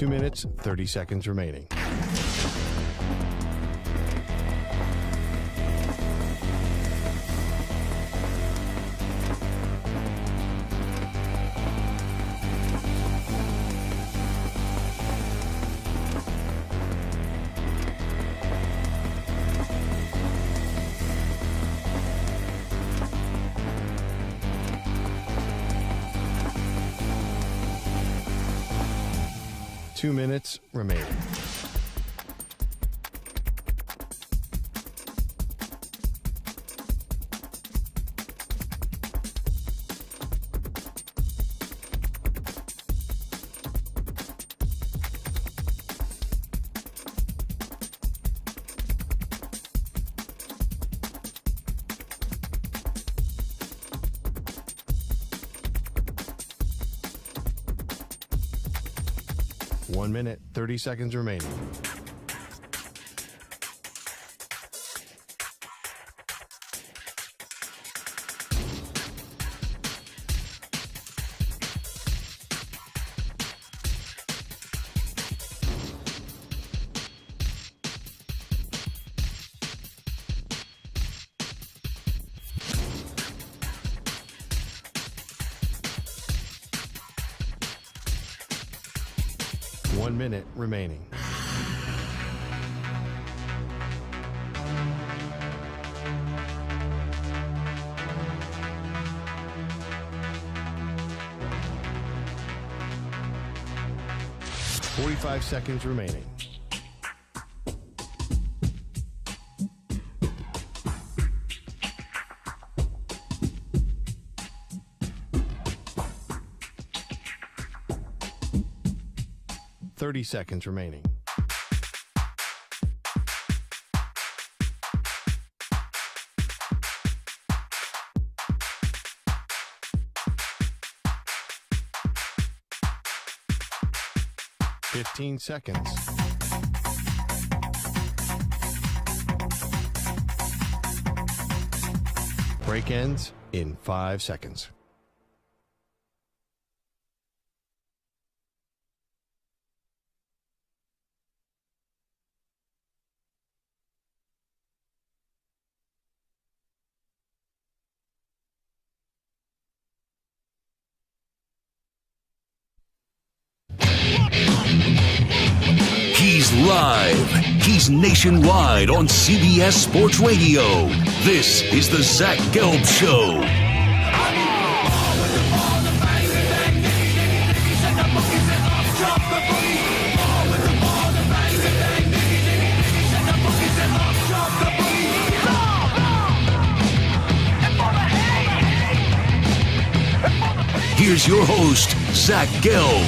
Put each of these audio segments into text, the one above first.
2 minutes, 30 seconds remaining. Two minutes remaining. One minute, 30 seconds remaining. One minute remaining. Forty-five seconds remaining. Thirty seconds remaining. Fifteen seconds. Break ends in 5 seconds. He's live. He's nationwide on CBS Sports Radio. This is the Zach Gelb Show. Here's your host, Zach Gelb.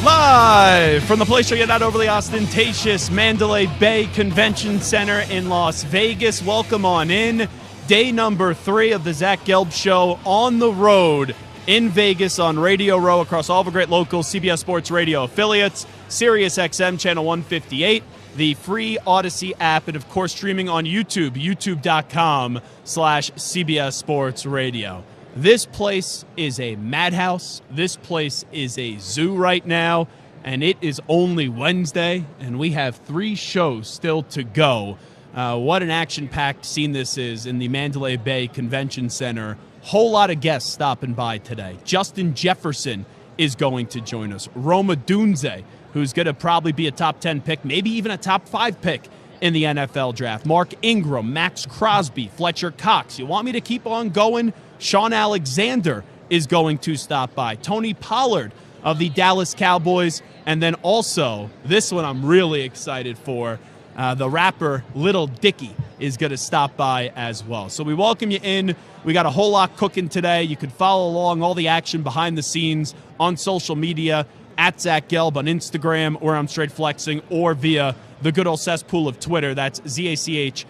Live from the place where you're not overly ostentatious, Mandalay Bay Convention Center in Las Vegas. Welcome on in. Day number 3 of the Zach Gelb Show on the road in Vegas on Radio Row across all the great local CBS Sports Radio affiliates, Sirius XM Channel 158, the free Odyssey app, and of course streaming on YouTube, youtube.com/CBS Sports Radio. This place is a madhouse. This place is a zoo right now, and it is only Wednesday, and we have 3 shows still to go. What an action-packed scene this is in the Mandalay Bay Convention Center. Whole lot of guests stopping by today. Justin Jefferson is going to join us. Odunze, who's going to probably be a top 10 pick, maybe even a top 5 pick in the NFL draft. Mark Ingram, Maxx Crosby, Fletcher Cox. You want me to keep on going? Shaun Alexander is going to stop by. Tony Pollard of the Dallas Cowboys. And then also, this one I'm really excited for, the rapper Little Dickey is going to stop by as well. So we welcome you in. We got a whole lot cooking today. You can follow along all the action behind the scenes on social media, at Zach Gelb on Instagram, where I'm straight flexing, or via the good old cesspool of Twitter. That's ZACHGELB.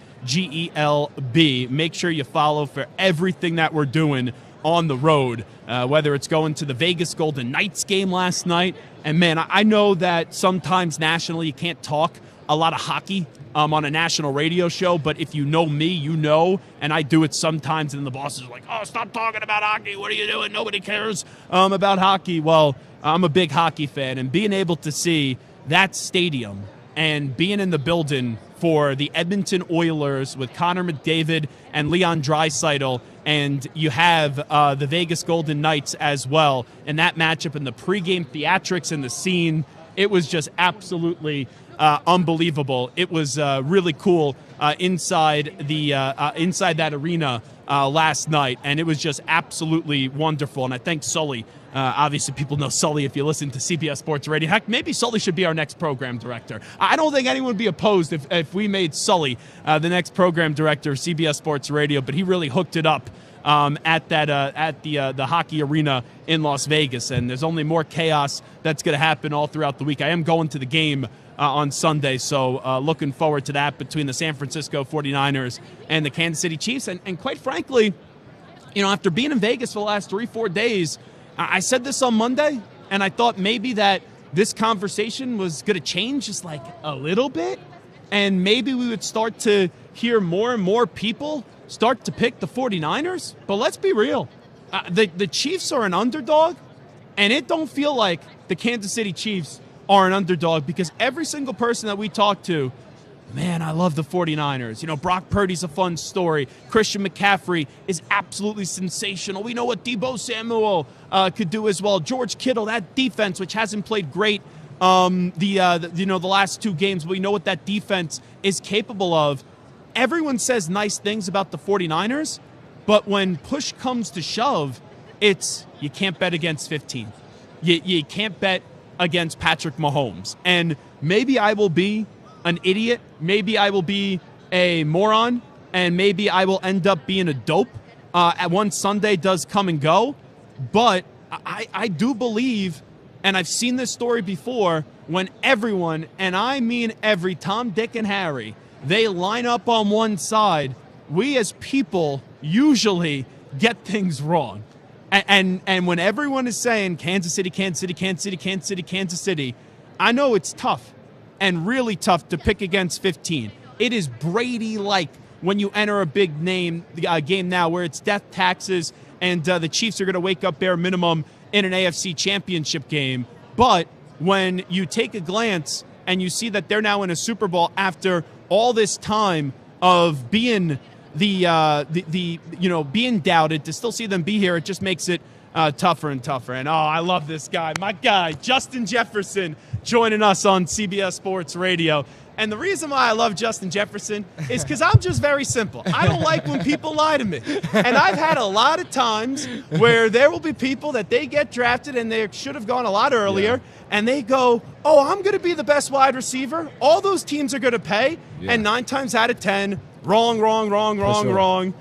Make sure you follow for everything that we're doing on the road, whether it's going to the Vegas Golden Knights game last night. And, man, I know that sometimes nationally you can't talk a lot of hockey on a national radio show, but if you know me, you know, and I do it sometimes, and the boss is like, oh, stop talking about hockey. What are you doing? Nobody cares about hockey. Well, I'm a big hockey fan, and being able to see that stadium and being in the building for the Edmonton Oilers with Connor McDavid and Leon Draisaitl, and you have the Vegas Golden Knights as well, and that matchup and the pregame theatrics and the scene, it was just absolutely unbelievable. It was really cool inside that arena last night, and it was just absolutely wonderful. And I thank Sully. Obviously, people know Sully if you listen to CBS Sports Radio. Heck, maybe Sully should be our next program director. I don't think anyone would be opposed if we made Sully the next program director of CBS Sports Radio, but he really hooked it up at the hockey arena in Las Vegas, and there's only more chaos that's going to happen all throughout the week. I am going to the game on Sunday, so looking forward to that between the San Francisco 49ers and the Kansas City Chiefs. And quite frankly, after being in Vegas for the last 3-4 days, I said this on Monday, and I thought maybe that this conversation was going to change just like a little bit, and maybe we would start to hear more and more people start to pick the 49ers. But let's be real. The Chiefs are an underdog, and it don't feel like the Kansas City Chiefs are an underdog, because every single person that we talk to, man, I love the 49ers. Brock Purdy's a fun story. Christian McCaffrey is absolutely sensational. We know what Deebo Samuel could do as well. George Kittle, that defense, which hasn't played great the last 2 games, but we know what that defense is capable of. Everyone says nice things about the 49ers, but when push comes to shove, it's you can't bet against 15. You can't bet against Patrick Mahomes. And maybe I will be an idiot. Maybe I will be a moron. And maybe I will end up being a dope once Sunday does come and go. But I do believe, and I've seen this story before, when everyone, and I mean every Tom, Dick, and Harry, they line up on one side, we as people usually get things wrong. And when everyone is saying Kansas City, Kansas City, Kansas City, Kansas City, Kansas City, I know it's tough and really tough to pick against 15. It is Brady-like when you enter a big name game now where it's death taxes and the Chiefs are going to wake up bare minimum in an AFC championship game. But when you take a glance and you see that they're now in a Super Bowl after all this time of being being doubted, to still see them be here, it just makes it tougher and tougher. And I love this guy, my guy, Justin Jefferson, joining us on CBS Sports Radio. And the reason why I love Justin Jefferson is because I'm just very simple. I don't like when people lie to me. And I've had a lot of times where there will be people that they get drafted and they should have gone a lot earlier, and they go, I'm going to be the best wide receiver. All those teams are going to pay. Yeah. And 9 times out of 10, wrong.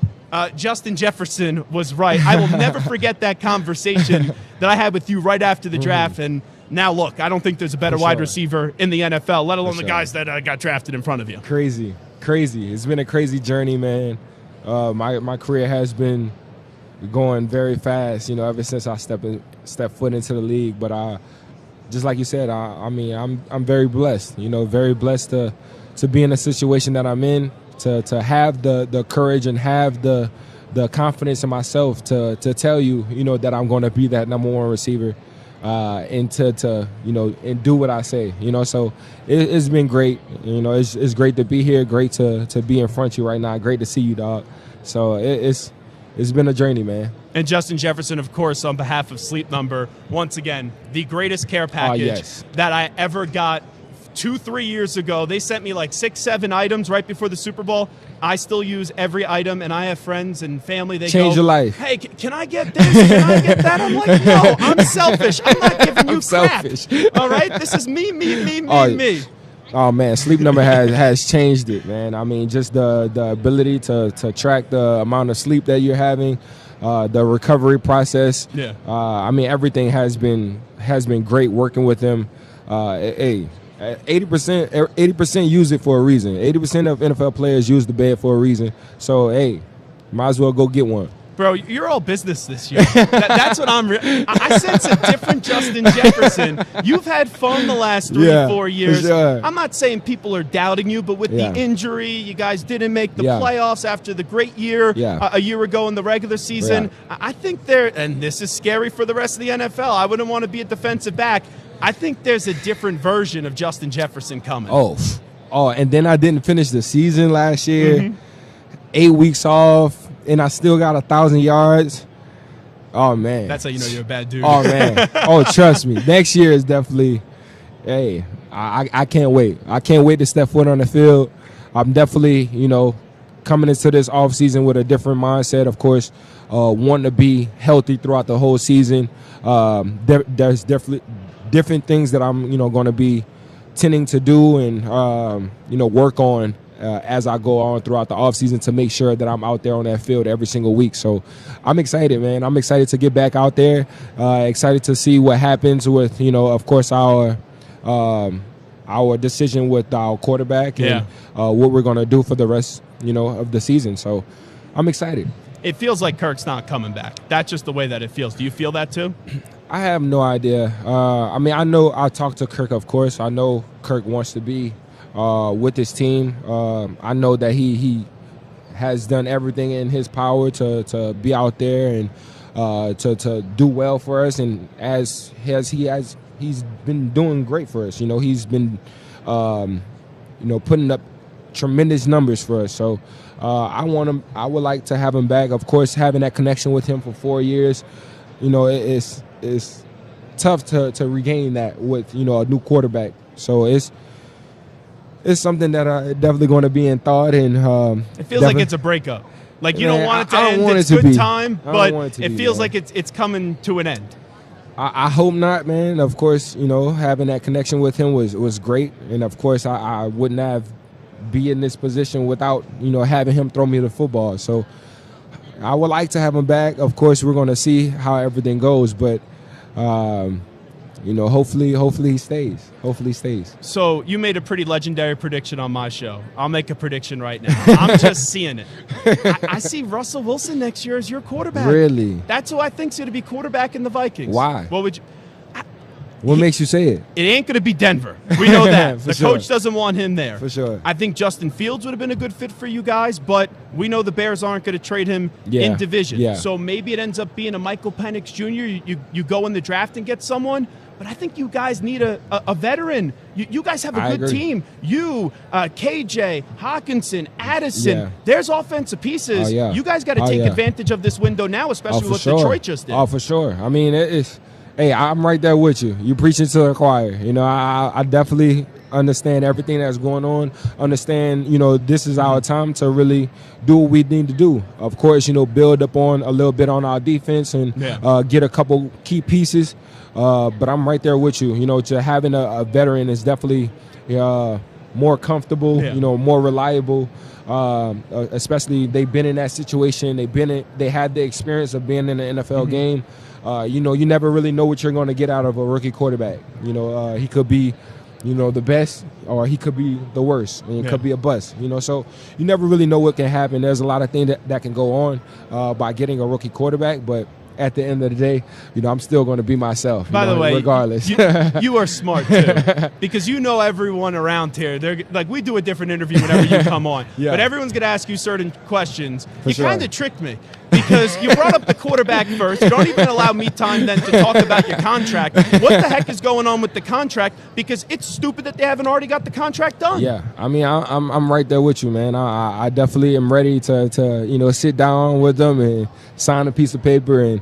Justin Jefferson was right. I will never forget that conversation that I had with you right after the draft. And now, look, I don't think there's a better wide receiver in the NFL, let alone the guys that got drafted in front of you. Crazy. It's been a crazy journey, man. My career has been going very fast, ever since I stepped foot into the league. But just like you said, I'm very blessed, very blessed to be in a situation that I'm in, to have the courage and have the confidence in myself to tell you, that I'm going to be that number 1 receiver. And to and do what I say, so it's been great. It's great to be here, great to be in front of you right now, great to see you, dog. So it's been a journey, man. And Justin Jefferson, of course, on behalf of Sleep Number, once again, the greatest care package that I ever got 2-3 years ago. They sent me like 6-7 items right before the Super Bowl. I still use every item, and I have friends and family. They change your life. Hey, can I get this? Can I get that? I'm like, no, I'm selfish. I'm not giving you crap. Selfish. All right? This is me. Me. Oh, man, Sleep Number has changed it, man. I mean, just the ability to track the amount of sleep that you're having, the recovery process. Yeah. Everything has been great working with them. 80% use it for a reason. 80% of NFL players use the bed for a reason. So, might as well go get one. Bro, you're all business this year. That's what I sense a different Justin Jefferson. You've had fun the last 3-4 years. For sure. I'm not saying people are doubting you, but with the injury, you guys didn't make the playoffs after the great year a year ago in the regular season. I think and this is scary for the rest of the NFL. I wouldn't want to be a defensive back. I think there's a different version of Justin Jefferson coming. Oh, and then I didn't finish the season last year. 8 weeks off. And I still got 1,000 yards. Oh, man. That's how you know you're a bad dude. Oh, man. Oh, trust me. Next year is definitely, hey, I can't wait. I can't wait to step foot on the field. I'm definitely, coming into this offseason with a different mindset, of course, wanting to be healthy throughout the whole season. There's definitely different things that I'm, going to be tending to do and, work on as I go on throughout the offseason to make sure that I'm out there on that field every single week. So I'm excited, man. I'm excited to get back out there, excited to see what happens with, of course, our decision with our quarterback and what we're going to do for the rest, of the season. So I'm excited. It feels like Kirk's not coming back. That's just the way that it feels. Do you feel that too? I have no idea. I know I talked to Kirk, of course. I know Kirk wants to be with his team. I know that he has done everything in his power to be out there and to do well for us, and he's been doing great for us. He's been putting up tremendous numbers for us. So I would like to have him back. Of course, having that connection with him for 4 years, it's tough to regain that with a new quarterback. So it's something that definitely going to be in thought, and it feels like it's a breakup. Like you don't want it to end. It's good time, but it feels like it's coming to an end. I hope not, man. Of course, having that connection with him was great, and of course, I wouldn't have be in this position without having him throw me the football. So I would like to have him back. Of course, we're going to see how everything goes, but. Hopefully he stays. Hopefully he stays. So you made a pretty legendary prediction on my show. I'll make a prediction right now. I'm just seeing it. I see Russell Wilson next year as your quarterback. Really? That's who I think's going to be quarterback in the Vikings. Why? What would you? What makes you say it? It ain't going to be Denver. We know that. The sure. coach doesn't want him there. For sure. I think Justin Fields would have been a good fit for you guys, but we know the Bears aren't going to trade him in division. Yeah. So maybe it ends up being a Michael Penix Jr. You go in the draft and get someone, but I think you guys need a veteran. You guys have a good team. You, KJ, Hawkinson, Addison. Yeah. There's offensive pieces. You guys got to take advantage of this window now, especially what Detroit just did. Oh, for sure. I mean, it's – hey, I'm right there with you. You preaching to the choir. I definitely understand everything that's going on. Understand, this is our time to really do what we need to do. Of course, build up on a little bit on our defense and get a couple key pieces. But I'm right there with you. To having a veteran is definitely more comfortable, more reliable. Especially they've been in that situation. They had the experience of being in an NFL game. You never really know what you're going to get out of a rookie quarterback. He could be, the best, or he could be the worst. And it could be a bust. So you never really know what can happen. There's a lot of things that can go on by getting a rookie quarterback, but at the end of the day, I'm still going to be myself. By the way, regardless. You are smart too, because everyone around here. They're like, we do a different interview whenever you come on, but everyone's going to ask you certain questions. You kind of tricked me because you brought up the quarterback first. You don't even allow me time then to talk about your contract. What the heck is going on with the contract? Because it's stupid that they haven't already got the contract done. Yeah, I mean, I'm right there with you, man. I definitely am ready to sit down with them and sign a piece of paper and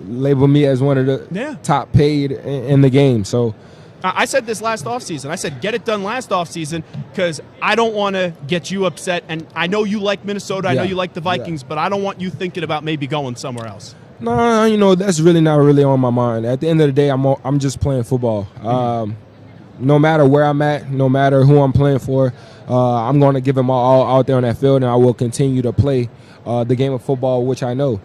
label me as one of the top paid in the game. So I said this last offseason. I said, get it done last offseason because I don't want to get you upset. And I know you like Minnesota. I know you like the Vikings, but I don't want you thinking about maybe going somewhere else. No, that's really not really on my mind. At the end of the day, I'm just playing football. No matter where I'm at, no matter who I'm playing for, I'm going to give them all out there on that field, and I will continue to play the game of football, which I know.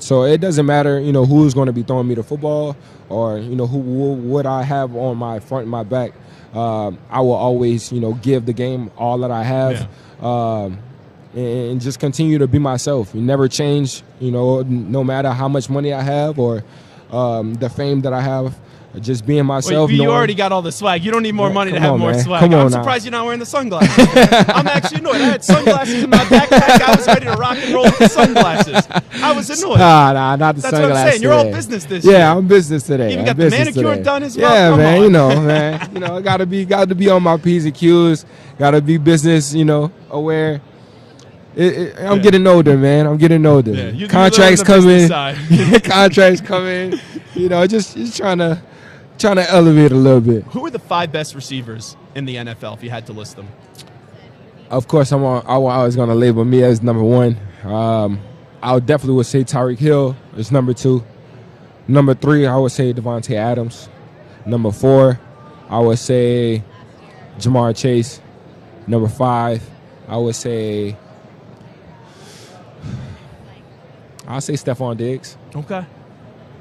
So it doesn't matter, who's going to be throwing me the football or, what I have on my front and my back. I will always, give the game all that I have. and just continue to be myself. Never change, no matter how much money I have or the fame that I have. Just being myself. Well, you already got all the swag. You don't need more money to have more swag. I'm surprised you're not wearing the sunglasses. I'm actually annoyed. I had sunglasses in my backpack. I was ready to rock and roll with the sunglasses. I was annoyed. Nah, not the That's sunglasses. That's what I'm saying. You're all business this year. Yeah, I'm business today. You even got the manicure done as well. Yeah, Come man. on. Man. I got to be on my P's and Q's. Got to be business, aware. I'm getting older, man. I'm getting older. Yeah, Contracts come in. Contracts come in. Just trying to elevate a little bit. Who are the 5 best receivers in the NFL if you had to list them? Of course, I was going to label me as number 1. I definitely would say Tyreek Hill is number 2. Number 3, I would say Devontae Adams. Number 4, I would say Jamar Chase. Number 5, I would say Stephon Diggs. Okay.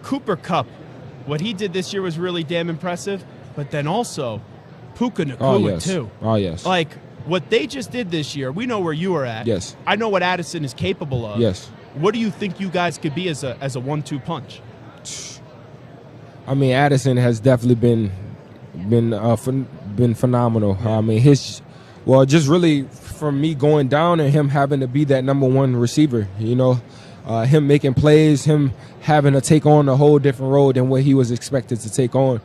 Cooper Kupp. What he did this year was really damn impressive, but then also Puka Nacua, too. Oh, yes. Like, what they just did this year, we know where you are at. Yes. I know what Addison is capable of. Yes. What do you think you guys could be as a 1-2 punch? I mean, Addison has definitely been phenomenal. I mean, just really from me going down and him having to be that number 1 receiver, him making plays, him having to take on a whole different role than what he was expected to take on.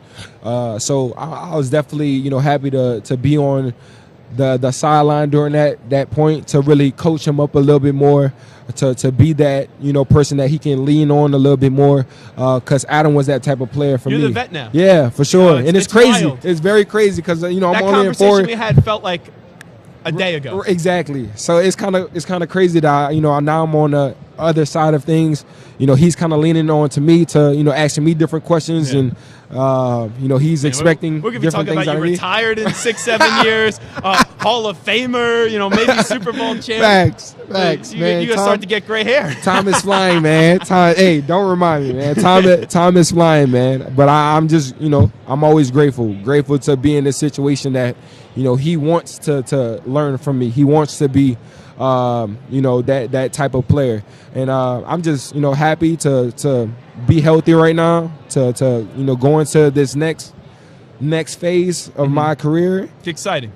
So I was definitely, happy to be on the sideline during that point, to really coach him up a little bit more, to be that, person that he can lean on a little bit more, because Adam was that type of player for me. You're the vet now. Yeah, for sure. And it's crazy. Wild. It's very crazy because, I'm that only in 4. conversation we had felt like a day ago. Exactly. So it's kind of crazy that now I'm on the other side of things. He's kind of leaning on to me to asking me different questions, and he's expecting we're gonna be different talking things about out you of me. Retired in 6-7 years, Hall of Famer, maybe Super Bowl champ. Facts, man. You're gonna start to get gray hair. Time is flying, man. Hey, don't remind me, man. Time is flying, man. But I'm just, I'm always grateful to be in this situation that, he wants to learn from me. He wants to be, that type of player. And I'm just, happy to be healthy right now, to go into this next phase of my career. It's exciting.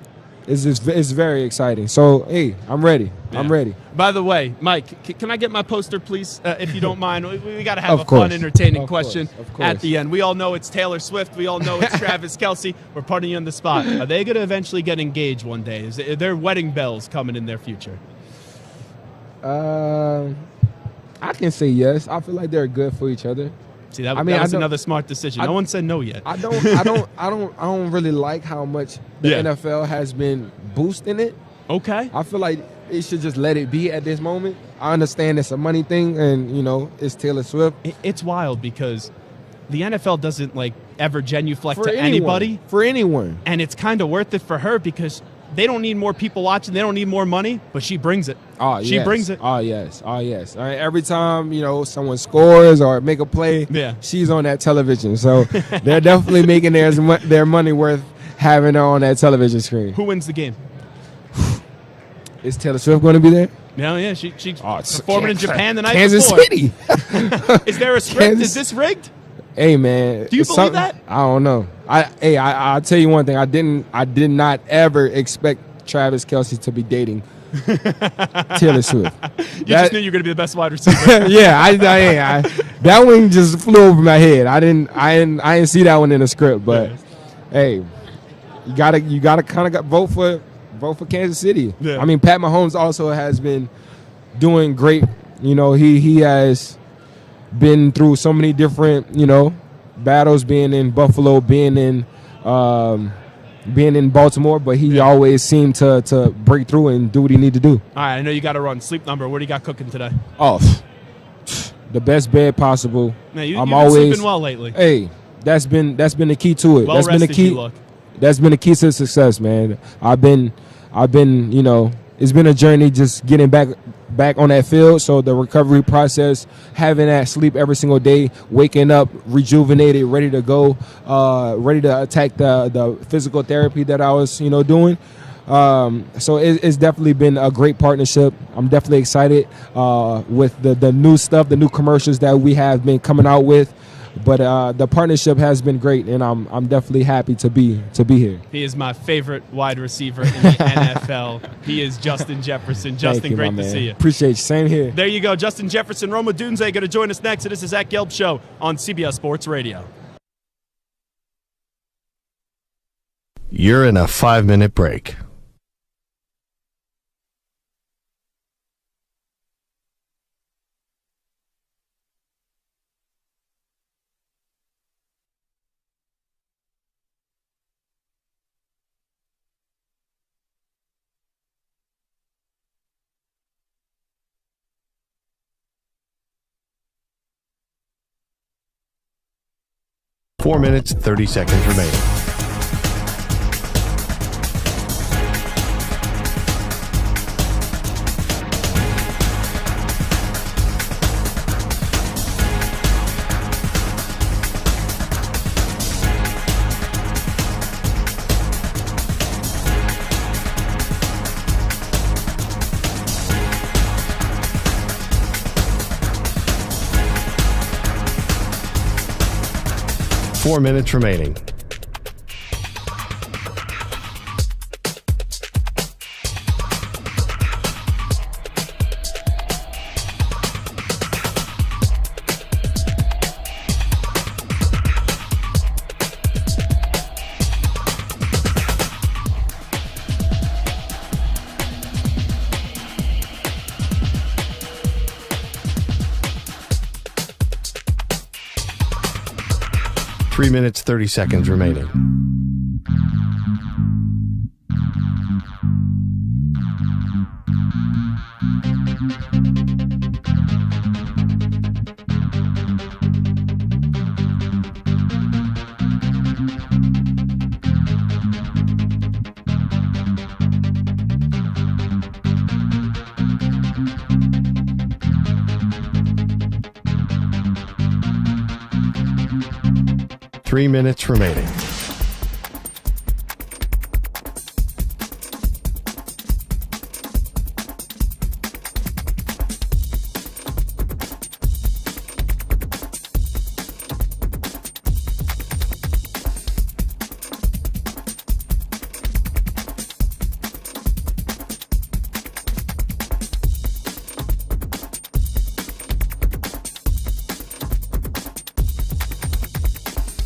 It's very exciting. So, hey, I'm ready. Yeah. I'm ready. By the way, Mike, can I get my poster, please, if you don't mind? We got to have a fun, entertaining question at the end. We all know it's Taylor Swift. We all know it's Travis Kelce. We're putting you on the spot. Are they going to eventually get engaged one day? Are there wedding bells coming in their future? I can say yes. I feel like they're good for each other. See, that was another smart decision. No one said no yet. I don't really like how much the NFL has been boosting it. Okay. I feel like it should just let it be at this moment. I understand it's a money thing, and it's Taylor Swift. It's wild because the NFL doesn't ever genuflect to anybody. For anyone. And it's kind of worth it for her because they don't need more people watching. They don't need more money, but she brings it. Oh, she brings it. Oh, yes. All right, every time, someone scores or make a play, she's on that television. So they're definitely making their money worth having her on that television screen. Who wins the game? Is Taylor Swift going to be there? No, yeah. She's performing in Japan the night Kansas before. City. Is there a script? Is this rigged? Hey, man. Do you believe that? I don't know. I'll tell you one thing. I did not ever expect Travis Kelce to be dating Taylor Swift. You just knew you were going to be the best wide receiver. Yeah, that one just flew over my head. I didn't see that one in the script. But hey, you gotta kind of vote for Kansas City. Yeah. I mean, Pat Mahomes also has been doing great. He has been through so many different, battles, being in Buffalo, being in Baltimore, but he always seemed to break through and do what he need to do. All right, I know you got to run. Sleep number. What do you got cooking today? Oh, the best bed possible. Now, you've been sleeping well lately. Hey, that's been the key to it. Well That's been the key. That's been the key to success, man. I've been, it's been a journey just getting back on that field. So the recovery process, having that sleep every single day, waking up rejuvenated, ready to go, ready to attack the physical therapy that I was, doing. So it's definitely been a great partnership. I'm definitely excited with the new stuff, the new commercials that we have been coming out with. But the partnership has been great, and I'm definitely happy to be here. He is my favorite wide receiver in the NFL. He is Justin Jefferson. Justin, great to see you. Appreciate you. Same here. There you go. Justin Jefferson. Odunze going to join us next. This is Zach Gelb Show on CBS Sports Radio. You're in a 5-minute break. Four minutes, 30 seconds remaining. Four minutes remaining. Three minutes, 30 seconds remaining. Three minutes remaining.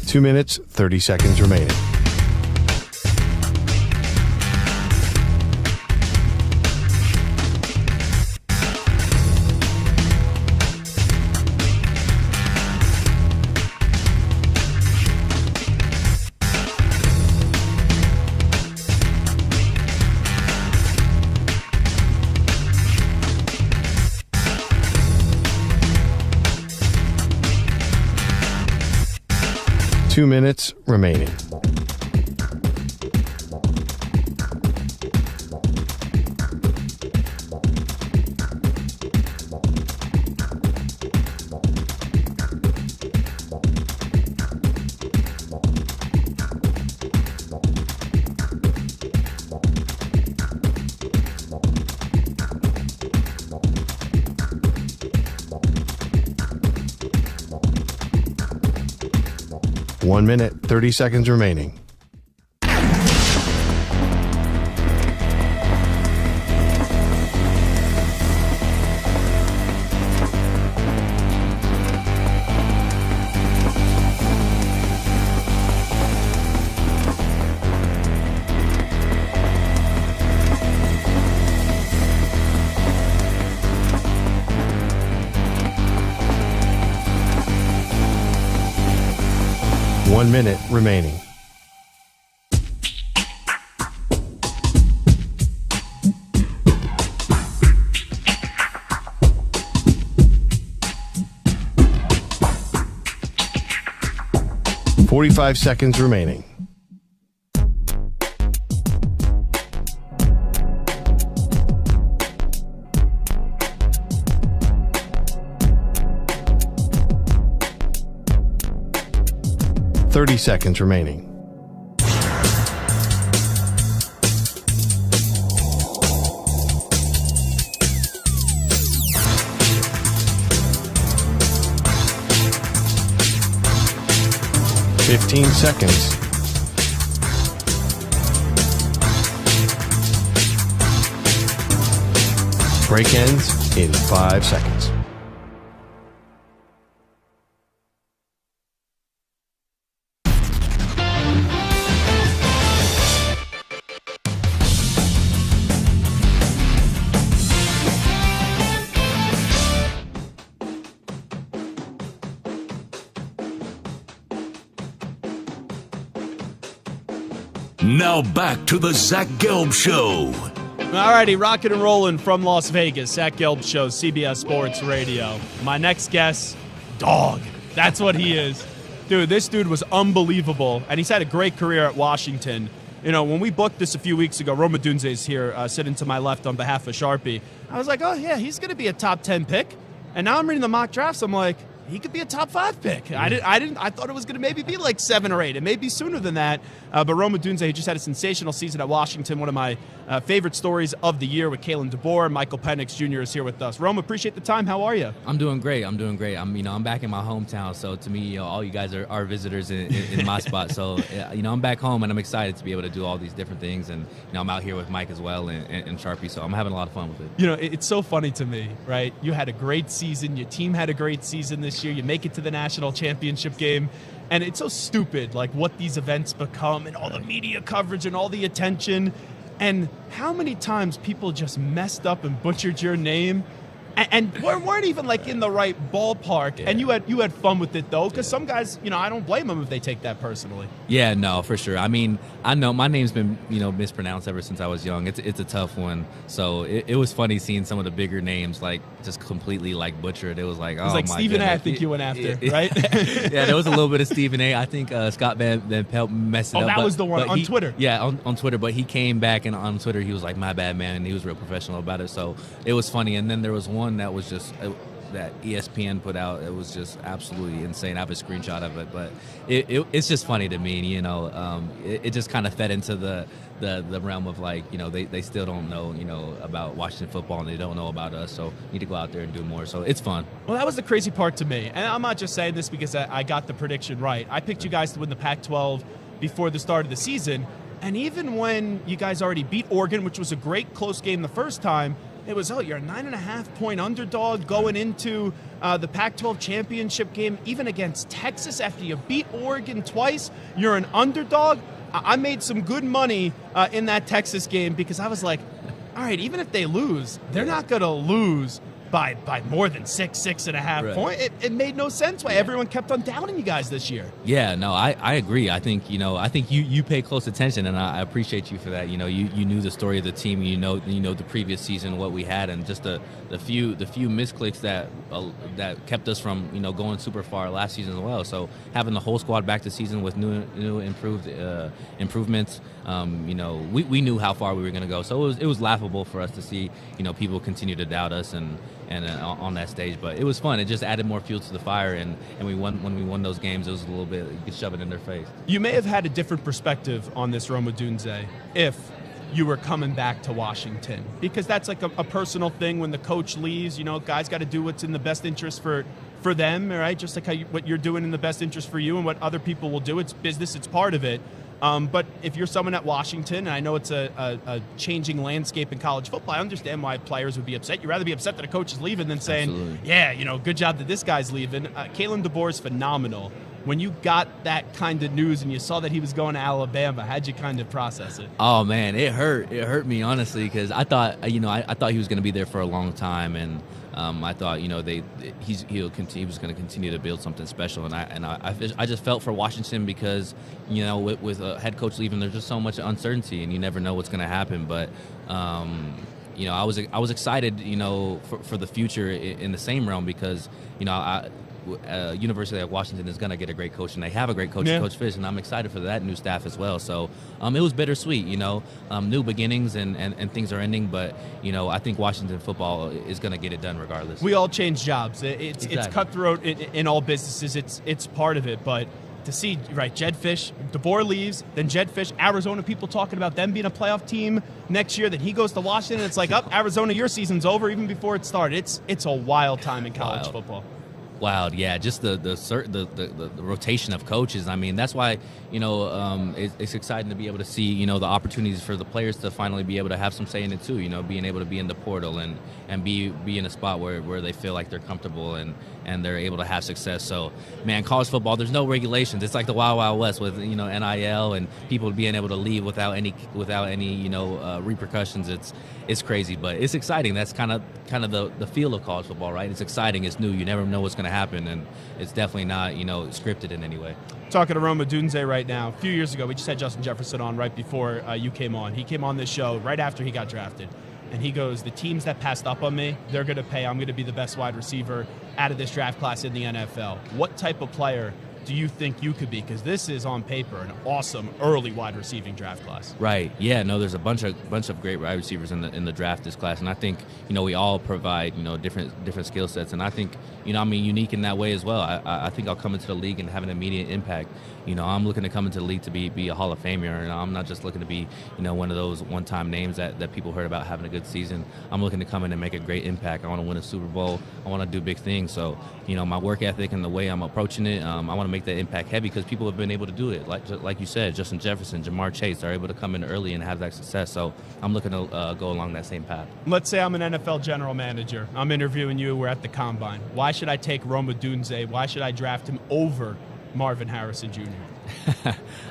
Two minutes, 30 seconds remaining. Two minutes remaining. One minute, 30 seconds remaining. One minute remaining. .45 seconds remaining. .30 seconds remaining. 16 seconds. Break ends in 5 seconds. Now back to the Zach Gelb Show. Alrighty, rocking and rolling from Las Vegas. Zach Gelb Show, CBS Sports Radio. My next guest, dog. That's what he is. Dude, this dude was unbelievable, and he's had a great career at Washington. You know, when we booked this a few weeks ago, Odunze is here sitting to my left on behalf of Sharpie. I was like, oh, yeah, he's going to be a top 10 pick. And now I'm reading the mock drafts. I'm like, he could be a top 5 pick. I thought it was going to maybe be like 7 or 8. It may be sooner than that. But Odunze, he just had a sensational season at Washington. One of my favorite stories of the year with Kalen DeBoer. Michael Penix Jr. is here with us. Rome, appreciate the time. How are you? I'm doing great. I'm back in my hometown. So to me, all you guys are visitors in my spot. So I'm back home, and I'm excited to be able to do all these different things. And I'm out here with Mike as well and Sharpie. So I'm having a lot of fun with it. It's so funny to me, right? You had a great season. Your team had a great season this year. You make it to the national championship game. And it's so stupid, like what these events become and all the media coverage and all the attention. And how many times people just messed up and butchered your name and weren't even like in the right ballpark. Yeah. And you had fun with it though, because some guys, I don't blame them if they take that personally. Yeah, no, for sure. I mean, I know my name's been mispronounced ever since I was young. It's a tough one. So it was funny seeing some of the bigger names like just completely like butchered. It was like, my Stephen goodness. A. I think you went after, right? Yeah, there was a little bit of Stephen A. I think Scott Van Pelt messed it up. Oh, that was the one on Twitter. Yeah, on Twitter. But he came back and on Twitter he was like, my bad, man. And he was real professional about it. So it was funny. And then there was one that was just that ESPN put out. It was just absolutely insane. I have a screenshot of it, but it's just funny to me. It just kind of fed into the realm of like, they still don't know, about Washington football, and they don't know about us. So need to go out there and do more. So it's fun. Well, that was the crazy part to me, and I'm not just saying this because I got the prediction right. I picked you guys to win the Pac-12 before the start of the season, and even when you guys already beat Oregon, which was a great close game the first time. It was, you're a 9.5-point underdog going into the Pac-12 championship game, even against Texas after you beat Oregon twice. You're an underdog. I made some good money in that Texas game because I was like, all right, even if they lose, they're not going to lose by more than 6.5 points. It made no sense why everyone kept on doubting you guys this year. Yeah, no, I agree. I think you pay close attention, and I appreciate you for that. You knew the story of the team. You know the previous season, what we had, and just the few misclicks that kept us from going super far last season as well. So having the whole squad back this season with new improvements, we knew how far we were going to go. So it was laughable for us to see people continue to doubt us and on that stage, but it was fun. It just added more fuel to the fire, and we won. When we won those games, it was a little bit, you could shove it in their face. You may have had a different perspective on this, Odunze, if you were coming back to Washington, because that's like a personal thing. When the coach leaves, guys got to do what's in the best interest for them, right? Just like what you're doing in the best interest for you and what other people will do. It's business. It's part of it. But if you're someone at Washington, and I know it's a changing landscape in college football, I understand why players would be upset. You'd rather be upset that a coach is leaving than saying, absolutely. Good job that this guy's leaving. Kalen DeBoer is phenomenal. When you got that kind of news and you saw that he was going to Alabama, how'd you kind of process it? Oh man, it hurt. It hurt me honestly, because I thought, I thought he was going to be there for a long time, and I thought, he was going to continue to build something special, and I just felt for Washington because, with a head coach leaving, there's just so much uncertainty, and you never know what's going to happen. But I was excited, for the future in the same realm because, University of Washington is going to get a great coach, and they have a great coach, Coach Fish, and I'm excited for that new staff as well. So it was bittersweet, new beginnings and things are ending, but I think Washington football is going to get it done regardless. We all change jobs. It's cutthroat in all businesses. It's part of it, but to see, Jedd Fisch, DeBoer leaves, then Jedd Fisch, Arizona, people talking about them being a playoff team next year, then he goes to Washington, it's like, Arizona, your season's over even before it started. It's a wild time in college football. Wild, yeah. Just the rotation of coaches. I mean, that's why it's exciting to be able to see the opportunities for the players to finally be able to have some say in it too. Being able to be in the portal and be in a spot where they feel like they're comfortable and they're able to have success. So, man, college football, there's no regulations. It's like the Wild Wild West with NIL and people being able to leave without any repercussions. It's crazy, but it's exciting. That's kind of the feel of college football, right? It's exciting. It's new. You never know what's going to happen, and it's definitely not scripted in any way. Talking to Odunze right now. A few years ago, we just had Justin Jefferson on right before you came on. He came on this show right after he got drafted, and he goes, the teams that passed up on me, they're going to pay. I'm going to be the best wide receiver out of this draft class in the NFL. What type of player do you think you could be? Because this is on paper an awesome early wide receiving draft class. Right. Yeah. No. There's a bunch of great wide receivers in the draft this class, and I think we all provide different skill sets, and I think I'm unique in that way as well. I think I'll come into the league and have an immediate impact. I'm looking to come into the league to be a Hall of Famer, and I'm not just looking to be one of those one-time names that people heard about having a good season. I'm looking to come in and make a great impact. I want to win a Super Bowl. I want to do big things. So my work ethic and the way I'm approaching it, I want to make that impact heavy because people have been able to do it. Like you said, Justin Jefferson, Jamar Chase are able to come in early and have that success. So I'm looking to go along that same path. Let's say I'm an NFL general manager. I'm interviewing you. We're at the Combine. Why should I take Odunze? Why should I draft him over Marvin Harrison Jr.?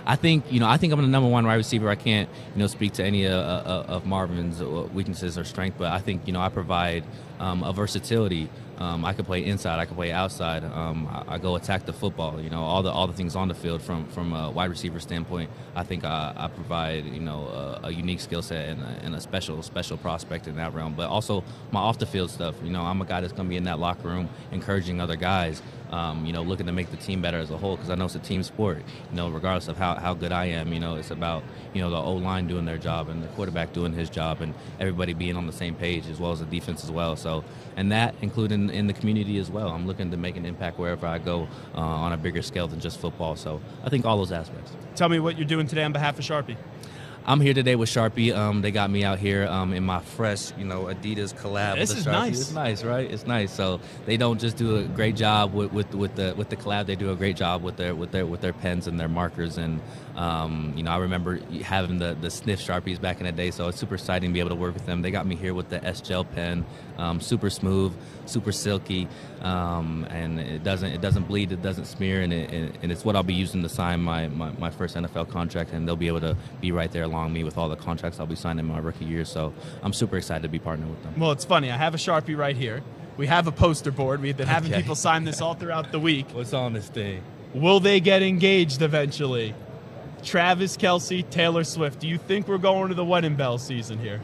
I think I'm the number one wide receiver. I can't speak to any of Marvin's weaknesses or strength, but I think I provide a versatility. I can play inside, I can play outside. I go attack the football. All the things on the field from a wide receiver standpoint. I think I provide a unique skill set and a special prospect in that realm. But also my off the field stuff. I'm a guy that's going to be in that locker room encouraging other guys. Looking to make the team better as a whole because I know it's a team sport. Regardless of how good I am, it's about the O-line doing their job and the quarterback doing his job and everybody being on the same page as well as the defense as well. So, and that including in the community as well. I'm looking to make an impact wherever I go on a bigger scale than just football. So I think all those aspects. Tell me what you're doing today on behalf of Sharpie. I'm here today with Sharpie. They got me out here in my fresh, Adidas collab. This with is Sharpie. nice. It's nice, right? It's nice. So they don't just do a great job with the collab. They do a great job with their pens and their markers. And I remember having the sniff Sharpies back in the day. So it's super exciting to be able to work with them. They got me here with the S Gel pen, super smooth, super silky, and it doesn't bleed, it doesn't smear, and it's what I'll be using to sign my first NFL contract. And they'll be able to be right there along me with all the contracts I'll be signing my rookie year. So I'm super excited to be partnering with them. Well, it's funny. I have a Sharpie right here. We have a poster board. We've been having people sign this all throughout the week. What's on this thing? Will they get engaged eventually? Travis Kelce, Taylor Swift. Do you think we're going to the wedding bell season here?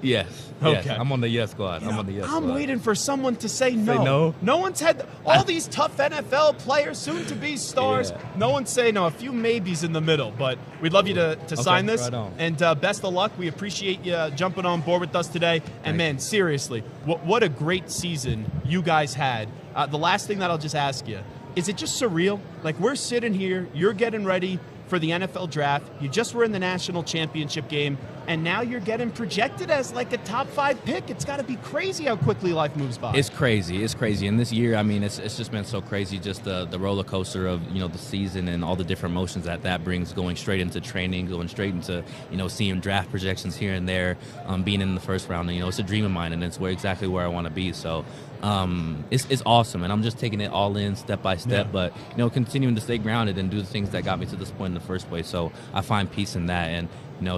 Yes. Okay. Yes. I'm on the yes squad. I'm waiting for someone to say no. Say no? No one's had all these tough NFL players, soon-to-be stars. Yeah. No one's saying no. A few maybes in the middle, but we'd love you to sign this. Right on. And best of luck. We appreciate you jumping on board with us today. And, man, seriously, what a great season you guys had. The last thing that I'll just ask you, is it just surreal? Like, we're sitting here, you're getting ready for the NFL draft. You just were in the national championship game, and now you're getting projected as like a top 5 pick. It's got to be crazy how quickly life moves by. It's crazy. And this year, I mean, it's just been so crazy, just the roller coaster of, the season and all the different emotions that brings, going straight into training, going straight into, seeing draft projections here and there, being in the first round. And, it's a dream of mine, and it's exactly where I want to be. So it's awesome, and I'm just taking it all in step by step, but continuing to stay grounded and do the things that got me to this point in the first place. So I find peace in that, and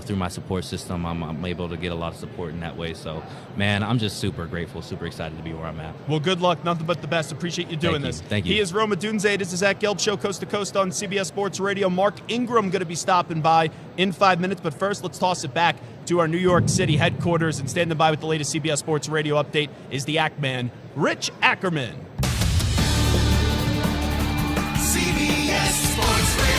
through my support system, I'm able to get a lot of support in that way. So, man, I'm just super grateful, super excited to be where I'm at. Well, good luck. Nothing but the best. Appreciate you doing this. Thank you. He is Odunze. This is Zach Gelb Show, Coast to Coast on CBS Sports Radio. Mark Ingram going to be stopping by in 5 minutes. But first, let's toss it back to our New York City headquarters. And standing by with the latest CBS Sports Radio update is the Ackman, Rich Ackerman. CBS Sports Radio.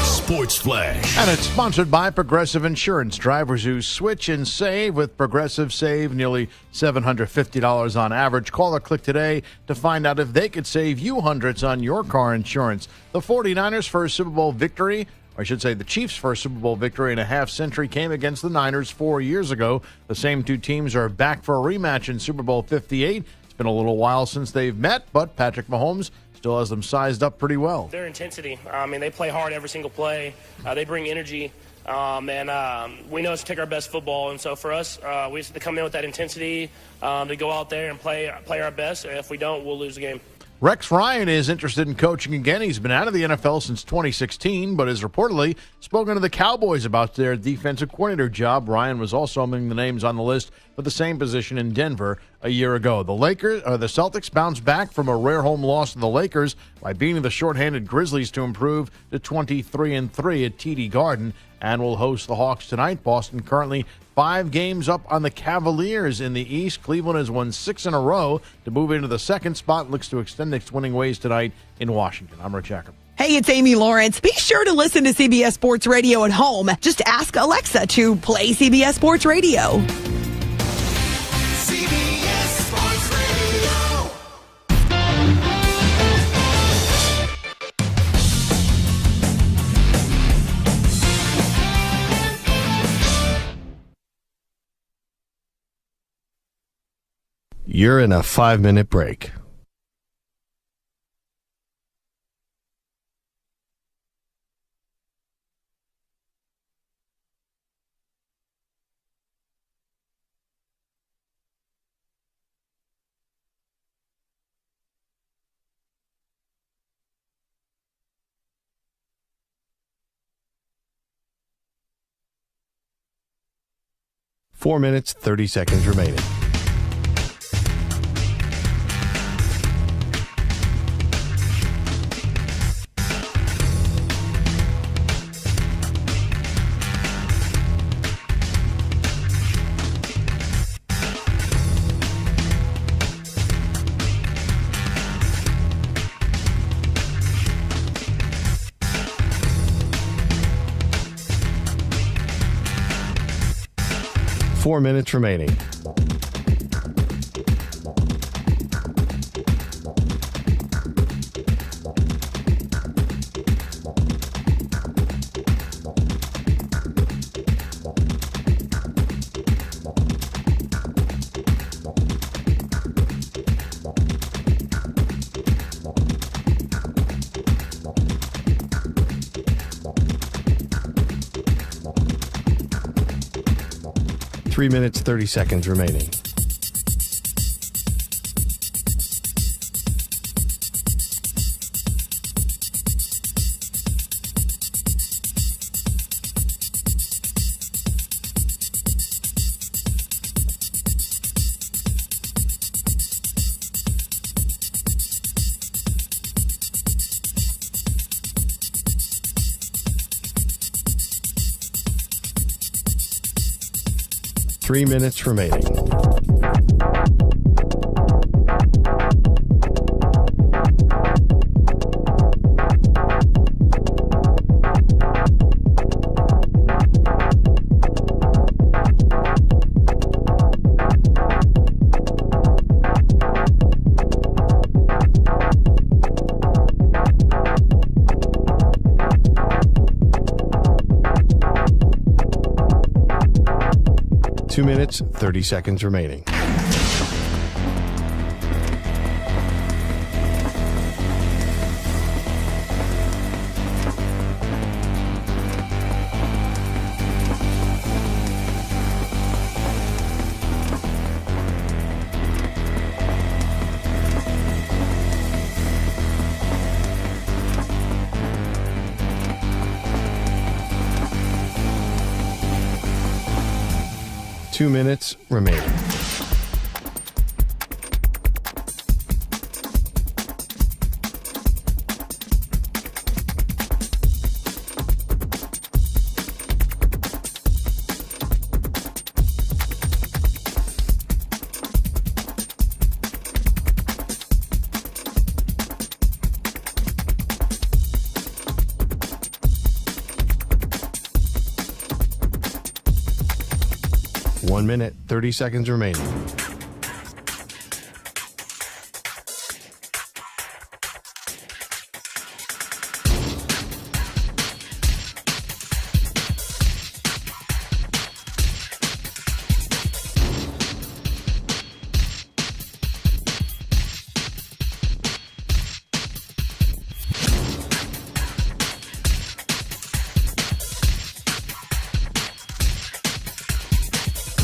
Sports Flash. And it's sponsored by Progressive Insurance. Drivers who switch and save with Progressive save nearly $750 on average. Call or click today to find out if they could save you hundreds on your car insurance. The 49ers' first Super Bowl victory, or I should say the Chiefs' first Super Bowl victory in a half-century, came against the Niners 4 years ago. The same two teams are back for a rematch in Super Bowl 58. It's been a little while since they've met, but Patrick Mahomes still has them sized up pretty well. Their intensity. They play hard every single play. They bring energy. We know it's to take our best football. And so for us, we just have to come in with that intensity to go out there and play our best. And if we don't, we'll lose the game. Rex Ryan is interested in coaching again. He's been out of the NFL since 2016, but has reportedly spoken to the Cowboys about their defensive coordinator job. Ryan was also among the names on the list for the same position in Denver a year ago. The Celtics bounced back from a rare home loss to the Lakers by beating the shorthanded Grizzlies to improve to 23-3 at TD Garden and will host the Hawks tonight. Boston currently 5 games up on the Cavaliers in the East. Cleveland has won 6 in a row to move into the second spot. Looks to extend its winning ways tonight in Washington. I'm Rich Jacob. Hey, it's Amy Lawrence. Be sure to listen to CBS Sports Radio at home. Just ask Alexa to play CBS Sports Radio. CBS Sports Radio. You're in a 5-minute break. Four minutes, 30 seconds remaining. Four minutes remaining. Three minutes, 30 seconds remaining. Three minutes remaining. Two minutes, 30 seconds remaining. Two minutes remaining. One minute, 30 seconds remaining.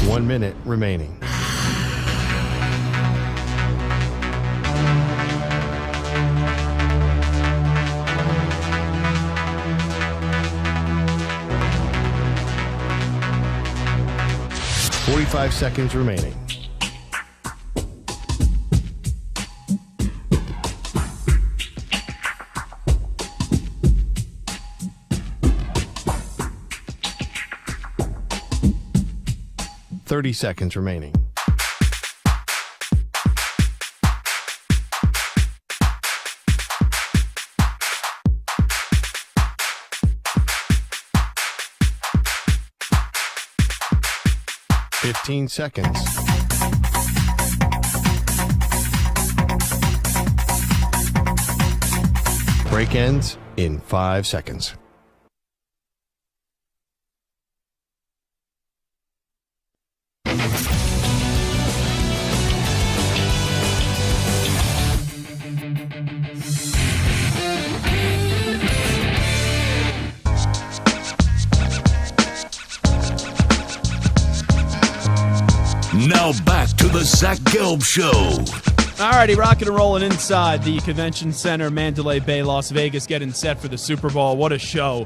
1 minute remaining. Five seconds remaining. Seconds remaining. Seconds. Break ends in 5 seconds. Now back to the Zach Gelb Show. Alrighty, rocking and rolling inside the Convention Center, Mandalay Bay, Las Vegas, getting set for the Super Bowl. What a show.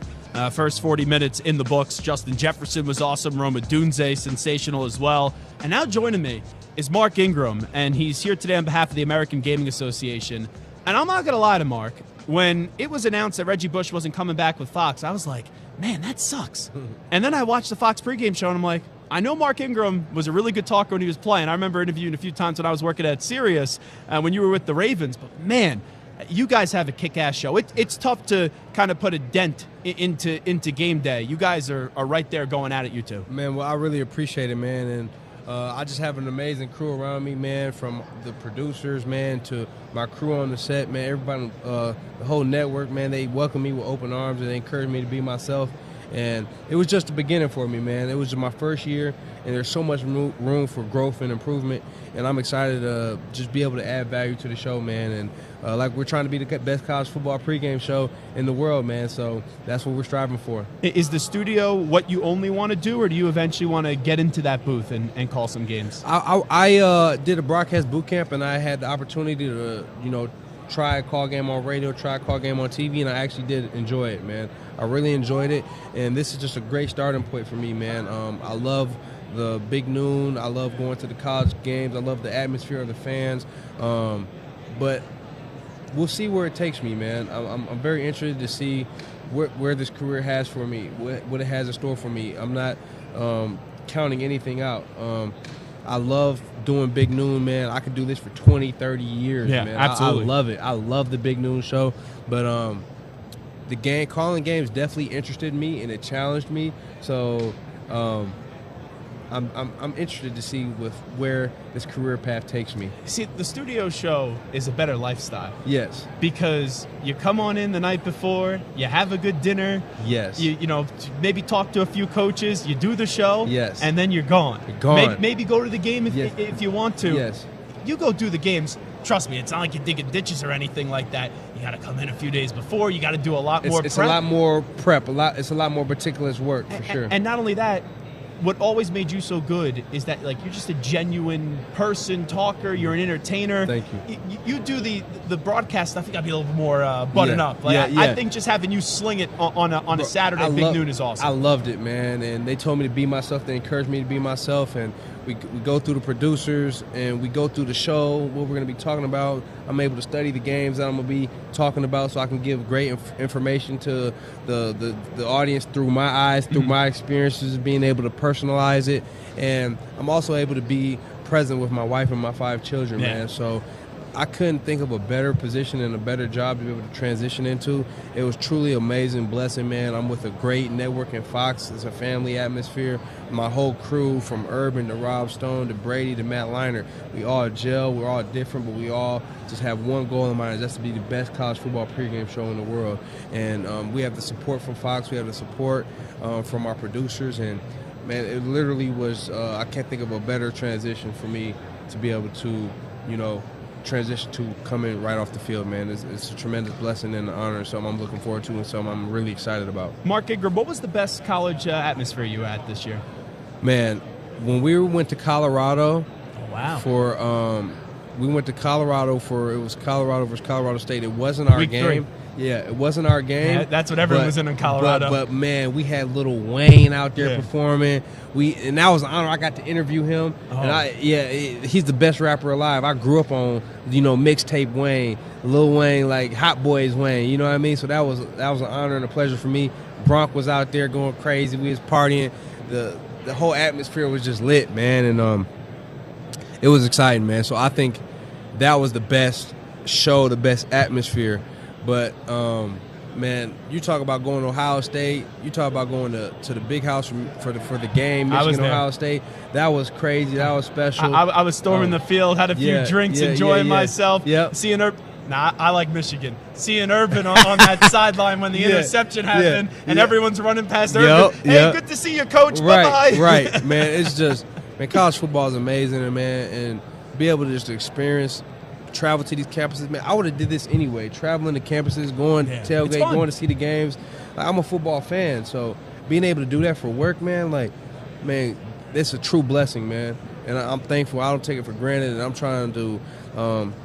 First 40 minutes in the books. Justin Jefferson was awesome. Odunze, sensational as well. And now joining me is Mark Ingram, and he's here today on behalf of the American Gaming Association. And I'm not going to lie to Mark. When it was announced that Reggie Bush wasn't coming back with Fox, I was like, man, that sucks. And then I watched the Fox pregame show, and I'm like, I know Mark Ingram was a really good talker when he was playing. I remember interviewing a few times when I was working at Sirius when you were with the Ravens. But, man, you guys have a kick-ass show. It's tough to kind of put a dent into game day. You guys are right there going at it, you two. Man, well, I really appreciate it, man. And I just have an amazing crew around me, man, from the producers, man, to my crew on the set, man. Everybody, the whole network, man, they welcome me with open arms and they encourage me to be myself. And it was just the beginning for me, man. It was my first year, and there's so much room for growth and improvement. And I'm excited to just be able to add value to the show, man. And like we're trying to be the best college football pregame show in the world, man. So that's what we're striving for. Is the studio what you only want to do, or do you eventually want to get into that booth and call some games? I did a broadcast boot camp, and I had the opportunity to, try a call game on radio, try a call game on TV, and I actually did enjoy it, man. I really enjoyed it, and this is just a great starting point for me, man. I love the big noon. I love going to the college games. I love the atmosphere of the fans. But we'll see where it takes me, man. I'm very interested to see where this career has for me, what it has in store for me. I'm not counting anything out. I love doing Big Noon, man. I could do this for 20, 30 years, man. Absolutely. I love it. I love the Big Noon show. But the calling games definitely interested me, and it challenged me. So I'm interested to see where this career path takes me. See, the studio show is a better lifestyle. Yes. Because you come on in the night before, you have a good dinner. Yes. You maybe talk to a few coaches, you do the show. Yes. And then you're gone. You're gone. Maybe go to the game if you want to. Yes. You go do the games. Trust me, it's not like you're digging ditches or anything like that. You got to come in a few days before. You got to do a lot more prep. It's a lot more prep. It's a lot more meticulous work, for sure. And not only that, what always made you so good is that you're just a genuine person, talker. You're an entertainer. Thank you. You do the broadcast stuff. You got to be a little bit more buttoned up. I think just having you sling it on a Saturday Big Noon is awesome. I loved it, man. And they told me to be myself. They encouraged me to be myself. And we go through the producers and we go through the show, what we're going to be talking about. I'm able to study the games that I'm going to be talking about, so I can give great information to the audience through my eyes, through my experiences, being able to personalize it. And I'm also able to be present with my wife and my 5 children, man. So I couldn't think of a better position and a better job to be able to transition into. It was truly amazing blessing, man. I'm with a great network in Fox. It's a family atmosphere. My whole crew, from Urban to Rob Stone to Brady to Matt Leinart, we all gel. We're all different, but we all just have one goal in mind, and that's to be the best college football pregame show in the world. And we have the support from Fox. We have the support from our producers. And, man, it literally was I can't think of a better transition for me to be able to, transition to coming right off the field, man. It's a tremendous blessing and an honor, something I'm looking forward to and something I'm really excited about. Mark Ingram, what was the best college atmosphere you had this year? Man, when we went to Colorado, Wow. We went to Colorado it was Colorado versus Colorado State. It wasn't our Week game. 3. Yeah, it wasn't our game. Yeah, that's what everyone was in Colorado. But man, we had Lil Wayne out there Yeah. performing. And that was an honor. I got to interview him. Oh. And he's the best rapper alive. I grew up on mixtape Wayne, Lil Wayne, like Hot Boys Wayne. You know what I mean? So that was an honor and a pleasure for me. Bronk was out there going crazy. We was partying. The whole atmosphere was just lit, man, and it was exciting, man. So I think that was the best show, the best atmosphere. But man, you talk about going to Ohio State. You talk about going to the big house for the game, Michigan, Ohio State. That was crazy. That was special. I was storming the field, had a few drinks, enjoying myself. Yep. Seeing I like Michigan. Seeing Urban on that sideline when the interception happened and everyone's running past Urban. Hey, good to see you, Coach. Bye-bye. Right, man. It's just, man, college football is amazing, and be able to just experience, travel to these campuses, man. I would have did this anyway. Traveling to campuses, going to tailgate, going to see the games. Like, I'm a football fan, so being able to do that for work, man, it's a true blessing, man. And I'm thankful. I don't take it for granted, and I'm trying to,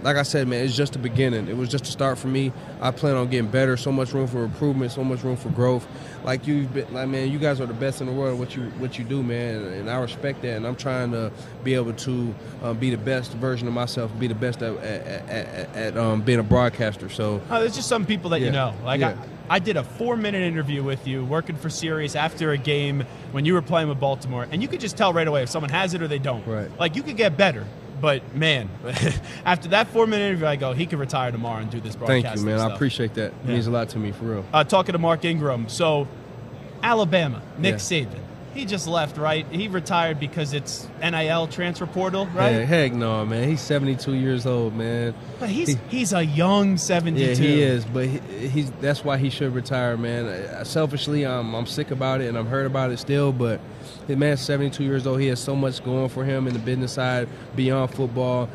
like I said, man, it's just the beginning. It was just a start for me. I plan on getting better. So much room for improvement. So much room for growth. Man, you guys are the best in the world at what you do, man, and I respect that. And I'm trying to be able to be the best version of myself, be the best at being a broadcaster. So there's just some people that you know. I did a 4-minute interview with you working for Sirius after a game when you were playing with Baltimore, and you could just tell right away if someone has it or they don't. Right. Like, you could get better. But, man, after that 4-minute interview, I go, he could retire tomorrow and do this broadcasting Thank you, man. stuff. I appreciate that. It means a lot to me, for real. Talking to Mark Ingram. So, Alabama, Nick Saban. He just left, right? He retired because it's NIL transfer portal, right? Hey, heck no, man. He's 72 years old, man. But he's a young 72. Yeah, he is. But that's why he should retire, man. Selfishly, I'm sick about it and I'm hurt about it still. But the man's 72 years old. He has so much going for him in the business side beyond football.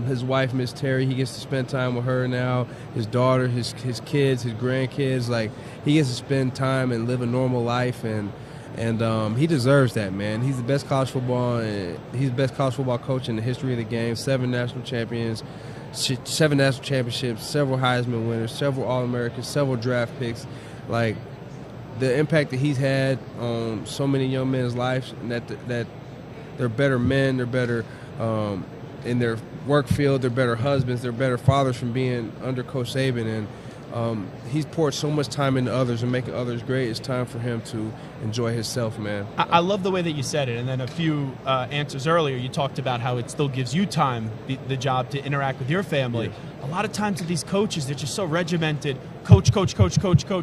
His wife, Miss Terry, he gets to spend time with her now. His daughter, his kids, his grandkids. Like, he gets to spend time and live a normal life, and he deserves that, man. He's the best college football, he's the best college football coach in the history of the game. 7 national champions, 7 national championships, several Heisman winners, several All-Americans, several draft picks. Like, the impact that he's had on so many young men's lives, and that they're better men, they're better in their work field, they're better husbands, they're better fathers from being under Coach Saban, and he's poured so much time into others and making others great. It's time for him to enjoy himself, man. I love the way that you said it. And then a few answers earlier, you talked about how it still gives you time, the job to interact with your family. Yes. A lot of times with these coaches, they're just so regimented. Coach.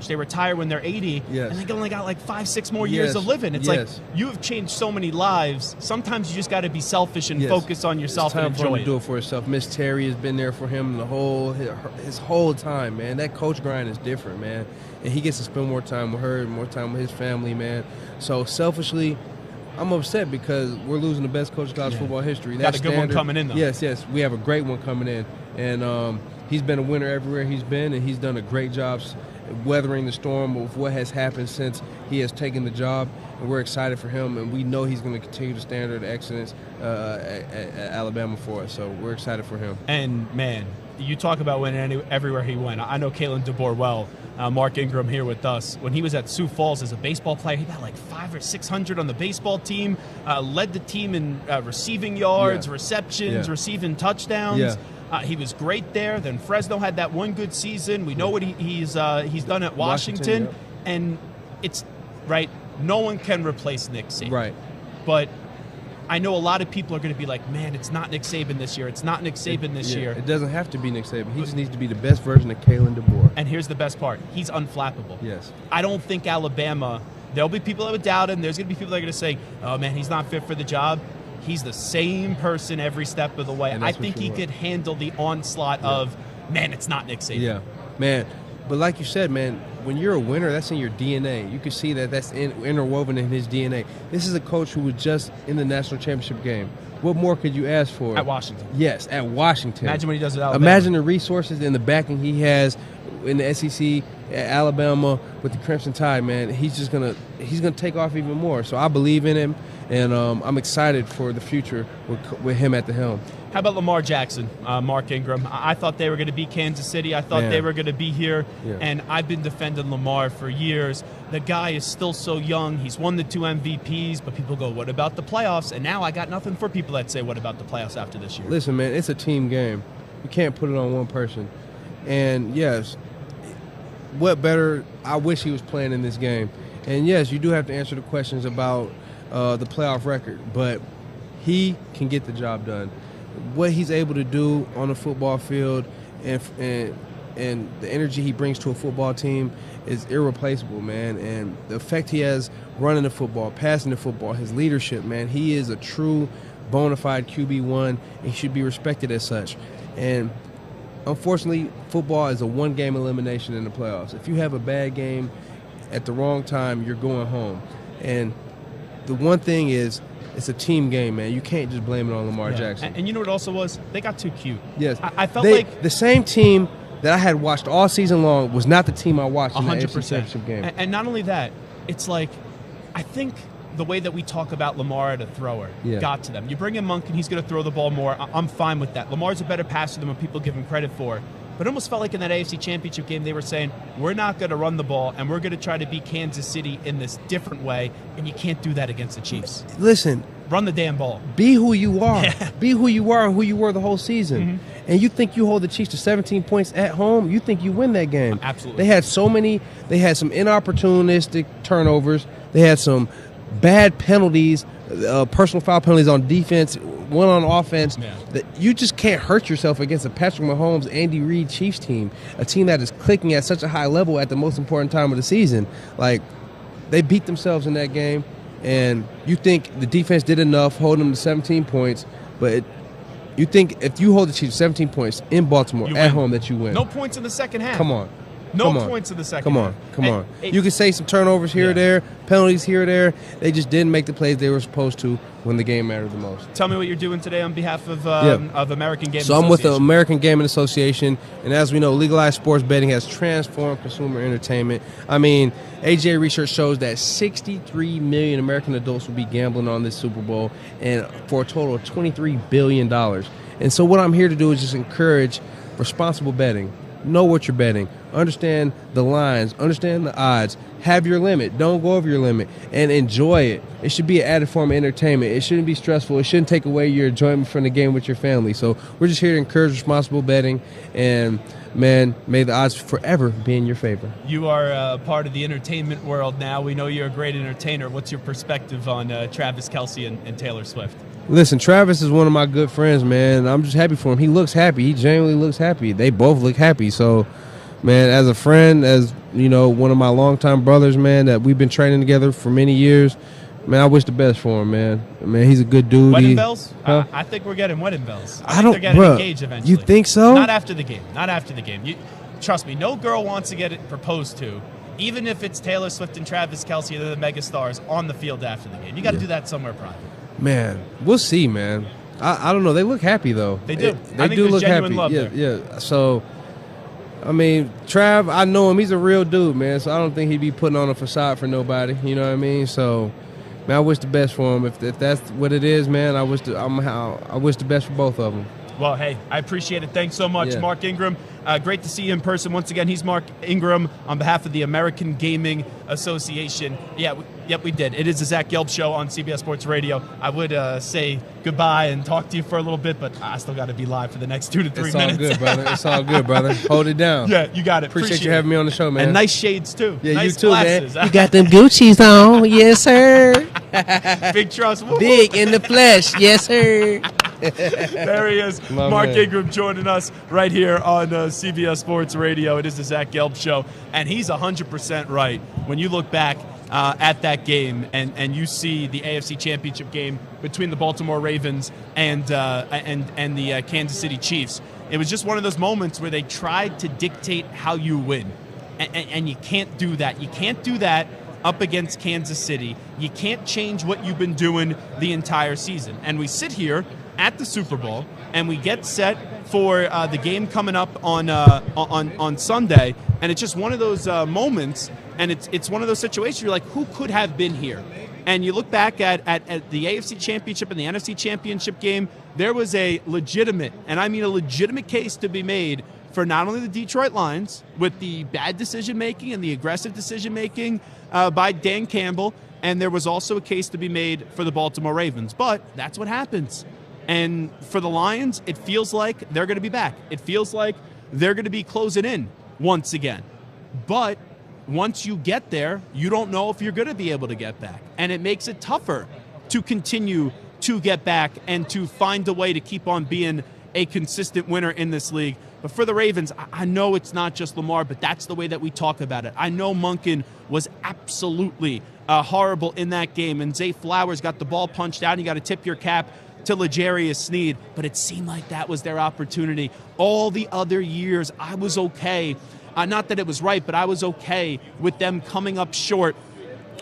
They retire when they're 80, yes. and they only got like 5-6 more years of living. It's like, you have changed so many lives. Sometimes you just got to be selfish and focus on yourself and enjoy it. It's time for him to do it for himself. Miss Terry has been there for him his whole time, man. That coach grind is different, man. And he gets to spend more time with her and more time with his family, man. So selfishly, I'm upset because we're losing the best coach in college football history. Got a good one coming in, though. Yes. We have a great one coming in. And he's been a winner everywhere he's been, and he's done a great job weathering the storm of what has happened since he has taken the job. And we're excited for him, and we know he's going to continue the standard of excellence at Alabama for us. So we're excited for him. And, man, you talk about winning everywhere he went. I know Kalen DeBoer well. Mark Ingram here with us. When he was at Sioux Falls as a baseball player, he got like 500 or 600 on the baseball team, led the team in receiving yards, receptions, receiving touchdowns. He was great there. Then Fresno had that one good season. We know what he's done at Washington. And it's, right, no one can replace Nick Saban. Right. But I know a lot of people are going to be like, man, it's not Nick Saban this year. It's not Nick Saban this year. It doesn't have to be Nick Saban. He just needs to be the best version of Kalen DeBoer. And here's the best part. He's unflappable. Yes. I don't think Alabama, there'll be people that would doubt him. There's going to be people that are going to say, oh, man, he's not fit for the job. He's the same person every step of the way. I think he could handle the onslaught of, man, it's not Nick Saban. Yeah, man. But like you said, man, when you're a winner, that's in your DNA. You can see that's interwoven in his DNA. This is a coach who was just in the national championship game. What more could you ask for? At Washington. Yes, at Washington. Imagine what he does at Alabama. Imagine the resources and the backing he has in the SEC at Alabama with the Crimson Tide, man. He's gonna take off even more. So I believe in him. And I'm excited for the future with him at the helm. How about Lamar Jackson, Mark Ingram? I thought they were going to beat Kansas City. I thought they were going to be here. Yeah. And I've been defending Lamar for years. The guy is still so young. He's won the 2 MVPs, but people go, what about the playoffs? And now I got nothing for people that say, what about the playoffs after this year? Listen, man, it's a team game. You can't put it on one person. And, yes, what better – I wish he was playing in this game. And, yes, you do have to answer the questions about the playoff record, but he can get the job done. What he's able to do on the football field and the energy he brings to a football team is irreplaceable, man. And the effect he has running the football, passing the football, his leadership, man, he is a true bona fide QB1, and he should be respected as such. And unfortunately, football is a one-game elimination in the playoffs. If you have a bad game at the wrong time, you're going home. And the one thing is, it's a team game, man. You can't just blame it on Lamar Jackson. And you know what also was? They got too cute. Yes. I felt like the same team that I had watched all season long was not the team I watched in the AFC 100%. Championship game. And not only that, it's like, I think the way that we talk about Lamar as a thrower got to them. You bring in Monk and he's going to throw the ball more. I'm fine with that. Lamar's a better passer than what people give him credit for. But it almost felt like in that AFC Championship game they were saying, we're not going to run the ball and we're going to try to beat Kansas City in this different way, and you can't do that against the Chiefs. Listen. Run the damn ball. Be who you are. Be who you are and who you were the whole season. Mm-hmm. And you think you hold the Chiefs to 17 points at home, you think you win that game. Absolutely. They had some inopportunistic turnovers. They had some bad penalties, personal foul penalties on defense, one on offense. Yeah. That you just can't hurt yourself against a Patrick Mahomes, Andy Reid Chiefs team, a team that is clicking at such a high level at the most important time of the season. Like, they beat themselves in that game. And you think the defense did enough, holding them to 17 points, but you think if you hold the Chiefs 17 points in Baltimore at home that you win. No points in the second half. Come on. Points in the second half. Come on. You can say some turnovers here or there, penalties here or there. They just didn't make the plays they were supposed to when the game mattered the most. Tell me what you're doing today on behalf of American Gaming Association. So I'm with the American Gaming Association, and as we know, legalized sports betting has transformed consumer entertainment. I mean, AJ research shows that 63 million American adults will be gambling on this Super Bowl, and for a total of $23 billion. And so what I'm here to do is just encourage responsible betting. Know what you're betting. Understand the lines. Understand the odds. Have your limit. Don't go over your limit. And enjoy it. It should be an added form of entertainment. It shouldn't be stressful. It shouldn't take away your enjoyment from the game with your family. So we're just here to encourage responsible betting. And, man, may the odds forever be in your favor. You are part of the entertainment world now. We know you're a great entertainer. What's your perspective on Travis Kelce and Taylor Swift? Listen, Travis is one of my good friends, man. I'm just happy for him. He looks happy. He genuinely looks happy. They both look happy. So, man, as a friend, as, you know, one of my longtime brothers, man, that we've been training together for many years, man, I wish the best for him, man. Man, he's a good dude. Wedding bells? Huh? I think we're getting wedding bells. I don't, they're getting engaged eventually. You think so? Not after the game. Not after the game. Trust me, no girl wants to get it proposed to, even if it's Taylor Swift and Travis Kelce, they're the megastars, on the field after the game. You got to do that somewhere private. Man, we'll see, man. I don't know. They look happy, though. They do. They do look happy. Love yeah, there. yeah. So, I mean, Trav, I know him. He's a real dude, man. So I don't think he'd be putting on a facade for nobody. You know what I mean? So, man, I wish the best for him. If that's what it is, man, I wish the best for both of them. Well, hey, I appreciate it. Thanks so much, Yeah. Mark Ingram. Great to see you in person once again. He's Mark Ingram on behalf of the American Gaming Association. We did. It is the Zach Gelb Show on CBS Sports Radio. I would say goodbye and talk to you for a little bit, but I still got to be live for the next 2 to 3 minutes. It's all good, brother. It's all good, brother. Hold it down. Yeah, you got it. Appreciate you having me on the show, man. And nice shades, too. Yeah, nice you too, glasses. man. You got them Gucci's on. Yes, sir. Big trust. Woo-hoo. Big in the flesh. Yes, sir. There he is, Mark Ingram, joining us right here on CBS Sports Radio. It is the Zach Gelb Show, and he's 100% right. When you look back at that game and you see the AFC Championship game between the Baltimore Ravens and the Kansas City Chiefs, it was just one of those moments where they tried to dictate how you win, and you can't do that. You can't do that up against Kansas City. You can't change what you've been doing the entire season. And we sit here at the Super Bowl, and we get set for the game coming up on Sunday, and it's just one of those moments, and it's one of those situations you're like, who could have been here? And you look back at the AFC Championship and the NFC Championship game, there was a legitimate, and I mean a legitimate case to be made for not only the Detroit Lions with the bad decision-making and the aggressive decision-making by Dan Campbell, and there was also a case to be made for the Baltimore Ravens. But that's what happens. And for the Lions, it feels like they're going to be back. It feels like they're going to be closing in once again. But once you get there, you don't know if you're going to be able to get back. And it makes it tougher to continue to get back and to find a way to keep on being a consistent winner in this league. But for the Ravens, I know it's not just Lamar, but that's the way that we talk about it. I know Monken was absolutely horrible in that game, and Zay Flowers got the ball punched out, and you got to tip your cap to L'Jarius Sneed, but it seemed like that was their opportunity. All the other years, I was okay. Not that it was right, but I was okay with them coming up short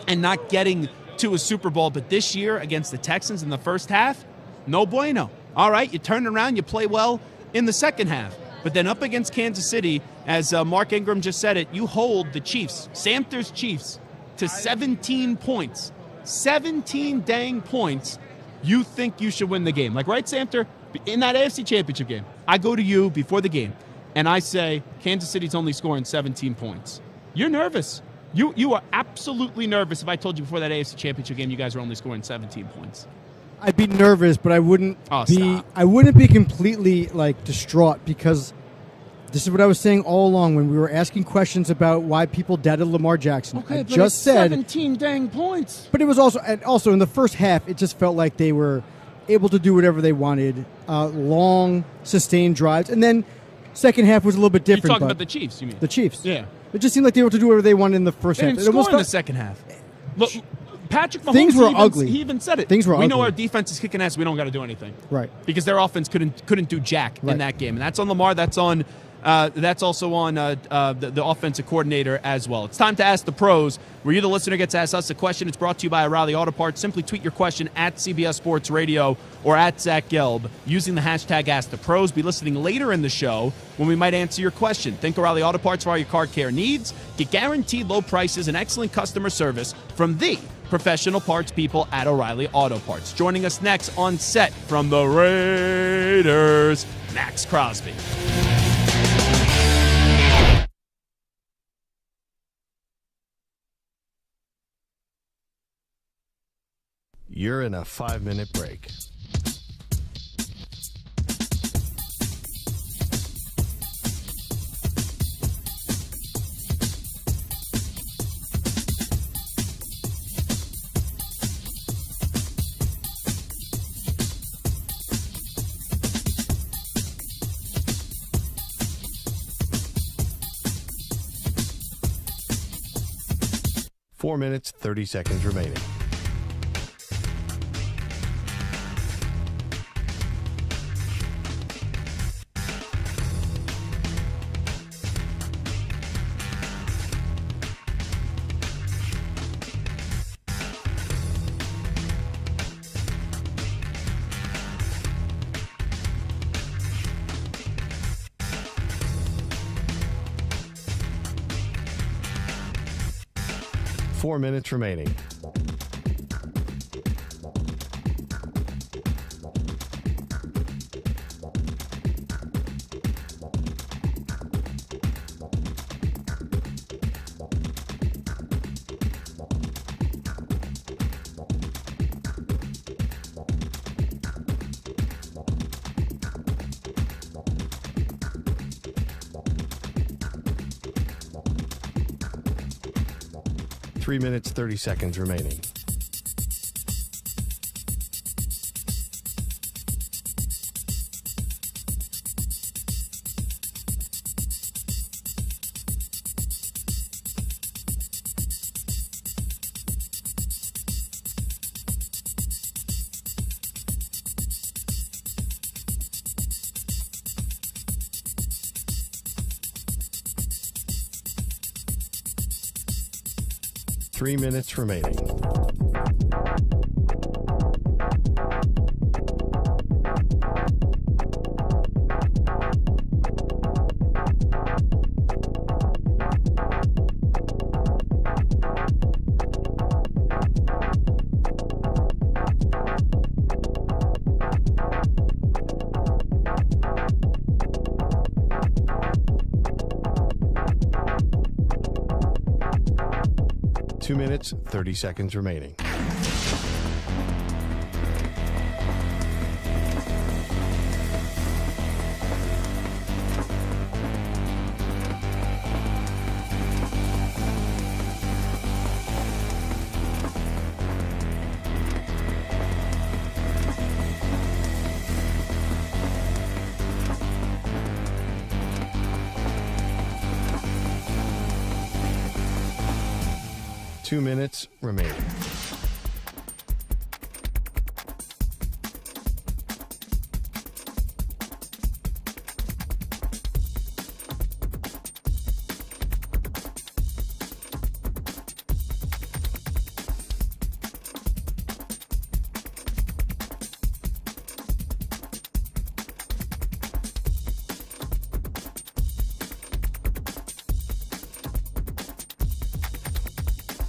and not getting to a Super Bowl. But this year against the Texans in the first half, no bueno. All right, you turn around, you play well in the second half. But then up against Kansas City, as Mark Ingram just said it, you hold the Chiefs, Samter's Chiefs, to 17 points. 17 dang points. You think you should win the game. Like, right, Samter? In that AFC Championship game, I go to you before the game, and I say, Kansas City's only scoring 17 points. You're nervous. You are absolutely nervous if I told you before that AFC Championship game you guys were only scoring 17 points. I'd be nervous, but I wouldn't stop. I wouldn't be completely distraught, because this is what I was saying all along when we were asking questions about why people doubted Lamar Jackson. Okay, I but just it's said 17 dang points. But it was also in the first half, it just felt like they were able to do whatever they wanted, long, sustained drives, and then second half was a little bit different. You're talking about the Chiefs, you mean? The Chiefs. Yeah. It just seemed like they were able to do whatever they wanted in the first They half. didn't score in the second half. Look, Patrick Mahomes, Things were ugly. He even said it. Things were we know ugly. our defense is kicking ass. We don't got to do anything. Right. Because their offense couldn't do jack in that game. And that's on Lamar. That's on. That's also on the offensive coordinator as well. It's time to ask the pros, where you, the listener, gets to ask us a question. It's brought to you by O'Reilly Auto Parts. Simply tweet your question at CBS Sports Radio or at Zach Gelb using the hashtag #AskThePros. Be listening later in the show when we might answer your question. Think O'Reilly Auto Parts for all your car care needs. Get guaranteed low prices and excellent customer service from the professional parts people at O'Reilly Auto Parts. Joining us next on set from the Raiders, Maxx Crosby. You're in a 5-minute break. Four minutes, 30 seconds remaining. Four minutes remaining. Three minutes, 30 seconds remaining. Three minutes remaining. 2 minutes, 30 seconds remaining. Two minutes remaining.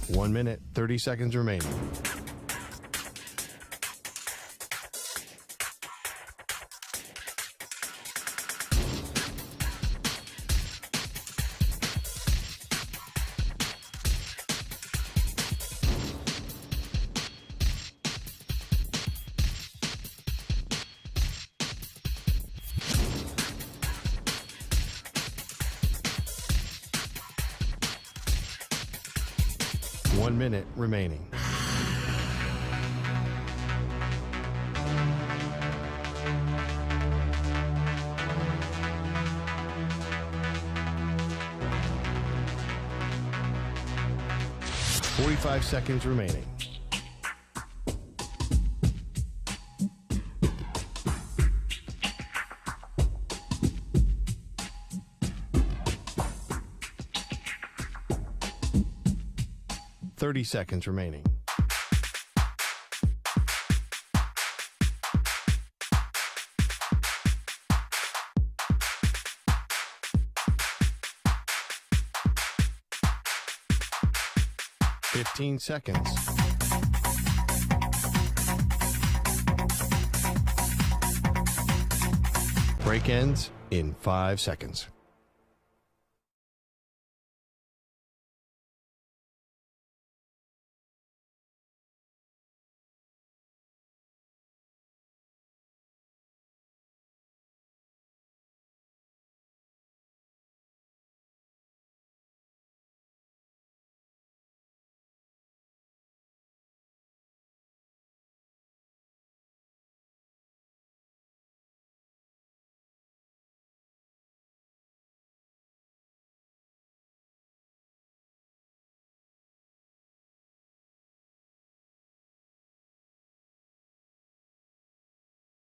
One minute, 30 seconds remaining. One minute remaining. Forty-five seconds remaining. Thirty seconds remaining. Fifteen seconds. Break ends in 5 seconds.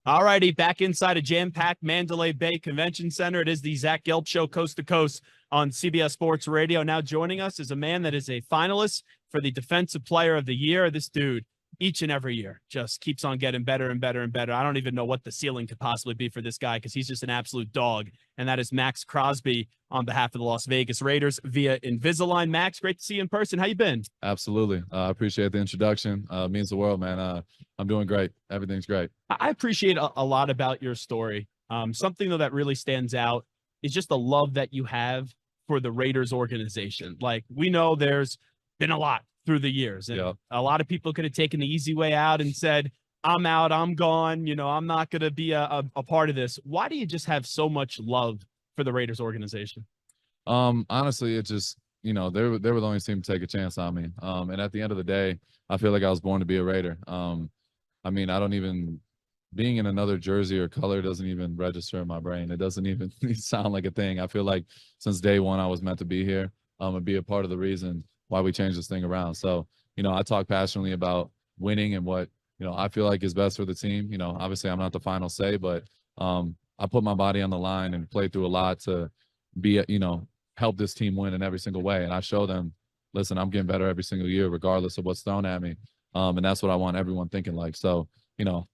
All righty, back inside a jam-packed Mandalay Bay Convention Center. It is the Zach Gelb Show, coast to coast on CBS Sports Radio. Now joining us is a man that is a finalist for the Defensive Player of the Year. This dude, each and every year, just keeps on getting better and better and better. I don't even know what the ceiling could possibly be for this guy because he's just an absolute dog, and that is Maxx Crosby on behalf of the Las Vegas Raiders via Invisalign. Max, great to see you in person. How you been? Absolutely. I appreciate the introduction. Means the world, man. I'm doing great. Everything's great. I appreciate a lot about your story. Something, though, that really stands out is just the love that you have for the Raiders organization. Like, we know there's been a lot through the years, and a lot of people could have taken the easy way out and said, I'm out, I'm gone, I'm not going to be a part of this. Why do you just have so much love for the Raiders organization? Honestly, it just, they were the only team to take a chance on me. And at the end of the day, I feel like I was born to be a Raider. I don't even, being in another jersey or color doesn't even register in my brain. It doesn't even sound like a thing. I feel like since day one, I was meant to be here and be a part of the reason why we changed this thing around. So, I talk passionately about winning and what, I feel like is best for the team. Obviously I'm not the final say, but I put my body on the line and play through a lot to be, help this team win in every single way. And I show them, listen, I'm getting better every single year, regardless of what's thrown at me. And that's what I want everyone thinking like. So,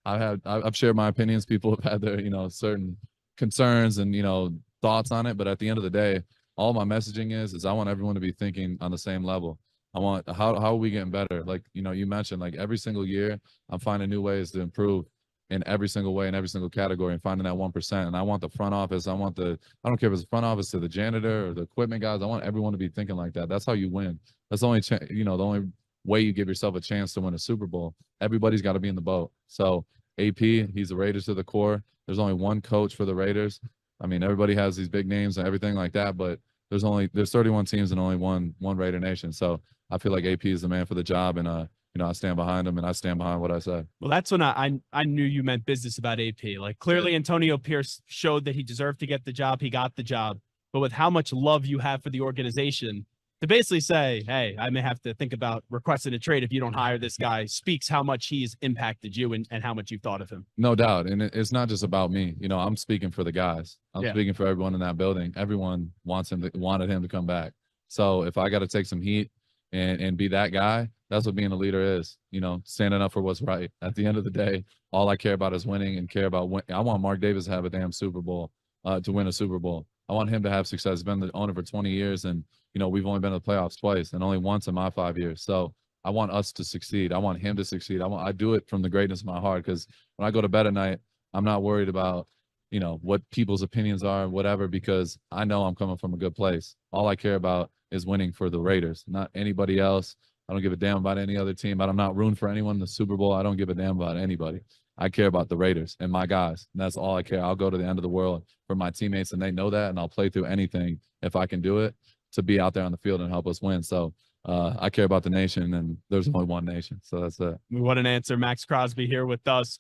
I've shared my opinions. People have had their, certain concerns and, thoughts on it. But at the end of the day, all my messaging is I want everyone to be thinking on the same level. I want, how are we getting better? Like, you mentioned, like every single year I'm finding new ways to improve in every single way, in every single category, and finding that 1%. And I want the front office. I don't care if it's the front office to the janitor or the equipment guys. I want everyone to be thinking like that. That's how you win. That's the only, the only way you give yourself a chance to win a Super Bowl. Everybody's got to be in the boat. So AP, he's the Raiders to the core. There's only one coach for the Raiders. I mean, everybody has these big names and everything like that, but there's 31 teams and only one Raider Nation. So I feel like AP is the man for the job, and I stand behind him, and I stand behind what I said. Well, that's when I knew you meant business about AP. Like, clearly Antonio Pierce showed that he deserved to get the job. He got the job. But with how much love you have for the organization, to basically say, hey, I may have to think about requesting a trade if you don't hire this guy, speaks how much he's impacted you and how much you've thought of him. No doubt. And it's not just about me. I'm speaking for the guys. I'm speaking for everyone in that building. Everyone wanted him to come back. So if I got to take some heat and be that guy, that's what being a leader is, standing up for what's right. At the end of the day, all I care about is winning and care about I want Mark Davis to have a damn Super Bowl, to win a Super Bowl. I want him to have success. He's been the owner for 20 years, and, we've only been to the playoffs twice and only once in my 5 years. So I want us to succeed. I want him to succeed. I do it from the greatness of my heart, because when I go to bed at night, I'm not worried about, what people's opinions are and whatever, because I know I'm coming from a good place. All I care about is winning for the Raiders, not anybody else. I don't give a damn about any other team. I'm not rooting for anyone in the Super Bowl. I don't give a damn about anybody. I care about the Raiders and my guys, and that's all I care. I'll go to the end of the world for my teammates, and they know that, and I'll play through anything if I can do it to be out there on the field and help us win. So I care about the nation, and there's only one nation. So that's it. What an answer. Maxx Crosby here with us.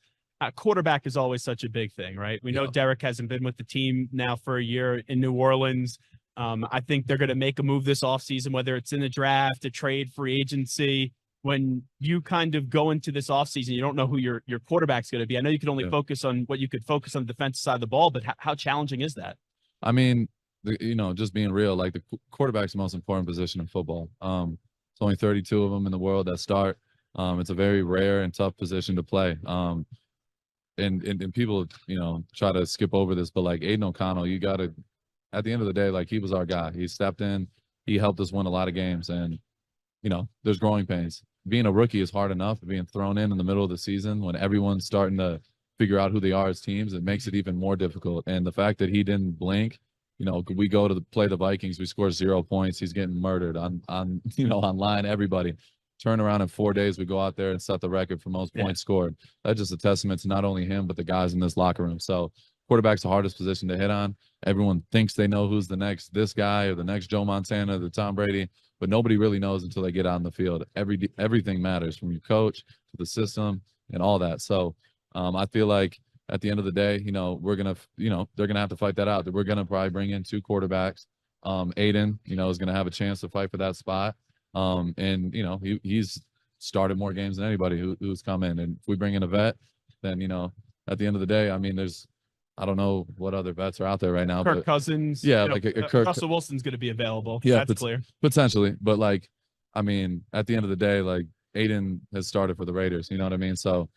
Quarterback is always such a big thing, right? We know Derek hasn't been with the team now for a year in New Orleans. I think they're going to make a move this offseason, whether it's in the draft, a trade, free agency. When you kind of go into this offseason, you don't know who your quarterback's going to be. I know you can only focus on what you could focus on the defensive side of the ball, but how challenging is that? I mean, just being real, like, the quarterback's the most important position in football. It's only 32 of them in the world that start. It's a very rare and tough position to play. And people, try to skip over this, but like Aiden O'Connell, you got to, at the end of the day, like, he was our guy. He stepped in, he helped us win a lot of games, and, there's growing pains. Being a rookie is hard enough. Being thrown in the middle of the season when everyone's starting to figure out who they are as teams, it makes it even more difficult. And the fact that he didn't blink, we go to play the Vikings, we score 0 points. He's getting murdered on online, everybody. Turn around in 4 days, we go out there and set the record for most points scored. That's just a testament to not only him, but the guys in this locker room. So quarterback's the hardest position to hit on. Everyone thinks they know who's the next this guy or the next Joe Montana, the Tom Brady, but nobody really knows until they get out on the field. Everything matters, from your coach to the system and all that. So I feel like at the end of the day, we're going to, they're going to have to fight that out. We're going to probably bring in 2 quarterbacks. Aiden, is going to have a chance to fight for that spot. And, he's started more games than anybody who's come in. And if we bring in a vet, then, at the end of the day, I mean, I don't know what other vets are out there right now. Kirk Cousins. Yeah, like a Kirk. Russell Wilson's going to be available. Yeah, that's clear. Potentially. But, like, I mean, at the end of the day, like, Aiden has started for the Raiders. You know what I mean? So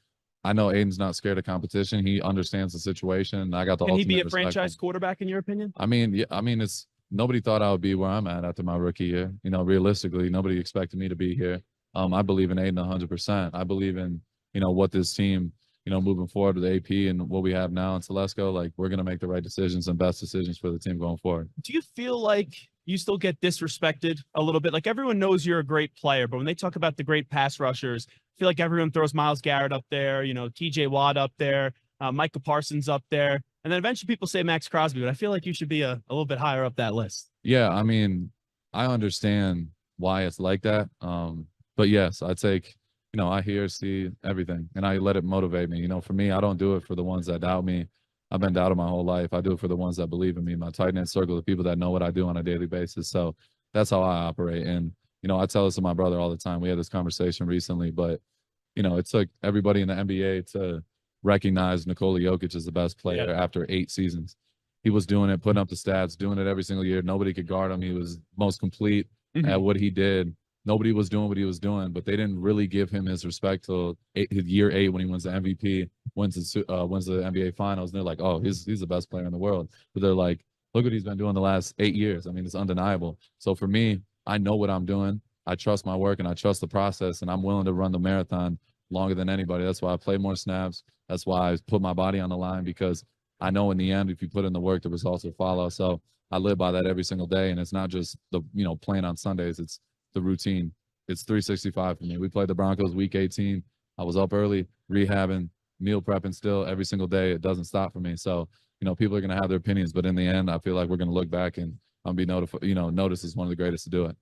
I know Aiden's not scared of competition. He understands the situation. I got the Can he be a respect franchise quarterback in your opinion? I mean, yeah. I mean, nobody thought I would be where I'm at after my rookie year. Realistically, nobody expected me to be here. I believe in Aiden 100%. I believe in, what this team, moving forward with AP and what we have now in Telesco, like, we're going to make the right decisions and best decisions for the team going forward. Do you feel like you still get disrespected a little bit? Like, everyone knows you're a great player, but when they talk about the great pass rushers, I feel like everyone throws Myles Garrett up there, TJ Watt up there, Micah Parsons up there. And then eventually people say Maxx Crosby, but I feel like you should be a little bit higher up that list. Yeah, I mean, I understand why it's like that. But yes, I take, I hear, see everything, and I let it motivate me. For me, I don't do it for the ones that doubt me. I've been doubted my whole life. I do it for the ones that believe in me, my tight-knit circle of people that know what I do on a daily basis. So that's how I operate. And, I tell this to my brother all the time. We had this conversation recently, but, it took everybody in the NBA to recognize Nikola Jokic as the best player after 8 seasons. He was doing it, putting up the stats, doing it every single year. Nobody could guard him. He was most complete at what he did. Nobody was doing what he was doing, but they didn't really give him his respect till year 8 when he wins the MVP, wins the NBA Finals. And they're like, oh, he's the best player in the world. But they're like, look what he's been doing the last 8 years. I mean, it's undeniable. So for me, I know what I'm doing. I trust my work and I trust the process, and I'm willing to run the marathon longer than anybody. That's why I play more snaps. That's why I put my body on the line, because I know in the end, if you put in the work, the results will follow. So I live by that every single day. And it's not just the, playing on Sundays. It's the routine. It's 365 for me. We played the Broncos week 18. I was up early, rehabbing, meal prepping still every single day. It doesn't stop for me. So, people are going to have their opinions, but in the end, I feel like we're going to look back and I'll be notified, noticed as one of the greatest to do it.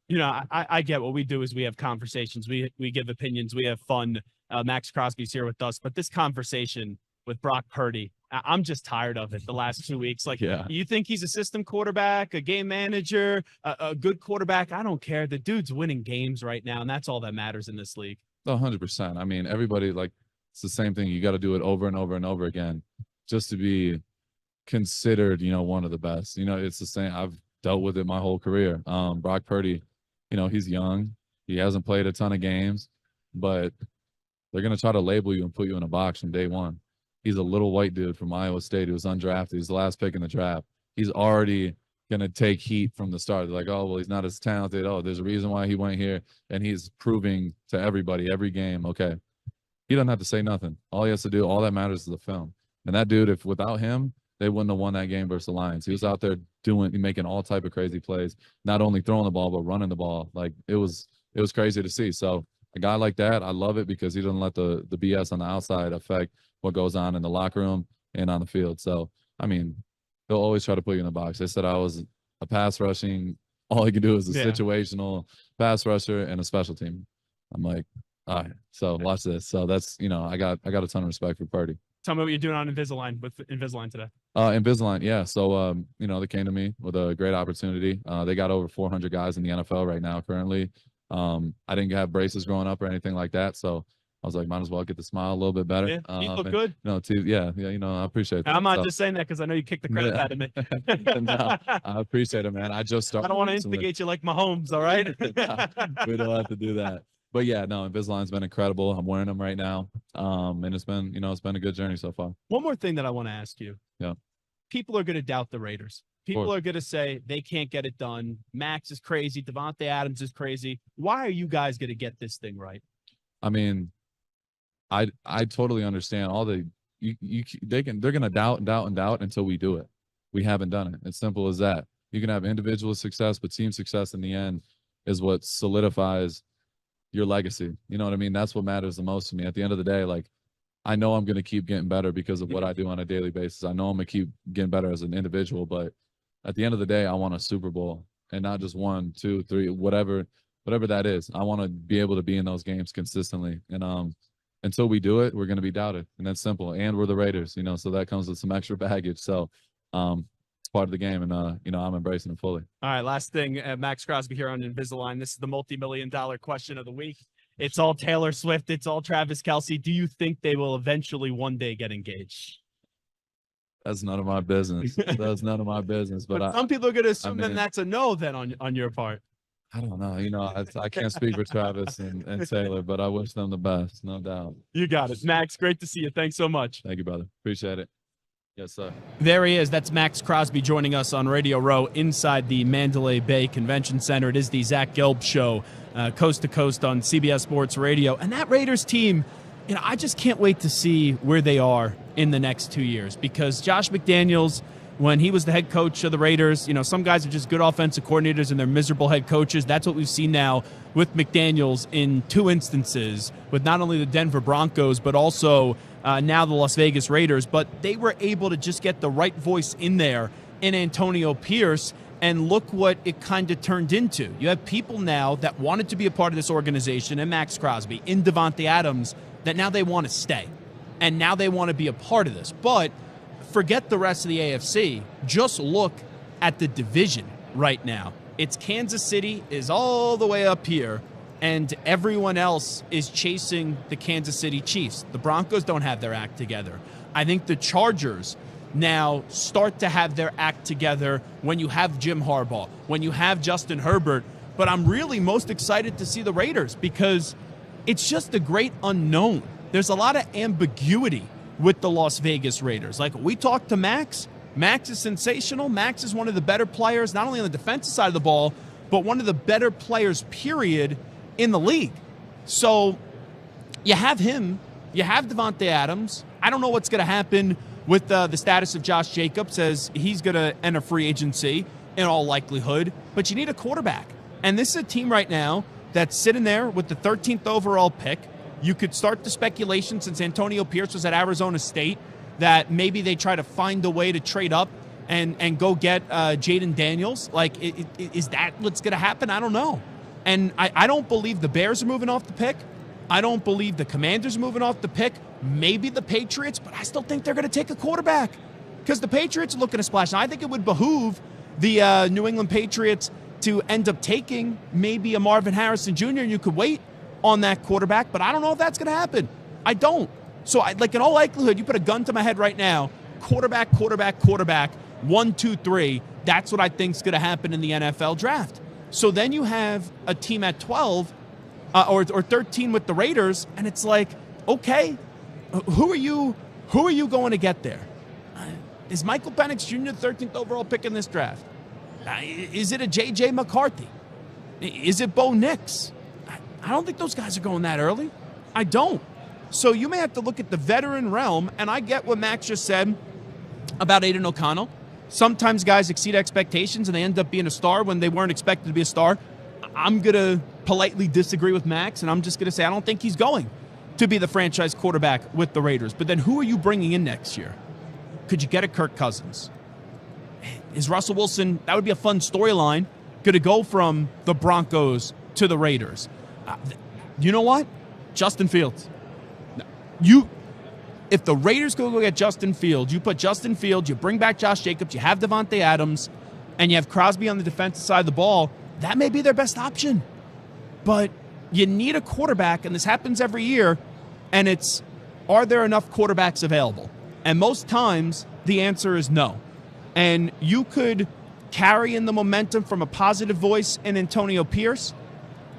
I get what we do is we have conversations. We give opinions. We have fun. Maxx Crosby's here with us, but this conversation with Brock Purdy, I'm just tired of it the last 2 weeks. You think he's a system quarterback, a game manager, a good quarterback? I don't care. The dude's winning games right now, and that's all that matters in this league. 100%. I mean, everybody, it's the same thing. You got to do it over and over and over again just to be considered, one of the best. It's the same. I've dealt with it my whole career. Brock Purdy, he's young. He hasn't played a ton of games, but they're going to try to label you and put you in a box from day one. He's a little white dude from Iowa State who was undrafted. He's the last pick in the draft. He's already going to take heat from the start. They're like, oh, well, he's not as talented. Oh, there's a reason why he went here. And he's proving to everybody every game, okay, he doesn't have to say nothing. All he has to do, all that matters is the film. And that dude, if without him, they wouldn't have won that game versus the Lions. He was out there making all type of crazy plays, not only throwing the ball, but running the ball. It was crazy to see. So a guy like that, I love it because he doesn't let the BS on the outside affect what goes on in the locker room and on the field. So, I mean, they'll always try to put you in the box. They said I was a pass rushing. All he could do is a situational pass rusher and a special team. I'm like, all right, so watch this. So that's, I got a ton of respect for Purdy. Tell me what you're doing on Invisalign with Invisalign today. Invisalign, yeah. So, they came to me with a great opportunity. They got over 400 guys in the NFL right now currently. I didn't have braces growing up or anything like that, so I was like, might as well get the smile a little bit better. Yeah, you look good. I appreciate that. I'm not just saying that because I know you kicked the credit out of me. No, I appreciate it, man. I just started. I don't want to instigate you like Mahomes, all right? We don't have to do that. But yeah, no, Invisalign's been incredible. I'm wearing them right now. And it's been, it's been a good journey so far. One more thing that I want to ask you. Yeah. People are going to doubt the Raiders. People are going to say they can't get it done. Maxx is crazy. Davante Adams is crazy. Why are you guys going to get this thing right? I mean, I totally understand all they're going to doubt until we do it. We haven't done it. It's simple as that. You can have individual success, but team success in the end is what solidifies your legacy. You know what I mean? That's what matters the most to me. At the end of the day, I know I'm going to keep getting better because of what I do on a daily basis. I know I'm going to keep getting better as an individual, but at the end of the day, I want a Super Bowl, and not just 1, 2, 3, whatever that is. I want to be able to be in those games consistently. And until we do it, we're going to be doubted, and that's simple. And we're the Raiders, so that comes with some extra baggage. So it's part of the game, and I'm embracing it fully. All right, last thing, Maxx Crosby here on Invisalign. This is the multi-million-dollar question of the week. It's all Taylor Swift. It's all Travis Kelce. Do you think they will eventually one day get engaged? That's none of my business. That's none of my business. But some people are going to assume then that's a no then on your part. I don't know. I can't speak for Travis and Taylor, but I wish them the best, no doubt. You got it. Maxx, great to see you. Thanks so much. Thank you, brother. Appreciate it. Yes, sir. There he is. That's Maxx Crosby joining us on Radio Row inside the Mandalay Bay Convention Center. It is the Zach Gelb Show, coast to coast on CBS Sports Radio. And that Raiders team, I just can't wait to see where they are in the next 2 years, because Josh McDaniels, when he was the head coach of the Raiders, some guys are just good offensive coordinators and they're miserable head coaches. That's what we've seen now with McDaniels in 2 instances, with not only the Denver Broncos, but also now the Las Vegas Raiders. But they were able to just get the right voice in there in Antonio Pierce, and look what it kind of turned into. You have people now that wanted to be a part of this organization, and Maxx Crosby, in Davante Adams, that now they want to stay. And now they want to be a part of this. But forget the rest of the AFC. Just look at the division right now. It's Kansas City is all the way up here, and everyone else is chasing the Kansas City Chiefs. The Broncos don't have their act together. I think the Chargers now start to have their act together when you have Jim Harbaugh, when you have Justin Herbert. But I'm really most excited to see the Raiders because it's just a great unknown. There's a lot of ambiguity with the Las Vegas Raiders. We talked to Maxx. Maxx is sensational. Maxx is one of the better players, not only on the defensive side of the ball, but one of the better players, period, in the league. So you have him You have Devontae Adams. I don't know what's going to happen with the status of Josh Jacobs, as he's going to enter free agency in all likelihood. But you need a quarterback. And this is a team right now that's sitting there with the 13th overall pick. You could start the speculation, since Antonio Pierce was at Arizona State, that maybe they try to find a way to trade up and go get Jaden Daniels. Like, is that what's going to happen? I don't know. And I don't believe the Bears are moving off the pick. I don't believe the Commanders are moving off the pick. Maybe the Patriots, but I still think they're going to take a quarterback because the Patriots are looking to splash. Now, I think it would behoove the New England Patriots to end up taking maybe a Marvin Harrison Jr., and you could wait on that quarterback, but I don't know if that's going to happen. I don't. So, in all likelihood, you put a gun to my head right now, quarterback, 1, 2, 3. That's what I think is going to happen in the NFL draft. So then you have a team at 12 or 13 with the Raiders, and it's like, okay, who are you going to get there? Is Michael Penix Jr. the 13th overall pick in this draft? Is it a J.J. McCarthy? Is it Bo Nix? I don't think those guys are going that early. I don't. So you may have to look at the veteran realm, and I get what Max just said about Aiden O'Connell. Sometimes guys exceed expectations and they end up being a star when they weren't expected to be a star. I'm going to politely disagree with Max, and I'm just going to say I don't think he's going to be the franchise quarterback with the Raiders. But then who are you bringing in next year? Could you get a Kirk Cousins? Is Russell Wilson, that would be a fun storyline, going to go from the Broncos to the Raiders? You know what? Justin Fields. If the Raiders go get Justin Fields, you put Justin Fields, you bring back Josh Jacobs, you have Devontae Adams, and you have Crosby on the defensive side of the ball, that may be their best option. But you need a quarterback, and this happens every year, and it's, are there enough quarterbacks available? And most times, the answer is no. And you could carry in the momentum from a positive voice in Antonio Pierce.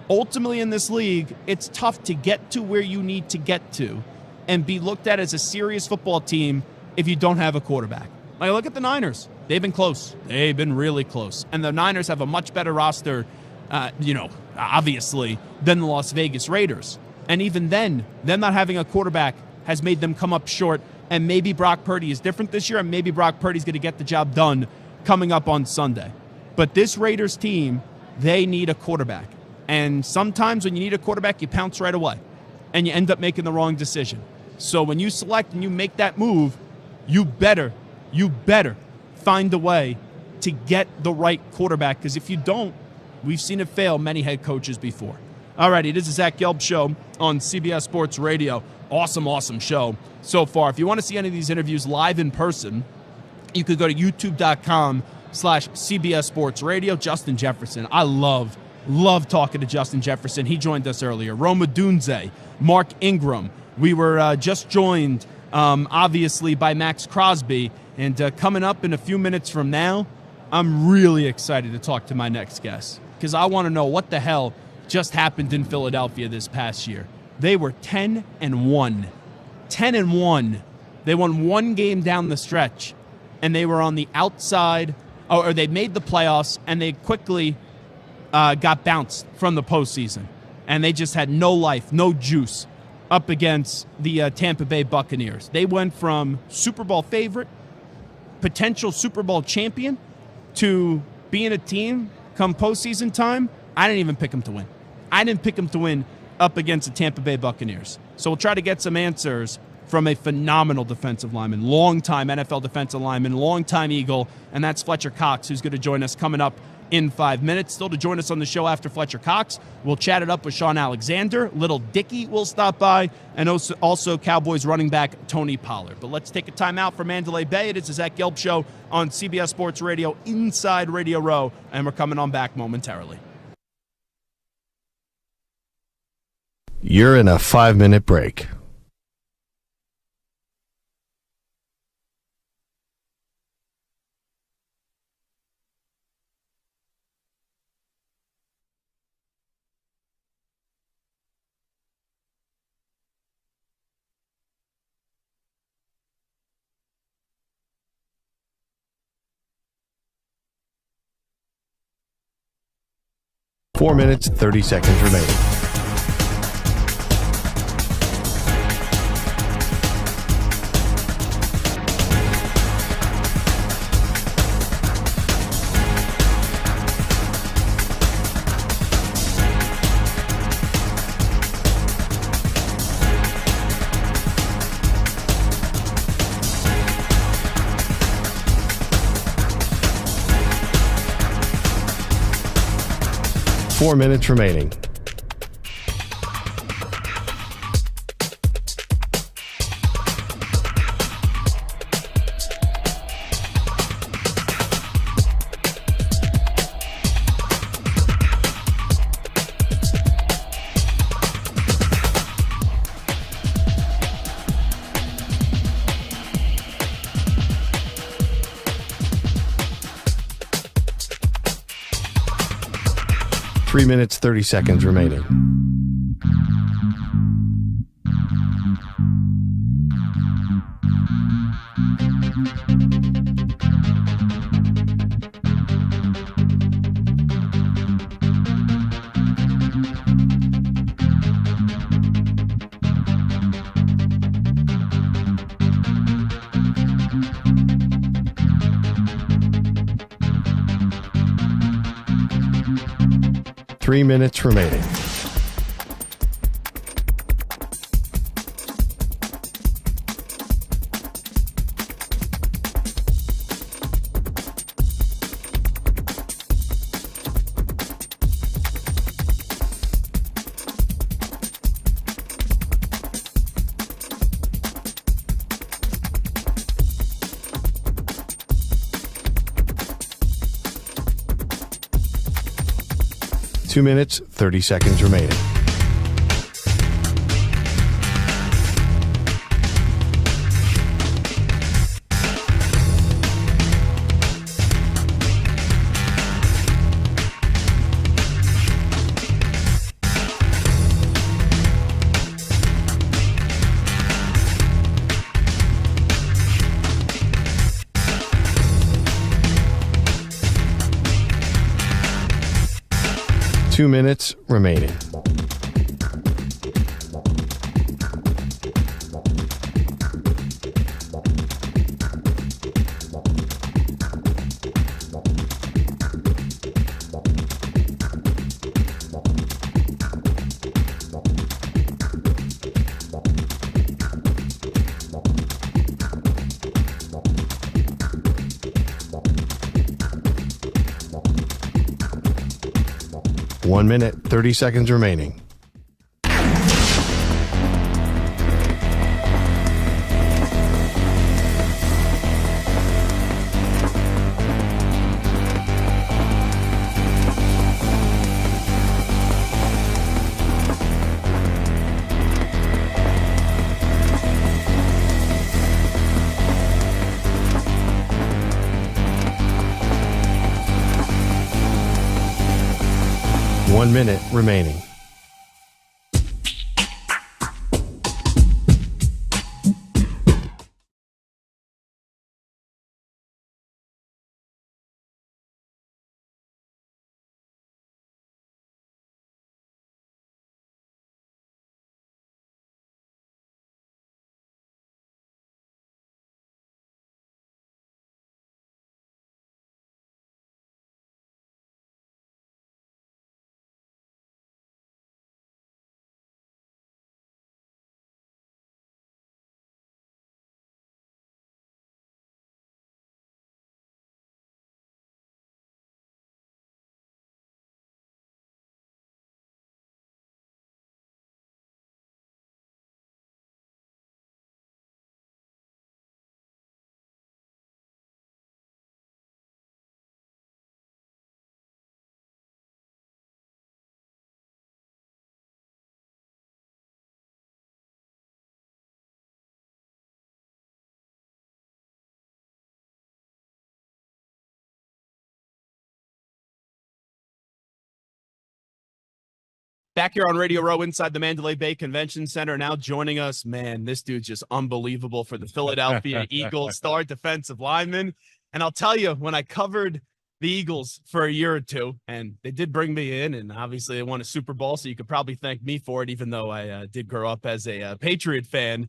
Ultimately, in this league, it's tough to get to where you need to get to and be looked at as a serious football team if you don't have a quarterback. Like, look at the Niners. They've been close. They've been really close. And the Niners have a much better roster, obviously, than the Las Vegas Raiders. And even then, them not having a quarterback has made them come up short. And maybe Brock Purdy is different this year, and maybe Brock Purdy's going to get the job done coming up on Sunday. But this Raiders team, they need a quarterback. And sometimes when you need a quarterback, you pounce right away, and you end up making the wrong decision. So when you select and you make that move, you better find a way to get the right quarterback, because if you don't, we've seen it fail many head coaches before. All right, it is the Zach Gelb Show on CBS Sports Radio. Awesome show so far. If you want to see any of these interviews live in person, you could go to youtube.com/CBS Sports Radio. Justin Jefferson. I love talking to Justin Jefferson. He joined us earlier. Rome Odunze, Mark Ingram. We were just joined, obviously, by Maxx Crosby. And coming up in a few minutes from now, I'm really excited to talk to my next guest, because I want to know what the hell just happened in Philadelphia this past year. They were 10-1. 10-1. They won one game down the stretch, and they were on the outside, or they made the playoffs, and they quickly got bounced from the postseason. And they just had no life, no juice up against the Tampa Bay Buccaneers. They went from Super Bowl favorite, potential Super Bowl champion, to being a team come postseason time. I didn't even pick them to win. I didn't pick them to win up against the Tampa Bay Buccaneers. So we'll try to get some answers from a phenomenal defensive lineman, longtime NFL defensive lineman, longtime Eagle, and that's Fletcher Cox, who's going to join us coming up in 5 minutes. Still to join us on the show after Fletcher Cox, we'll chat it up with Shaun Alexander. Little Dickey will stop by, and also Cowboys running back Tony Pollard. But let's take a time out for Mandalay Bay. It is the Zach Gelb Show on CBS Sports Radio inside Radio Row, and we're coming on back momentarily. You're in a 5-minute break. Four minutes, 30 seconds remaining. 4 minutes remaining. Three minutes, 30 seconds remaining. Three minutes remaining. Two minutes, 30 seconds remaining. Two minutes remaining. One minute, 30 seconds remaining. One minute remaining. Back here on Radio Row inside the Mandalay Bay Convention Center. Now joining us, man, this dude's just unbelievable for the Philadelphia Eagles, star defensive lineman. And I'll tell you, when I covered the Eagles for a year or two, and they did bring me in, and obviously they won a Super Bowl, so you could probably thank me for it, even though I did grow up as a Patriot fan.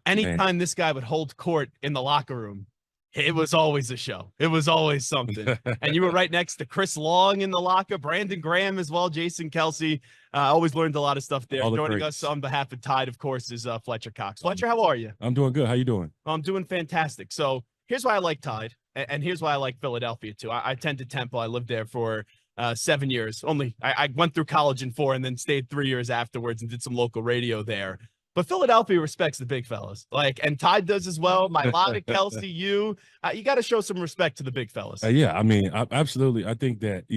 Anytime this guy would hold court in the locker room, it was always a show. It was always something. And you were right next to Chris Long in the locker, Brandon Graham as well, Jason Kelsey. I always learned a lot of stuff there. Joining us on behalf of Tide, of course, is Fletcher Cox. Fletcher, how are you? I'm doing good. How you doing? Well, I'm doing fantastic. So here's why I like Tide, and here's why I like Philadelphia, too. I tend to Temple. I lived there for 7 years. Only I went through college in 4 and then stayed 3 years afterwards and did some local radio there. But Philadelphia respects the big fellas, and Tide does as well. My lot of Kelsey, you got to show some respect to the big fellas. Yeah, I mean, absolutely. I think that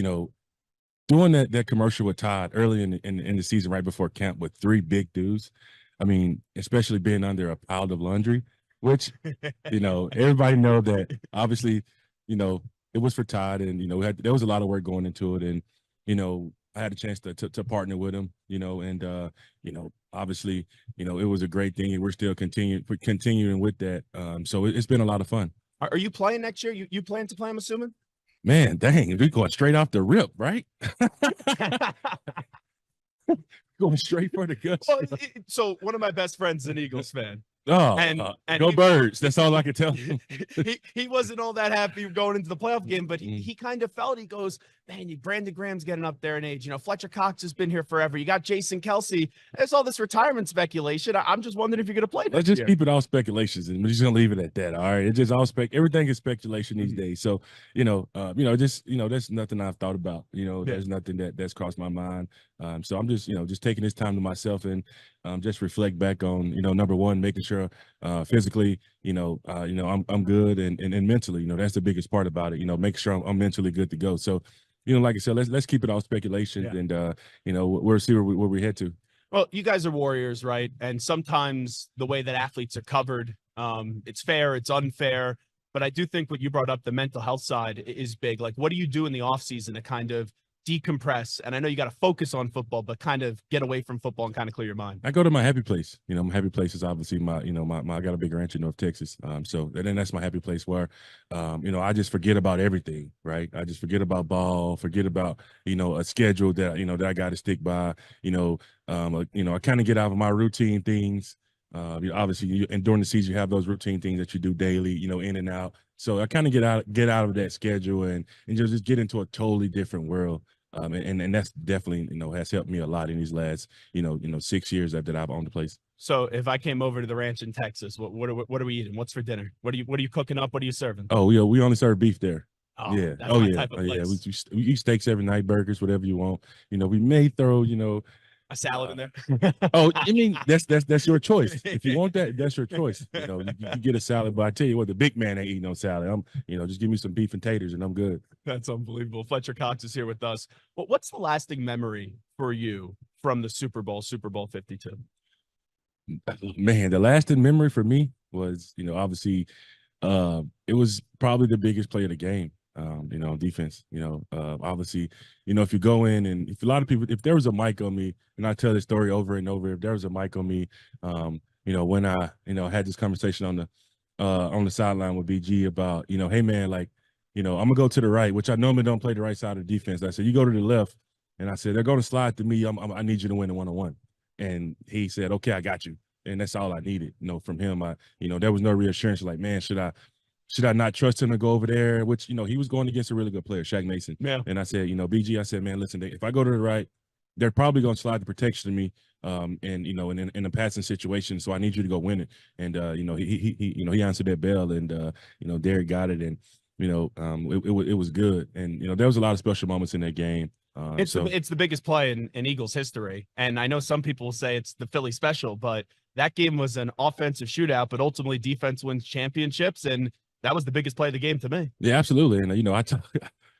doing that commercial with Todd early in the season, right before camp, with 3 big dudes. I mean, especially being under a pile of laundry, which everybody know that obviously, it was for Todd, and there was a lot of work going into it, and I had a chance to partner with him, and obviously, it was a great thing, and we're still continuing with that. So it's been a lot of fun. Are you playing next year? You plan to play, I'm assuming? Man, dang, we're going straight off the rip, right? Going straight for the guts. Well, so one of my best friends is an Eagles fan. Oh, and go Birds. That's all I can tell him. he wasn't all that happy going into the playoff game, but he kind of felt, he goes, man, Brandon Graham's getting up there in age. Fletcher Cox has been here forever. You got Jason Kelsey. There's all this retirement speculation. I'm just wondering if you're going to play next Let's just year. keep it all speculations, and we're just going to leave it at that. All right. It's just all everything is speculation these days. So, there's nothing I've thought about. There's nothing that's crossed my mind. So I'm just taking this time to myself and just reflect back on, number one, making sure physically, I'm good, and mentally, that's the biggest part about it. Make sure I'm mentally good to go. So, like I said, let's keep it all speculation, and we'll see where we head to. Well, you guys are warriors, right? And sometimes the way that athletes are covered, it's fair, it's unfair. But I do think what you brought up, the mental health side, is big. Like, what do you do in the offseason to kind of decompress? And I know you got to focus on football, but kind of get away from football and kind of clear your mind. I go to my happy place. My happy place is obviously my I got a big ranch in North Texas. So then that's my happy place where, I just forget about everything, right? I just forget about ball, forget about, a schedule that, that I got to stick by, I kind of get out of my routine things. Obviously, and during the season, you have those routine things that you do daily, in and out. So I kind of get out of that schedule and just get into a totally different world. And that's definitely, has helped me a lot in these last, 6 years that I've owned the place. So if I came over to the ranch in Texas, what are we eating? What's for dinner? What are you cooking up? What are you serving? Oh, we only serve beef there. Oh, yeah. That's my type of place. We eat steaks every night, burgers, whatever you want. We may throw, a salad in there. Oh, I mean, that's your choice. If you want that, that's your choice. You get a salad, but I tell you what, the big man ain't eating no salad. I'm, just give me some beef and taters and I'm good. That's unbelievable. Fletcher Cox is here with us. Well, what's the lasting memory for you from the Super Bowl 52? Man, the lasting memory for me was, obviously, it was probably the biggest play of the game. Defense, obviously, if you go in and if a lot of people, if there was a mic on me, and I tell this story over and over, if there was a mic on me, when I, had this conversation on the sideline with BG about, hey man, like, I'm gonna go to the right, which I normally don't play the right side of the defense. I said, you go to the left. And I said, they're going to slide to me. I need you to win a one-on-one. And he said, okay, I got you. And that's all I needed, from him. There was no reassurance like, man, should I not trust him to go over there? Which, he was going against a really good player, Shaq Mason. Yeah. And I said, BG, I said, man, listen, if I go to the right, they're probably going to slide the protection to me, in a passing situation. So I need you to go win it. And, he answered that bell, and, Derek got it. And, it was good. And, there was a lot of special moments in that game. It's the biggest play in Eagles history. And I know some people will say it's the Philly special, but that game was an offensive shootout, but ultimately defense wins championships. And that was the biggest play of the game to me. Yeah, absolutely. And,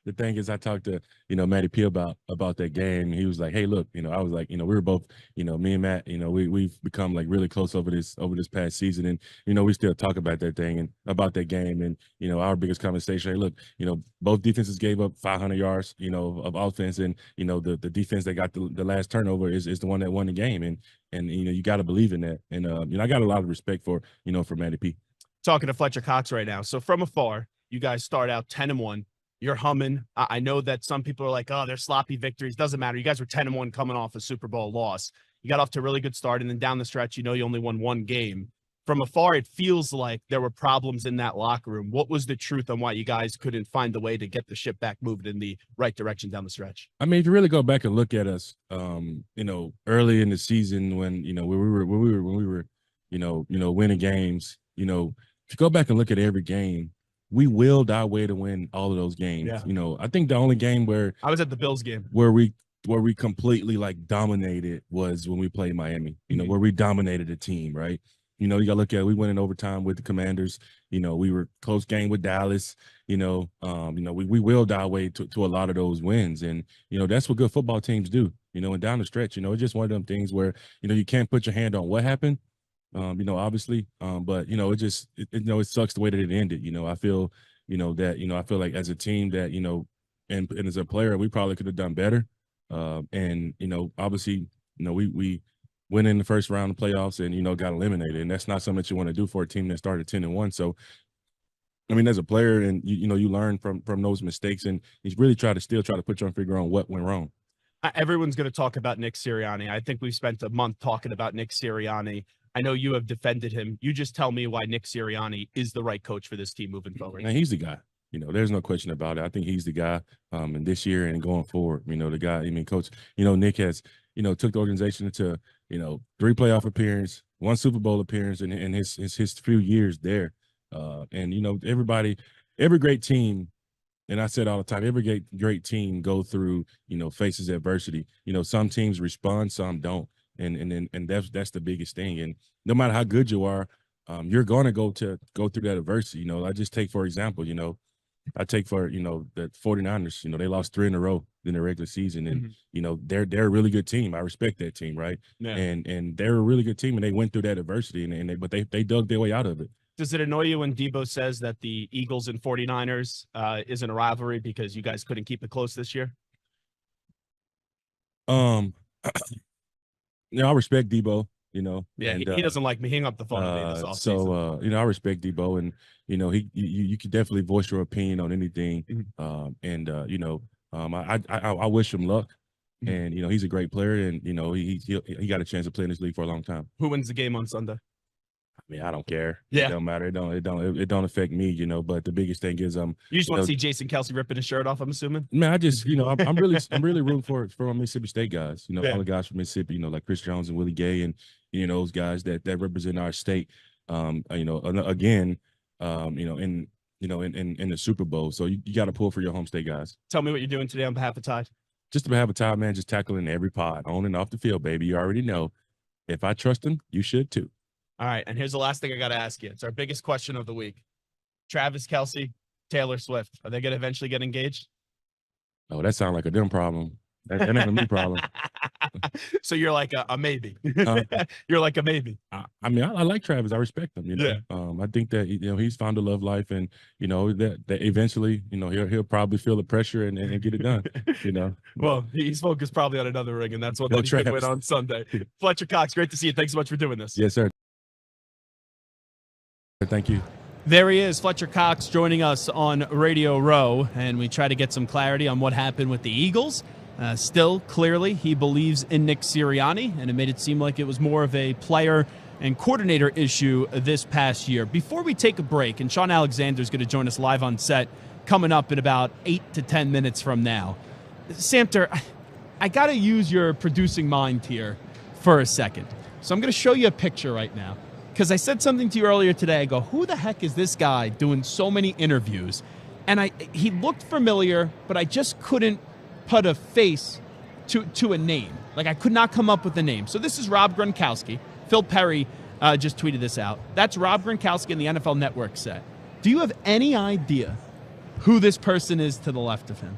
the thing is, I talked to, Matty P about that game. He was like, hey, look, I was like, we were both, me and Matt, we've become like really close over this past season. And, we still talk about that thing and about that game. And, our biggest conversation, hey, look, both defenses gave up 500 yards, of offense. And, the defense that got the last turnover is the one that won the game. And you got to believe in that. And, I got a lot of respect for Matty P. Talking to Fletcher Cox right now. So from afar, you guys start out 10-1. You're humming. I know that some people are like, oh, they're sloppy victories. Doesn't matter. You guys were 10-1 coming off a Super Bowl loss. You got off to a really good start, and then down the stretch, you only won one game. From afar, it feels like there were problems in that locker room. What was the truth on why you guys couldn't find the way to get the ship back moved in the right direction down the stretch? I mean, if you really go back and look at us, early in the season when we were winning games, if you go back and look at every game, we willed our way to win all of those games. Yeah. You know, I think the only game where I was at the Bills game where we completely like dominated was when we played Miami. You know, where we dominated the team, right? You know, you got to look at we went in overtime with the Commanders. You know, we were close game with Dallas. You know, we willed our way to a lot of those wins, and you know that's what good football teams do. You know, and down the stretch, you know, it's just one of them things where you know you can't put your hand on what happened. You know, obviously, but you know, it sucks the way that it ended. You know, I feel, you know, that I feel like as a team that and as a player, we probably could have done better. And you know, obviously, you know, we went in the first round of playoffs and got eliminated, and that's not something that you want to do for a team that started 10-1. So, I mean, as a player, and you learn from those mistakes, and you really try to put your finger on what went wrong. Everyone's going to talk about Nick Sirianni. I think we've spent a month talking about Nick Sirianni. I know you have defended him. You just tell me why Nick Sirianni is the right coach for this team moving forward. And he's the guy. There's no question about it. I think he's the guy. And this year and going forward, the guy. I mean, Coach. Nick has took the organization to 3 playoff appearances, 1 Super Bowl appearance in his few years there. And every great team. And I said all the time, every great team go through, faces adversity. Some teams respond, some don't. And that's the biggest thing. And no matter how good you are, you're going to go through that adversity. I just take, for example, the 49ers, they lost 3 in a row in the regular season. And, they're a really good team. I respect that team. Right. Yeah. And they're a really good team, and they went through that adversity but they dug their way out of it. Does it annoy you when Debo says that the Eagles and 49ers isn't a rivalry because you guys couldn't keep it close this year? I respect Debo, Yeah, and, he doesn't like me. Hang up the phone at me this offseason. So, I respect Debo, and, you can definitely voice your opinion on anything. I wish him luck. And, he's a great player, and, he got a chance to play in this league for a long time. Who wins the game on Sunday? I mean, I don't care. Yeah. It don't matter. It don't affect me, but the biggest thing is you just want to see Jason Kelsey ripping his shirt off, I'm assuming? Man, I just, I'm really rooting for our Mississippi State guys. All the guys from Mississippi, like Chris Jones and Willie Gay, and those guys that represent our state. Again, in the Super Bowl. So you got to pull for your home state guys. Tell me what you're doing today on behalf of Tide. Just on behalf of Tide, man, just tackling every pod on and off the field, baby. You already know. If I trust him, you should too. All right, and here's the last thing I got to ask you. It's our biggest question of the week. Travis Kelce, Taylor Swift, are they going to eventually get engaged? Oh, that sounds like a them problem. That ain't a me problem. So you're like a maybe. You're like a maybe. I mean, I like Travis. I respect him. Yeah. I think that he's found a love life, and that eventually he'll probably feel the pressure and get it done. Well, he's focused probably on another ring, and that's what he could win on Sunday. Fletcher Cox, great to see you. Thanks so much for doing this. Yes, sir. Thank you. There he is, Fletcher Cox, joining us on Radio Row, and we try to get some clarity on what happened with the Eagles. Still, clearly, he believes in Nick Sirianni, and it made it seem like it was more of a player and coordinator issue this past year. Before we take a break, and Shaun Alexander is going to join us live on set coming up in about 8 to 10 minutes from now. Samter, I got to use your producing mind here for a second. So I'm going to show you a picture right now. Because I said something to you earlier today. I go, who the heck is this guy doing so many interviews? And he looked familiar, but I just couldn't put a face to a name. Like, I could not come up with a name. So this is Rob Gronkowski. Phil Perry just tweeted this out. That's Rob Gronkowski in the NFL Network set. Do you have any idea who this person is to the left of him?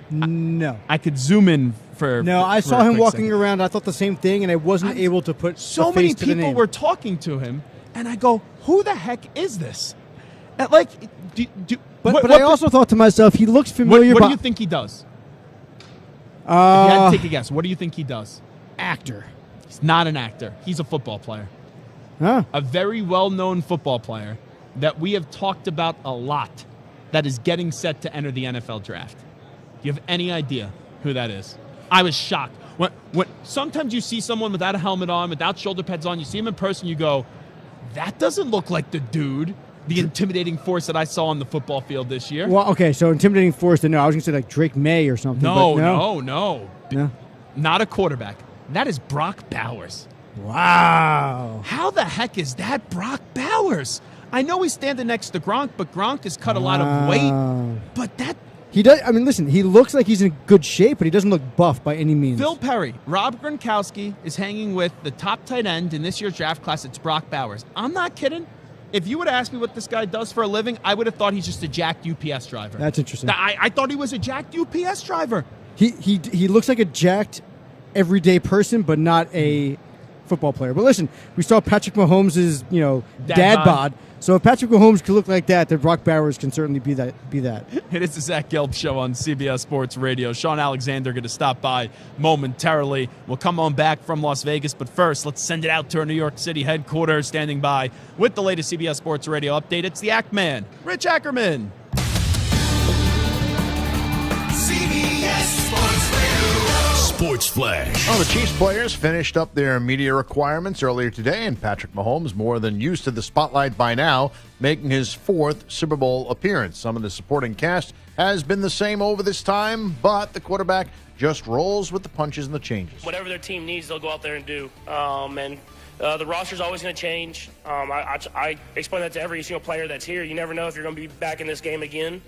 No. I could zoom in for. No, I saw him walking around. I thought the same thing, and I wasn't able to put so a face many to the people name. were talking to him, and I go, "Who the heck is this?" And like, but I also thought to myself, he looks familiar. What do you think he does? If you had to take a guess, what do you think he does? Actor. He's not an actor. He's a football player. Huh. A very well-known football player that we have talked about a lot. That is getting set to enter the NFL draft. Do you have any idea who that is? I was shocked. When sometimes you see someone without a helmet on, without shoulder pads on, you see him in person, you go, that doesn't look like the dude, the intimidating force that I saw on the football field this year. Well, okay, so intimidating force, no, I was going to say like Drake May or something. No. Not a quarterback. That is Brock Bowers. Wow. How the heck is that Brock Bowers? I know he's standing next to Gronk, but Gronk has cut a lot of weight. But that he does. I mean, listen, he looks like he's in good shape, but he doesn't look buff by any means. Phil Perry, Rob Gronkowski is hanging with the top tight end in this year's draft class. It's Brock Bowers. I'm not kidding. If you would ask me what this guy does for a living, I would have thought he's just a jacked UPS driver. That's interesting. I thought he was a jacked UPS driver. He looks like a jacked, everyday person, but not a football player. But listen, we saw Patrick Mahomes' dad bod. So if Patrick Mahomes can look like that, then Brock Bowers can certainly be that. It is the Zach Gelb Show on CBS Sports Radio. Shaun Alexander going to stop by momentarily. We'll come on back from Las Vegas, but first, let's send it out to our New York City headquarters. Standing by with the latest CBS Sports Radio update, it's the Act Man, Rich Ackerman. CBS Sports Radio. Sports Flash. Well, the Chiefs players finished up their media requirements earlier today, and Patrick Mahomes, more than used to the spotlight by now, making his 4th Super Bowl appearance. Some of the supporting cast has been the same over this time, but the quarterback just rolls with the punches and the changes. Whatever their team needs, they'll go out there and do. The roster's always going to change. I explain that to every single player that's here. You never know if you're going to be back in this game again.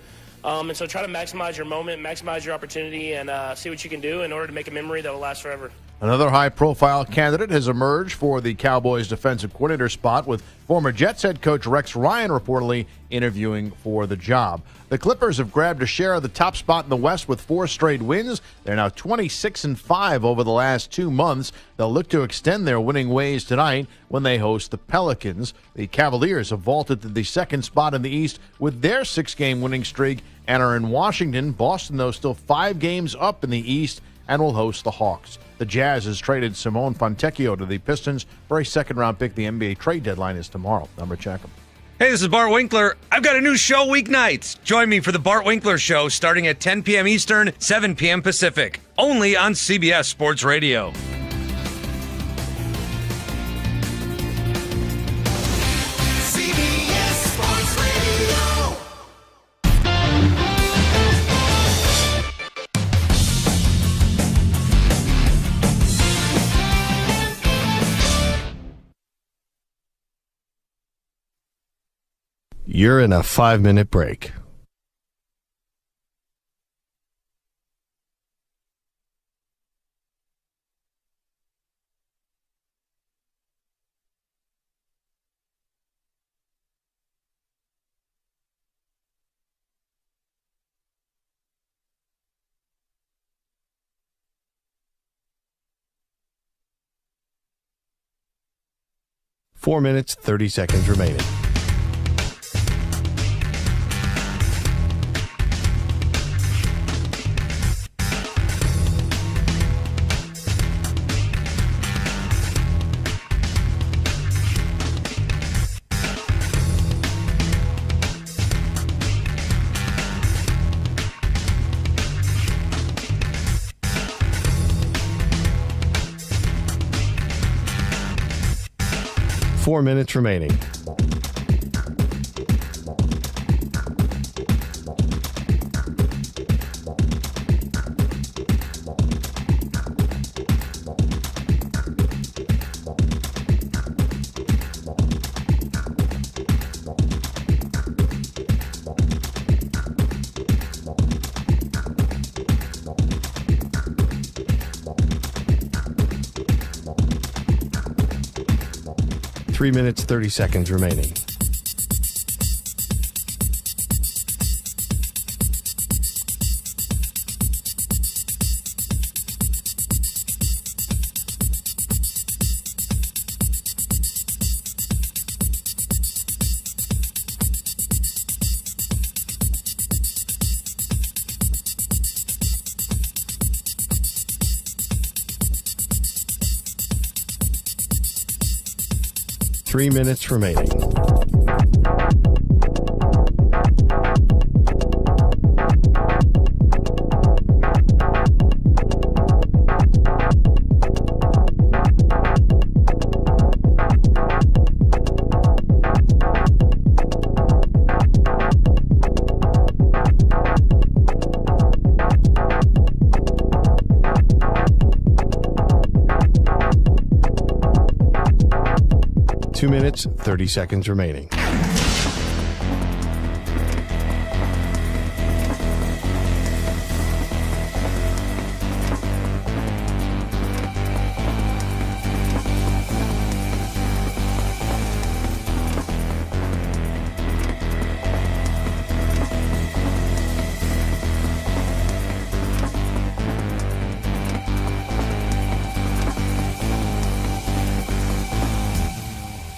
And so try to maximize your moment, maximize your opportunity, and see what you can do in order to make a memory that will last forever. Another high-profile candidate has emerged for the Cowboys defensive coordinator spot, with former Jets head coach Rex Ryan reportedly interviewing for the job. The Clippers have grabbed a share of the top spot in the West with 4 straight wins. They're now 26-5 over the last 2 months. They'll look to extend their winning ways tonight when they host the Pelicans. The Cavaliers have vaulted to the 2nd spot in the East with their 6-game winning streak and are in Washington. Boston, though, still 5 games up in the East and will host the Hawks. The Jazz has traded Simone Fontecchio to the Pistons for a 2nd-round pick. The NBA trade deadline is tomorrow. Check them. Hey, this is Bart Winkler. I've got a new show weeknights. Join me for the Bart Winkler Show starting at 10 p.m. Eastern, 7 p.m. Pacific. Only on CBS Sports Radio. CBS Sports Radio. You're in a 5-minute break. Four minutes, 30 seconds remaining. Four minutes remaining. Three minutes, 30 seconds remaining. Three minutes remaining. Minutes, 30 seconds remaining.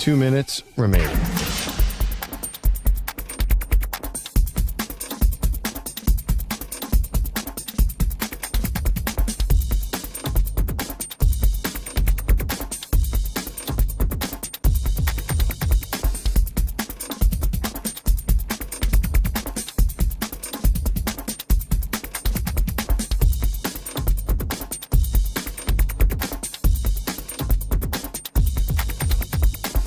2 minutes remaining.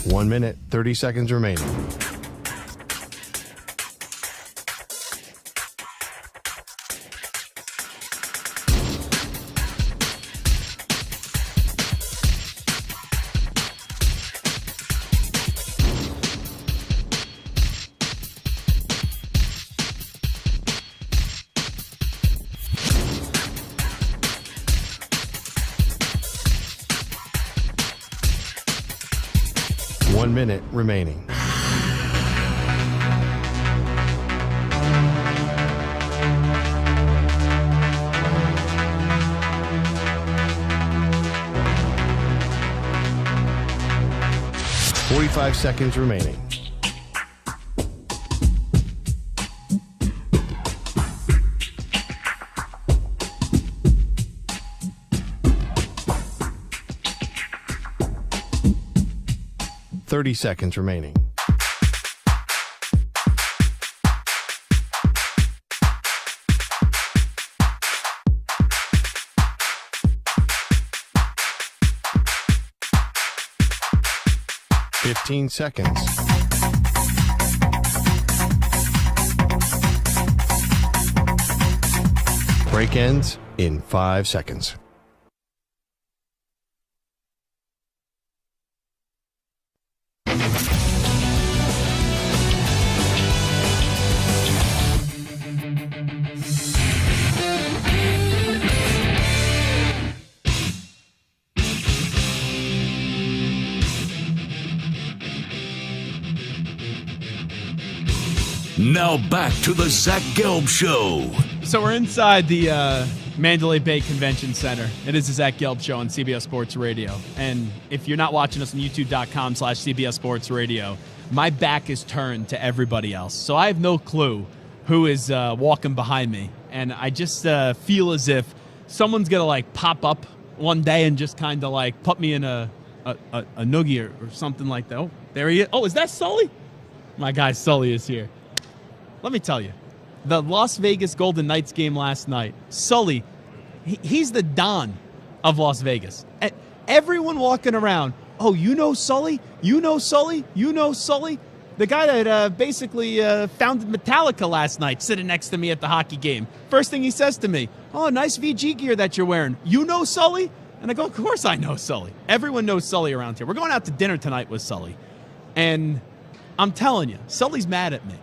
One minute, 30 seconds remaining. One minute remaining. Forty-five seconds remaining. Thirty seconds remaining. Fifteen seconds. Break ends in 5 seconds. Now back to the Zach Gelb Show. So we're inside the Mandalay Bay Convention Center. It is the Zach Gelb Show on CBS Sports Radio. And if you're not watching us on youtube.com/CBS Sports Radio, my back is turned to everybody else. So I have no clue who is walking behind me. And I just feel as if someone's going to like pop up one day and just kind of like put me in a noogie or something like that. Oh, there he is. Oh, is that Sully? My guy Sully is here. Let me tell you, the Las Vegas Golden Knights game last night, Sully, he's the Don of Las Vegas. And everyone walking around, oh, you know Sully? You know Sully? You know Sully? The guy that basically founded Metallica last night, sitting next to me at the hockey game. First thing he says to me, oh, nice VG gear that you're wearing. You know Sully? And I go, of course I know Sully. Everyone knows Sully around here. We're going out to dinner tonight with Sully. And I'm telling you, Sully's mad at me.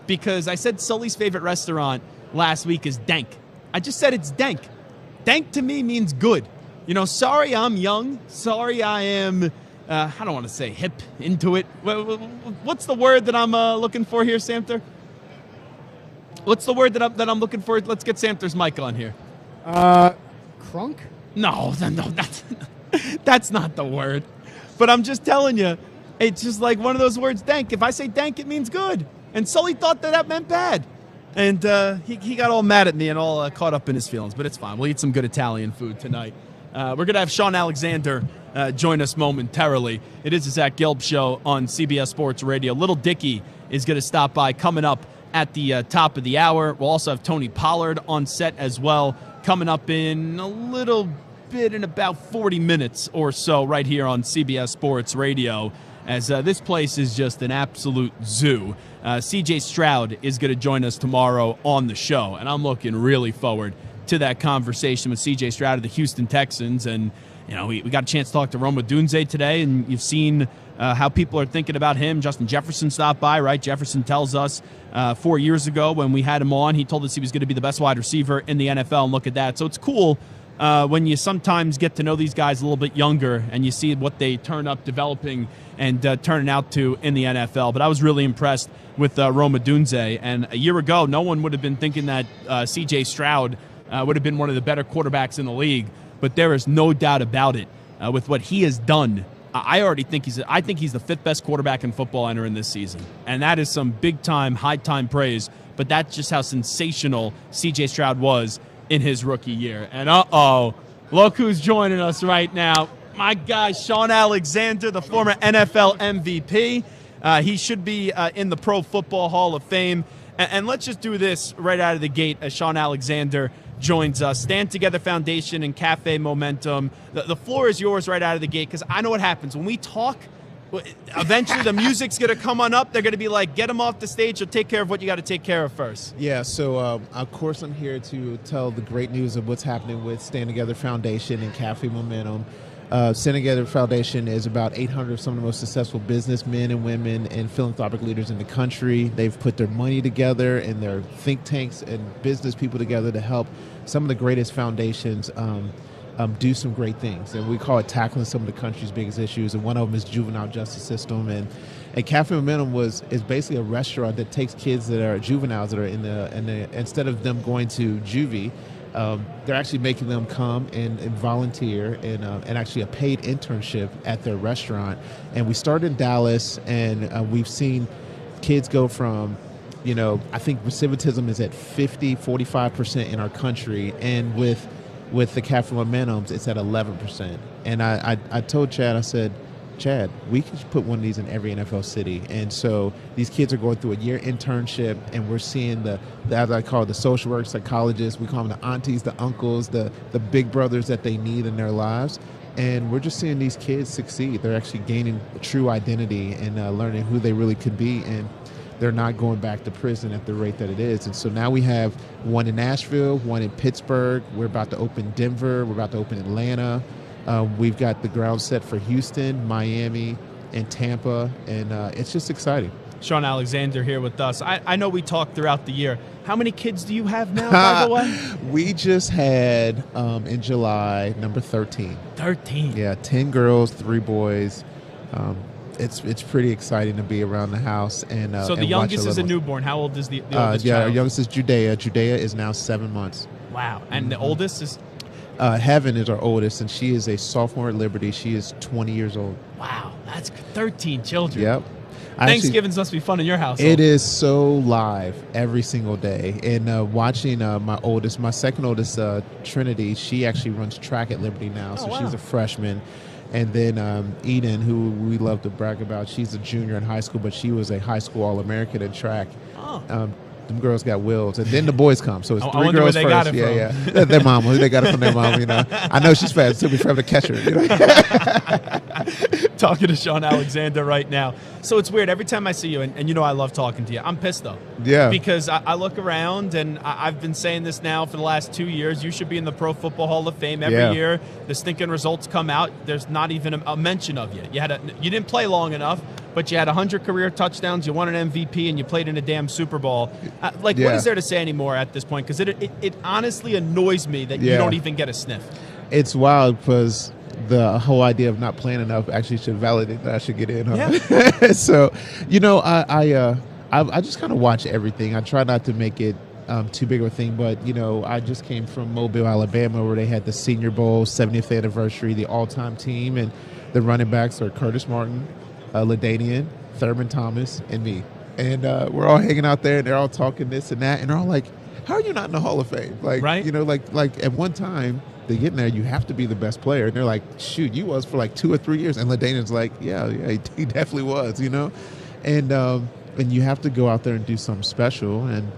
Because I said Sully's favorite restaurant last week is Dank. I just said it's Dank. Dank to me means good. You know, sorry I'm young. Sorry I am, I don't want to say hip, into it. What's the word that I'm looking for here, Samter? What's the word that I'm looking for? Let's get Samter's mic on here. Crunk? No, that's not the word. But I'm just telling you, it's just like one of those words, Dank. If I say Dank, it means good. And Sully thought that meant bad. And he got all mad at me and all caught up in his feelings. But it's fine. We'll eat some good Italian food tonight. We're going to have Shaun Alexander join us momentarily. It is the Zach Gelb Show on CBS Sports Radio. Little Dickey is going to stop by coming up at the top of the hour. We'll also have Tony Pollard on set as well, coming up in a little bit, in about 40 minutes or so, right here on CBS Sports Radio, as this place is just an absolute zoo. CJ Stroud is going to join us tomorrow on the show, and I'm looking really forward to that conversation with CJ Stroud of the Houston Texans. And, you know, we got a chance to talk to Odunze today, and you've seen how people are thinking about him. Justin Jefferson stopped by, right? Jefferson tells us 4 years ago when we had him on, he told us he was going to be the best wide receiver in the NFL, and look at that. So it's cool when you sometimes get to know these guys a little bit younger and you see what they turn up developing and turning out to in the NFL. But I was really impressed with Odunze. And a year ago, no one would have been thinking that C.J. Stroud would have been one of the better quarterbacks in the league. But there is no doubt about it. With what he has done, I already think I think he's the 5th best quarterback in football entering this season. And that is some big-time, high-time praise. But that's just how sensational C.J. Stroud was in his rookie year. And look who's joining us right now. My guy, Shaun Alexander, the former NFL MVP. He should be in the Pro Football Hall of Fame. And let's just do this right out of the gate as Shaun Alexander joins us. Stand Together Foundation and Cafe Momentum. The floor is yours right out of the gate, because I know what happens. When we talk, eventually the music's going to come on up. They're going to be like, get him off the stage or take care of what you got to take care of first. Yeah, so of course I'm here to tell the great news of what's happening with Stand Together Foundation and Cafe Momentum. Stand Together Foundation is about 800 of some of the most successful businessmen and women and philanthropic leaders in the country. They've put their money together and their think tanks and business people together to help some of the greatest foundations do some great things. And we call it tackling some of the country's biggest issues. And one of them is juvenile justice system. And Cafe Momentum is basically a restaurant that takes kids that are juveniles that are in the instead of them going to juvie, they're actually making them come and volunteer and actually a paid internship at their restaurant. And we started in Dallas, and we've seen kids go from, I think recidivism is at 45% in our country, and with the Cafe Momentums, it's at 11%. And I told Chad, I said, Chad, we could put one of these in every NFL city. And so these kids are going through a year internship, and we're seeing as I call it, the social work psychologists. We call them the aunties, the uncles, the big brothers that they need in their lives. And we're just seeing these kids succeed. They're actually gaining true identity and learning who they really could be. And they're not going back to prison at the rate that it is. And so now we have one in Nashville, one in Pittsburgh. We're about to open Denver. We're about to open Atlanta. We've got the ground set for Houston, Miami, and Tampa, and it's just exciting. Shaun Alexander here with us. I know we talked throughout the year. How many kids do you have now, by the way? We just had, in July, number 13. 13? Yeah, 10 girls, 3 boys. It's pretty exciting to be around the house. And so the youngest is a newborn. How old is the oldest child? Our youngest is Judea. Judea is now 7 months. Wow. And the oldest is? Heaven is our oldest, and she is a sophomore at Liberty. She is 20 years old. Wow, that's 13 children. Yep. Thanksgivings must be fun in your house. It is so live every single day. And watching my second oldest, Trinity, she actually runs track at Liberty now, so she's a freshman. And then Eden, who we love to brag about, she's a junior in high school, but she was a high school All-American in track. Oh. Them girls got wills, and then the boys come. So it's 3 wonder girls where they first. got it from. Yeah. Their mama. They got it from their mama. I know she's fast. It'll be forever to catch her. Talking to Shaun Alexander right now. So it's weird. Every time I see you, and I love talking to you, I'm pissed though. Yeah. Because I look around, and I've been saying this now for the last 2 years. You should be in the Pro Football Hall of Fame every year. The stinking results come out. There's not even a mention of you. You didn't play long enough, but you had 100 career touchdowns. You won an MVP, and you played in a damn Super Bowl. What is there to say anymore at this point? Because it honestly annoys me that you don't even get a sniff. It's wild because the whole idea of not playing enough actually should validate that I should get in. Huh? Yeah. So, I just kind of watch everything. I try not to make it too big of a thing, but I just came from Mobile, Alabama, where they had the Senior Bowl 70th anniversary, the all-time team, and the running backs are Curtis Martin, LaDainian, Thurman Thomas, and me. And we're all hanging out there, and they're all talking this and that, and they're all like, "How are you not in the Hall of Fame?" Like, right? Like at one time they get in there, you have to be the best player, and they're like, "Shoot, you was for like 2 or 3 years." And LaDainian's like, "Yeah, he definitely was," And you have to go out there and do something special, and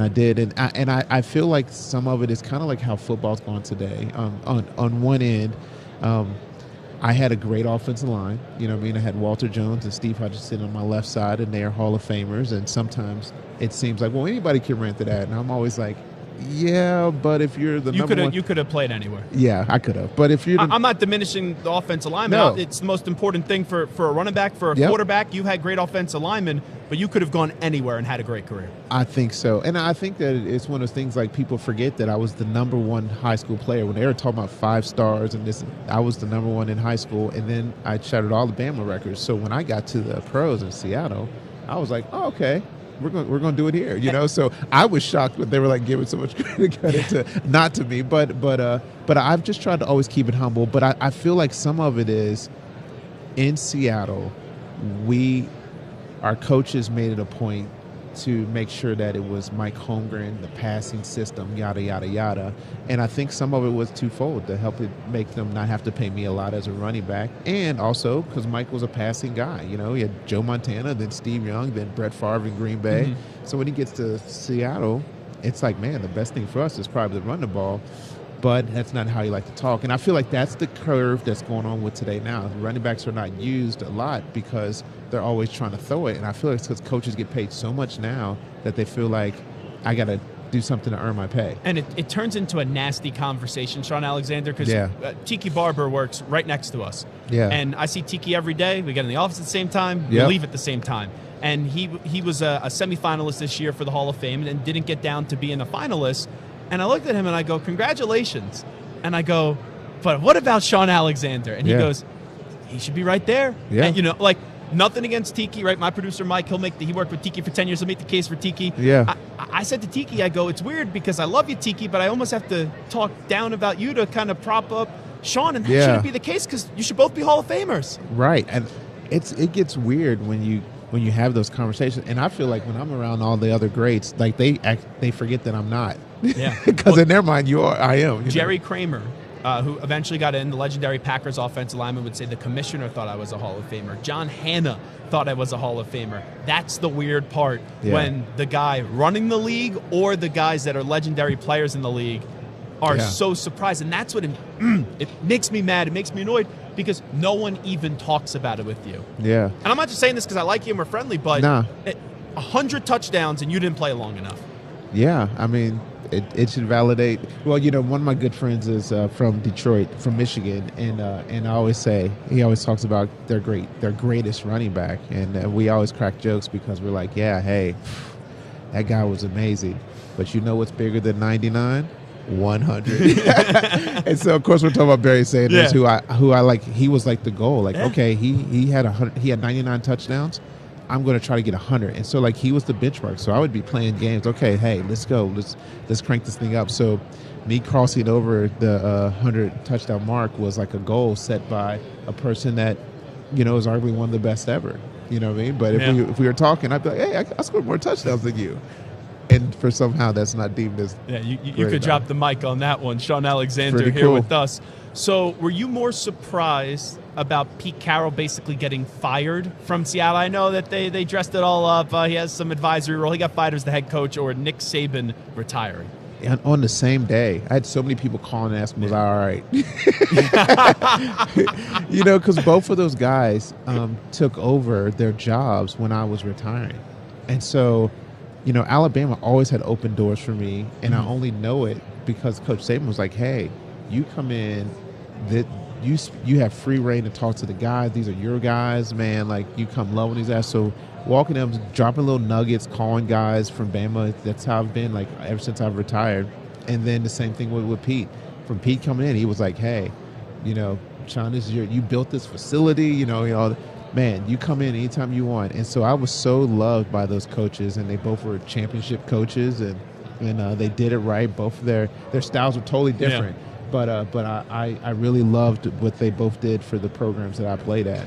I did, and I feel like some of it is kind of like how football's gone today. On one end, I had a great offensive line. I had Walter Jones and Steve Hutchinson on my left side, and they are Hall of Famers. And sometimes it seems like, well, anybody can run to that. And I'm always like, yeah, but if you're the number one, you could have played anywhere. Yeah, I could have. But if you're, I'm not diminishing the offensive lineman. No. It's the most important thing for a running back, for a quarterback. You had great offensive linemen, but you could have gone anywhere and had a great career. I think so, and I think that it's one of those things like people forget that I was the number one high school player when they were talking about 5 stars and this. I was the number one in high school, and then I shattered all the Bama records. So when I got to the pros in Seattle, I was like, oh, okay. We're going to do it here, So I was shocked when they were like giving so much credit to not to me, but I've just tried to always keep it humble. But I feel like some of it is in Seattle, our coaches made it a point to make sure that it was Mike Holmgren, the passing system, yada, yada, yada. And I think some of it was twofold to help it make them not have to pay me a lot as a running back. And also because Mike was a passing guy. You know, he had Joe Montana, then Steve Young, then Brett Favre in Green Bay. Mm-hmm. So when he gets to Seattle, it's like, man, the best thing for us is probably to run the ball. But that's not how you like to talk. And I feel like that's the curve that's going on with today now. The running backs are not used a lot because they're always trying to throw it. And I feel like it's because coaches get paid so much now that they feel like, I got to do something to earn my pay. And it turns into a nasty conversation, Shaun Alexander, because Yeah. Tiki Barber works right next to us. Yeah. And I see Tiki every day. We get in the office at the same time. We Yep. leave at the same time. And he was a semifinalist this year for the Hall of Fame and didn't get down to being a finalist. And I looked at him and I go, congratulations. And I go, but what about Shaun Alexander? And he Yeah. goes, he should be right there. Yeah. And, you know, like, nothing against Tiki, right? My producer, Mike, he worked with Tiki for 10 years. He'll make the case for Tiki. Yeah. I said to Tiki, I go, it's weird because I love you, Tiki, but I almost have to talk down about you to kind of prop up Shaun. And that Yeah. shouldn't be the case because you should both be Hall of Famers. Right. And it gets weird when you have those conversations. And I feel like when I'm around all the other greats, like they forget that I'm not. Yeah. Because in their mind, I am. you Jerry know? Kramer, who eventually got in, the legendary Packers offensive lineman, would say the commissioner thought I was a Hall of Famer. John Hanna thought I was a Hall of Famer. That's the weird part when the guy running the league or the guys that are legendary players in the league are so surprised. And that's what it makes me mad. It makes me annoyed because no one even talks about it with you. Yeah. And I'm not just saying this because I like you and we're friendly, but 100 touchdowns and you didn't play long enough. Yeah. I mean, it should validate. Well, you know, one of my good friends is from Detroit, from Michigan, and I always say, he always talks about their greatest running back, and we always crack jokes because we're like, yeah, hey, that guy was amazing, but you know what's bigger than 99? 100. And so of course we're talking about Barry Sanders, who I like. He was like the goal. Like, okay, he had 99 touchdowns. I'm going to try to get 100. And so, like, he was the benchmark. So I would be playing games. Okay, hey, let's go. Let's crank this thing up. So me crossing over the 100 touchdown mark was like a goal set by a person that, you know, is arguably one of the best ever. You know what I mean? But if we were talking, I'd be like, hey, I scored more touchdowns than you. And for somehow that's not deemed as you could drop the mic on that one. Shaun Alexander Pretty here cool. with us. So were you more surprised about Pete Carroll basically getting fired from Seattle? I know that they dressed it all up. He has some advisory role. He got fired as the head coach, or Nick Saban retiring. And on the same day, I had so many people calling and asking, was I all right? You know, because both of those guys took over their jobs when I was retiring. And so, you know, Alabama always had open doors for me, and I only know it because Coach Saban was like, hey, you come in, that you have free reign to talk to the guys. These are your guys, man. Like, you come loving these guys. So walking them, dropping little nuggets, calling guys from Bama. That's how I've been, like, ever since I've retired. And then the same thing with Pete. From Pete coming in, he was like, hey, you know, Shaun, you built this facility, you know, man, you come in anytime you want. And so I was so loved by those coaches, and they both were championship coaches, and they did it right. Both of their styles were totally different. Yeah. But I really loved what they both did for the programs that I played at.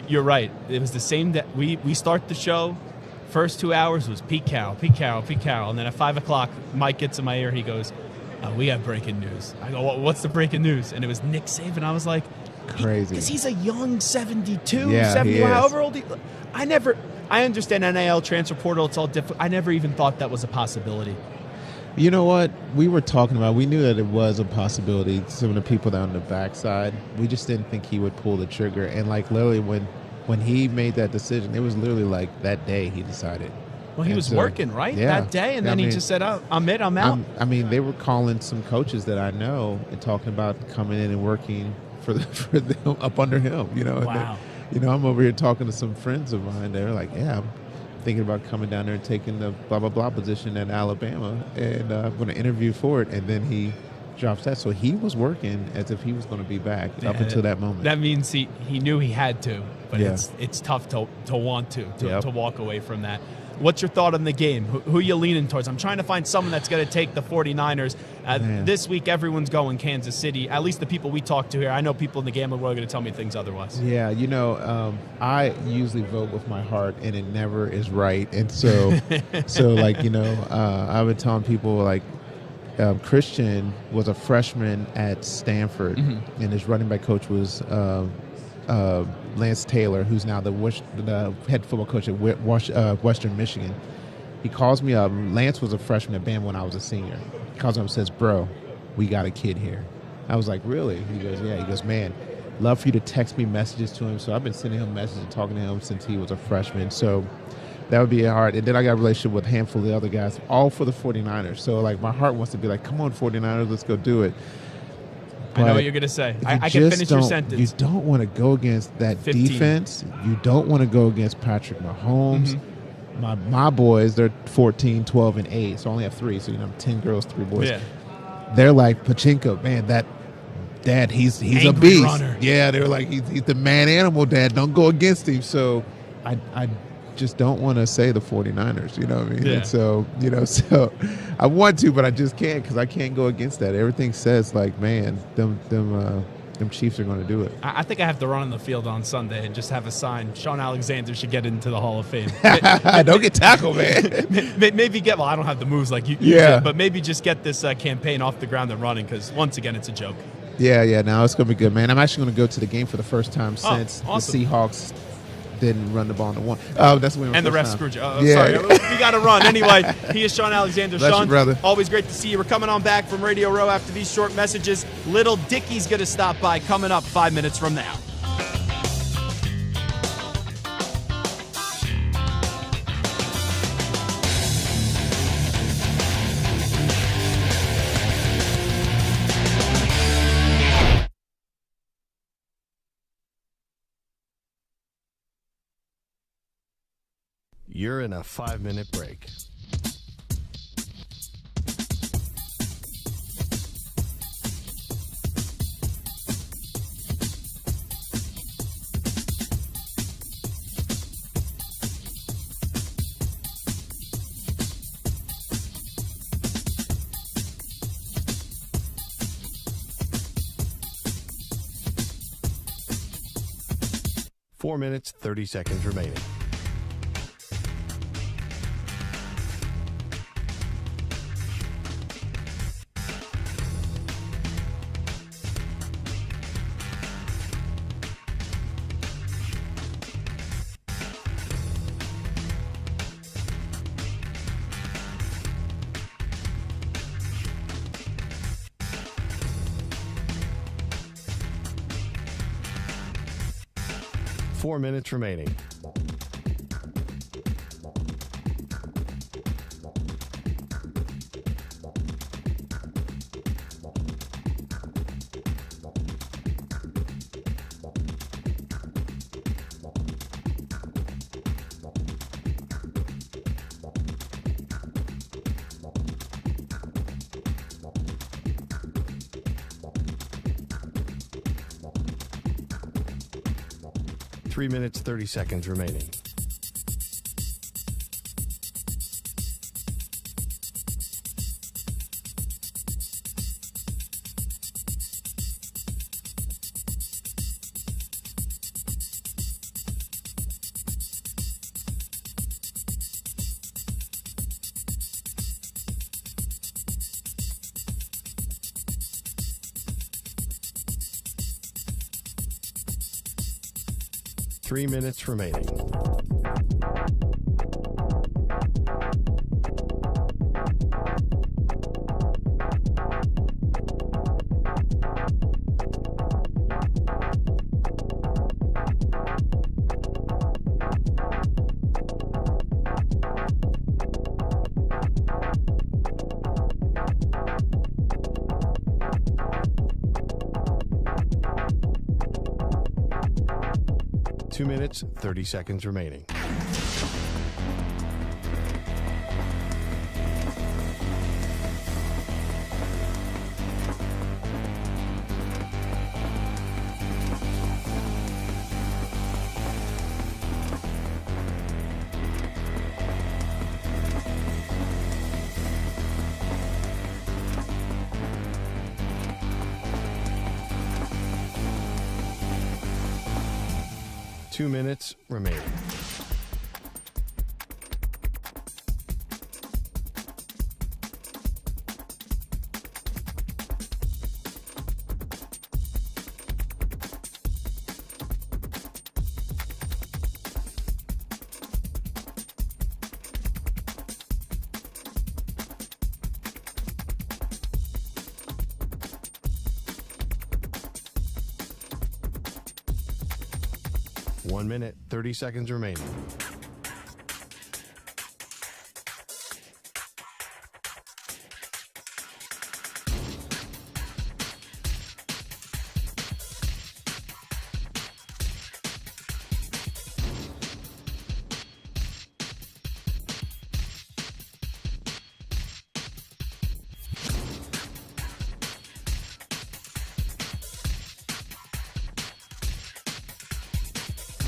You're right. It was the same that we start the show. First 2 hours was Pete Carroll. And then at 5 o'clock, Mike gets in my ear. He goes, we have breaking news. I go, what's the breaking news? And it was Nick Saban. I was like, crazy. Because he's a young 72, yeah, 71, however old he I understand NIL, transfer portal, it's all different. I never even thought that was a possibility. You know what? We were talking about, we knew that it was a possibility. Some of the people down the backside, we just didn't think he would pull the trigger. And like literally when he made that decision, it was literally like that day he decided. Well, he was working, right? Yeah. That day, and then he just said, I'm out. I mean, they were calling some coaches that I know and talking about coming in and working for them up under him, you know. Wow. And then, I'm over here talking to some friends of mine. They're like, yeah, I'm thinking about coming down there and taking the blah, blah, blah position at Alabama, and I'm going to interview for it. And then he drops that. So he was working as if he was going to be back up until that moment. That means he knew he had to, but it's tough to want to walk away from that. What's your thought on the game? Who you leaning towards? I'm trying to find someone that's going to take the 49ers. This week, everyone's going Kansas City. At least the people we talk to here. I know people in the gambling world are going to tell me things otherwise. Yeah, I usually vote with my heart, and it never is right. And so, I've been telling people like, Christian was a freshman at Stanford, and his running back coach was Lance Taylor, who's now the head football coach at Western Michigan. He calls me up. Lance was a freshman at Bama when I was a senior. He calls me up and says, "Bro, we got a kid here." I was like, "Really?" He goes, "Yeah." He goes, "Man, love for you to text me messages to him." So I've been sending him messages and talking to him since he was a freshman. So that would be hard. And then I got a relationship with a handful of the other guys, all for the 49ers. So, like, my heart wants to be like, come on, 49ers, let's go do it. But I know what you're going to say. I can finish your sentence. You don't want to go against that 15. Defense. You don't want to go against Patrick Mahomes. My boys, they're 14, 12, and 8. So I only have 3. So, 10 girls, 3 boys. Yeah. They're like, Pachinko, man, that dad, he's a beast. Runner. Yeah, they're like, he's the man animal, dad. Don't go against him. So I just don't want to say the 49ers, you know what I mean? Yeah. And so, so I want to, but I just can't because I can't go against that. Everything says like, man, them Chiefs are going to do it. I think I have to run on the field on Sunday and just have a sign. Shaun Alexander should get into the Hall of Fame. Don't get tackled, man. Maybe I don't have the moves like you did, but maybe just get this campaign off the ground and running because once again, it's a joke. Yeah, no, it's going to be good, man. I'm actually going to go to the game for the first time since the Seahawks didn't run the ball into one. Oh, that's when. And the ref screwed you. Sorry, we got to run anyway. He is Shaun Alexander. Bless Shaun, you, brother. Always great to see you. We're coming on back from Radio Row after these short messages. Little Dickey's going to stop by coming up 5 minutes from now. You're in a 5-minute break. Four minutes, 30 seconds remaining. Four minutes remaining. Three minutes, 30 seconds remaining. Three minutes remaining. Two minutes, 30 seconds remaining. 2 minutes remaining. One minute, 30 seconds remaining.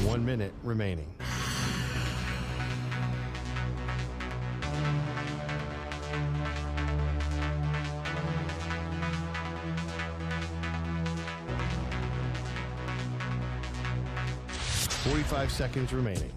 One minute remaining. Forty-five seconds remaining.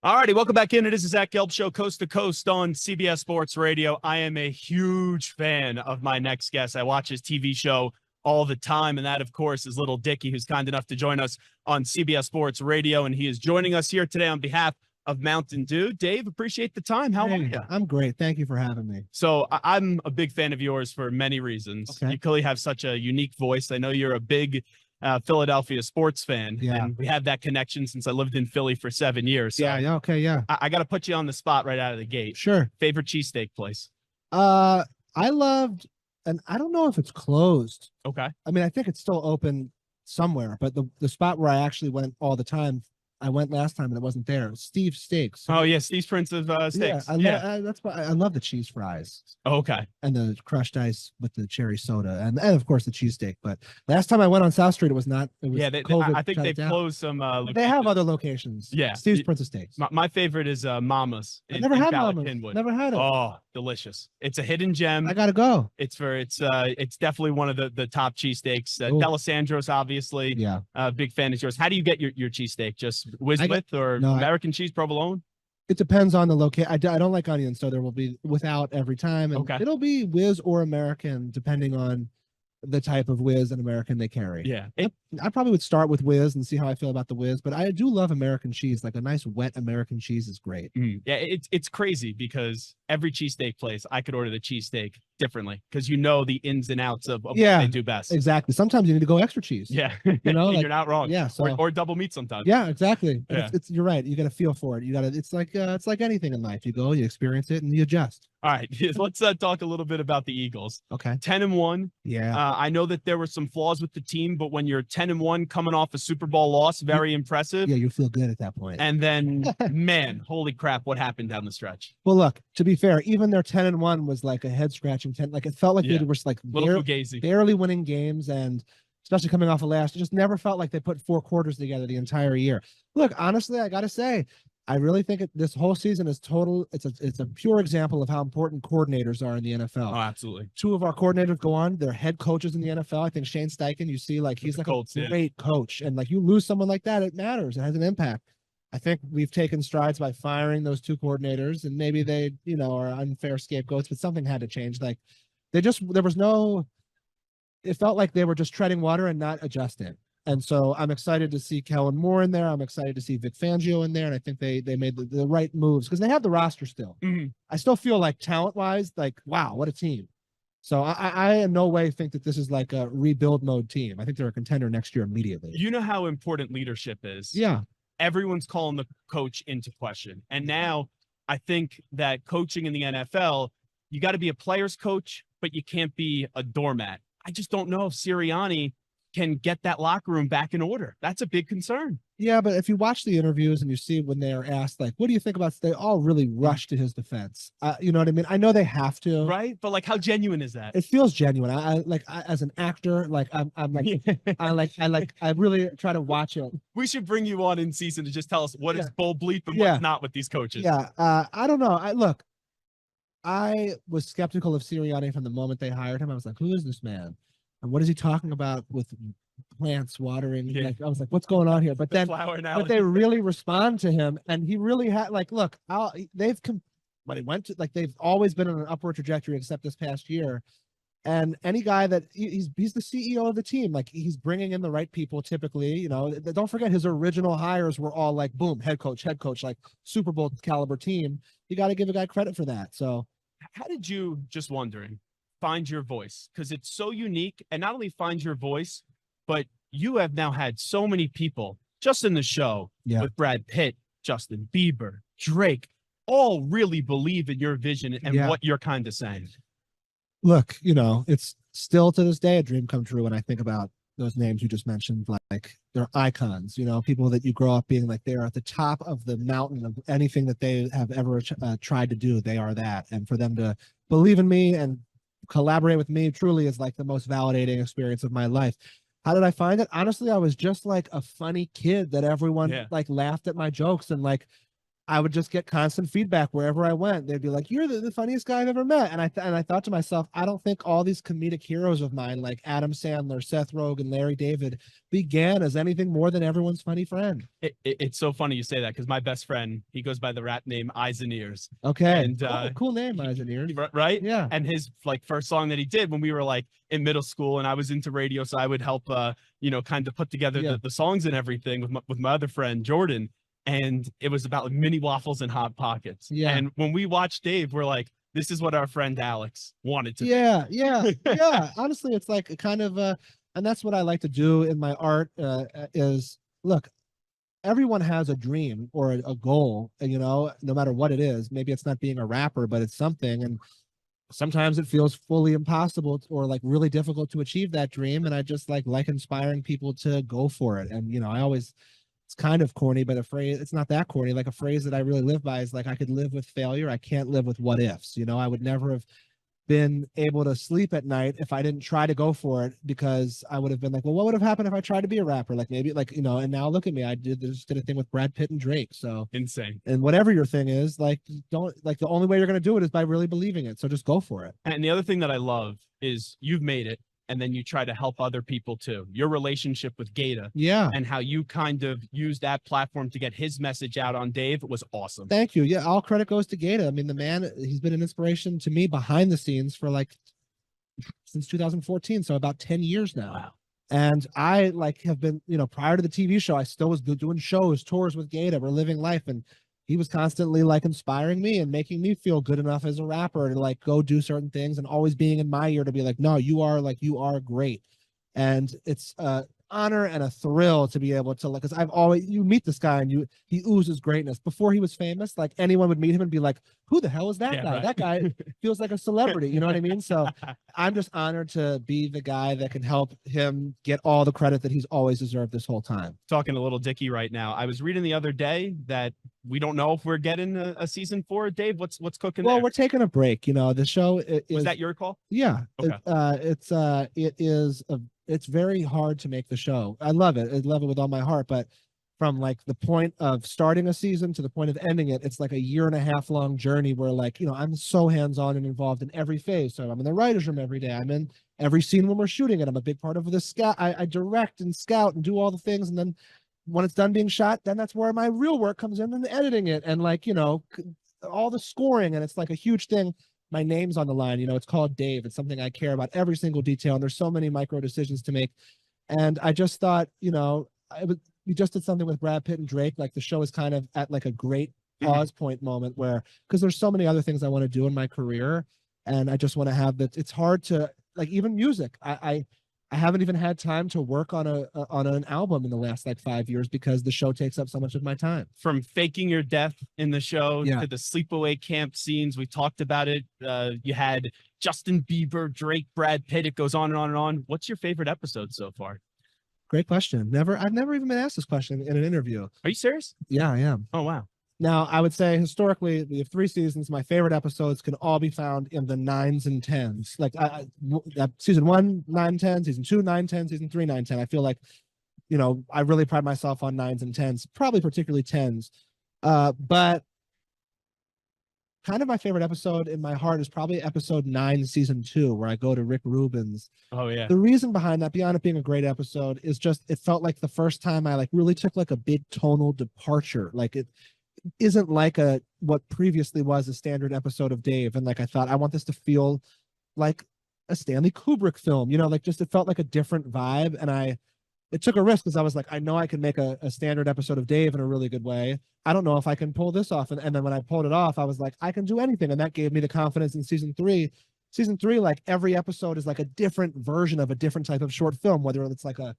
All righty, welcome back in. It is the Zach Gelb Show, coast to coast on CBS Sports Radio. I am a huge fan of my next guest. I watch his TV show all the time, and that, of course, is little Dickey, who's kind enough to join us on CBS Sports Radio, and he is joining us here today on behalf of Mountain Dew. Dave, appreciate the time. How are you? I'm great. Thank you for having me. So I'm a big fan of yours for many reasons. Okay. You clearly have such a unique voice. I know you're a big Philadelphia sports fan. Yeah. And we have that connection since I lived in Philly for 7 years. So Yeah. Okay. Yeah. I got to put you on the spot right out of the gate. Sure. Favorite cheesesteak place? I loved, and I don't know if it's closed. Okay. I mean, I think it's still open somewhere, but the spot where I actually went all the time, I went last time and it wasn't there. It was Steve's Steaks. Oh yeah, Steve's Prince of Steaks. That's why I love the cheese fries. Okay. And the crushed ice with the cherry soda, and of course the cheesesteak. But last time I went on South Street, it was not. It was I think they've closed some. They have other locations. Yeah, Steve's Prince of Steaks. My favorite is Mama's. I never had Mama's. Never had it. Oh, delicious! It's a hidden gem. I gotta go. It's definitely one of the top cheesesteaks. D'Alessandro's, obviously. Yeah. Big fan is yours. How do you get your cheesesteak? Just whiz with or American cheese provolone? It depends on the location. I don't like onions, so there will be without every time. And it'll be whiz or American, depending on the type of whiz and American they carry. Yeah. I probably would start with whiz and see how I feel about the whiz, but I do love American cheese. Like a nice wet American cheese is great. Yeah, it's crazy because every cheesesteak place, I could order the cheesesteak differently because you know the ins and outs of what they do best. Exactly. Sometimes you need to go extra cheese. Yeah. You know, you're not wrong. Yeah. So, or double meat sometimes. Yeah, exactly. Yeah. It's you're right. You got to feel for it. It's like anything in life. You go, you experience it, and you adjust. All right, let's talk a little bit about the Eagles. Okay. 10-1. Yeah. I know that there were some flaws with the team, but when you're 10-1 coming off a Super Bowl loss, very impressive. Yeah, you feel good at that point. And then, man, holy crap, what happened down the stretch? Well, look, to be fair, even their 10-1 was like a head scratching 10. Like it felt like they were like barely winning games, and especially coming off of last, it just never felt like they put four quarters together the entire year. Look, honestly, I got to say, I really think this whole season is total. It's a pure example of how important coordinators are in the NFL. Oh, absolutely. 2 of our coordinators go on; they're head coaches in the NFL. I think Shane Steichen. You see, like he's like Colts, a great coach, and like you lose someone like that, it matters. It has an impact. I think we've taken strides by firing those 2 coordinators, and maybe they, are unfair scapegoats, but something had to change. Like there was no. It felt like they were just treading water and not adjusting. And so I'm excited to see Kellen Moore in there. I'm excited to see Vic Fangio in there. And I think they made the right moves because they have the roster still. Mm-hmm. I still feel like talent-wise, like, wow, what a team. So I in no way think that this is like a rebuild mode team. I think they're a contender next year immediately. You know how important leadership is. Yeah. Everyone's calling the coach into question. And now I think that coaching in the NFL, you got to be a player's coach, but you can't be a doormat. I just don't know if Sirianni can get that locker room back in order. That's a big concern. Yeah, but if you watch the interviews and you see when they are asked, like, what do you think about, they all really rush to his defense. You know what I mean? I know they have to. Right? But like, how genuine is that? It feels genuine. I as an actor, like I'm like, I really try to watch it. We should bring you on in season to just tell us what is bull bleep and what's not with these coaches. Yeah. I don't know. I was skeptical of Sirianni from the moment they hired him. I was like, who is this man? And what is he talking about with plants watering? Yeah. Like, I was like, what's going on here? But then, but they really respond to him, and he really had like, look, they've always been on an upward trajectory, except this past year. And any guy that he's the CEO of the team, like he's bringing in the right people. Typically, don't forget his original hires were all like, boom, head coach, like Super Bowl caliber team. You got to give a guy credit for that. So, how did you, just wondering, find your voice? Because it's so unique, and not only find your voice, but you have now had so many people just in the show with Brad Pitt, Justin Bieber, Drake, all really believe in your vision and what you're kind of saying. Look, it's still to this day a dream come true when I think about those names you just mentioned. Like they're icons, people that you grow up being like they're at the top of the mountain of anything that they have ever tried to do. They are that, and for them to believe in me and collaborate with me truly is like the most validating experience of my life. How did I find it? Honestly, I was just like a funny kid that everyone like laughed at my jokes, and like I would just get constant feedback wherever I went. They'd be like, "You're the funniest guy I've ever met." And I thought to myself, I don't think all these comedic heroes of mine, like Adam Sandler, Seth Rogen, Larry David, began as anything more than everyone's funny friend. It's so funny you say that, because my best friend, he goes by the rap name Eyes and Ears. Okay, and cool name, Eyes and Ears. Right? Yeah. And his like first song that he did when we were like in middle school, and I was into radio, so I would help, kind of put together the songs and everything with my other friend Jordan. And it was about like mini waffles and hot pockets. Yeah. And when we watched Dave, we're like, this is what our friend Alex wanted to. Yeah. Honestly, it's like a kind of, and that's what I like to do in my art. Is look, everyone has a dream or a goal. No matter what it is. Maybe it's not being a rapper, but it's something. And sometimes it feels fully impossible or like really difficult to achieve that dream. And I just like inspiring people to go for it. And I always. It's kind of corny, but it's not that corny. Like a phrase that I really live by is like, I could live with failure. I can't live with what ifs. I would never have been able to sleep at night if I didn't try to go for it, because I would have been like, well, what would have happened if I tried to be a rapper? Like maybe and now look at me. I just did a thing with Brad Pitt and Drake. So insane. And whatever your thing is, like, don't like the only way you're going to do it is by really believing it. So just go for it. And the other thing that I love is you've made it, and then you try to help other people too. Your relationship with Gata, and how you kind of used that platform to get his message out on Dave was awesome. Thank you. Yeah, all credit goes to Gata. I mean, the man, he's been an inspiration to me behind the scenes for like since 2014, so about 10 years now. Wow. And I have been, prior to the TV show, I still was doing shows, tours with Gata. We're living life, and he was constantly like inspiring me and making me feel good enough as a rapper to like go do certain things, and always being in my ear to be like, no, you are great. And it's honor and a thrill to be able to like, because I've always, you meet this guy and he oozes greatness. Before he was famous, like anyone would meet him and be like, who the hell is that guy? Right. That guy feels like a celebrity. You know what I mean? So I'm just honored to be the guy that can help him get all the credit that he's always deserved this whole time. Talking a little Dickey right now. I was reading the other day that we don't know if we're getting a season 4. Dave, what's cooking Well, there? we're taking a break. The show was that your call? Yeah. Okay. It's very hard to make the show. I love it. I love it with all my heart, but from like the point of starting a season to the point of ending it, it's like a 1.5 year long journey where like, I'm so hands-on and involved in every phase. So I'm in the writer's room every day. I'm in every scene when we're shooting it. I'm a big part of the scout. I direct and scout and do all the things. And then when it's done being shot, then that's where my real work comes in and editing it. And like, all the scoring. And it's like a huge thing. My name's on the line, it's called Dave. It's something I care about every single detail. And there's so many micro decisions to make. And I just thought, we just did something with Brad Pitt and Drake. Like the show is kind of at like a great pause point moment where, because there's so many other things I want to do in my career. And I just want to have that. It's hard to like, even music. I haven't even had time to work on an album in the last like 5 years because the show takes up so much of my time. From faking your death in the show Yeah. to the sleepaway camp scenes, we talked about it. You had Justin Bieber, Drake, Brad Pitt. It goes on and on and on. What's your favorite episode so far? Great question. I've never even been asked this question in an interview. Are you serious? Yeah, I am. Oh, wow. Now, I would say historically, we have 3 seasons. My favorite episodes can all be found in the 9s and 10s. Like season 1, 9, 10, season 2, 9, 10, season 3, 9, 10. I feel like, I really pride myself on 9s and 10s, probably particularly 10s. But kind of my favorite episode in my heart is probably episode 9, season 2, where I go to Rick Rubin's. Oh, yeah. The reason behind that, beyond it being a great episode, is just it felt like the first time I like really took like a big tonal departure. Like it isn't like what previously was a standard episode of Dave. And like I thought, I want this to feel like a Stanley Kubrick film, like just it felt like a different vibe. And it took a risk because I was like, I know I can make a standard episode of Dave in a really good way. I don't know if I can pull this off. And then when I pulled it off, I was like, I can do anything. And that gave me the confidence in season 3. Season 3, like every episode is like a different version of a different type of short film, whether it's like a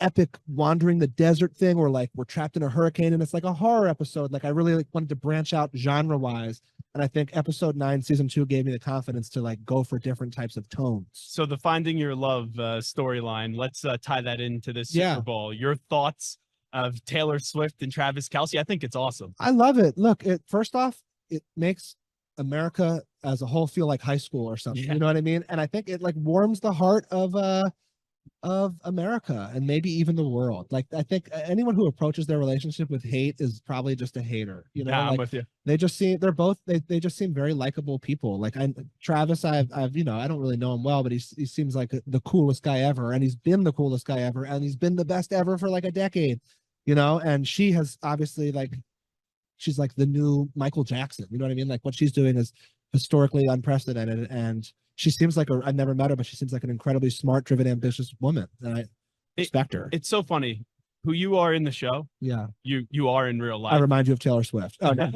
epic wandering the desert thing or like we're trapped in a hurricane and it's like a horror episode. Like I really like wanted to branch out genre wise. And I think episode 9, season 2 gave me the confidence to like go for different types of tones. So the Finding Your Love storyline, let's tie that into this Super Bowl. Your thoughts of Taylor Swift and Travis Kelce? I think it's awesome. I love it. Look, first off, it makes America as a whole feel like high school or something. Yeah. You know what I mean? And I think it like warms the heart of America and maybe even the world. Like I think anyone who approaches their relationship with hate is probably just a hater. Yeah, I'm like, with you. They just seem they just seem very likable people. Like Travis, I've I don't really know him well, but he seems like the coolest guy ever, and he's been the coolest guy ever, and he's been the best ever for like a decade. And she has obviously she's like the new Michael Jackson. You know what I mean? Like what she's doing is historically unprecedented, and she seems like I've never met her, but she seems like an incredibly smart, driven, ambitious woman, and I respect her. It's so funny who you are in the show. Yeah, you are in real life. I remind you of Taylor Swift. Oh, no.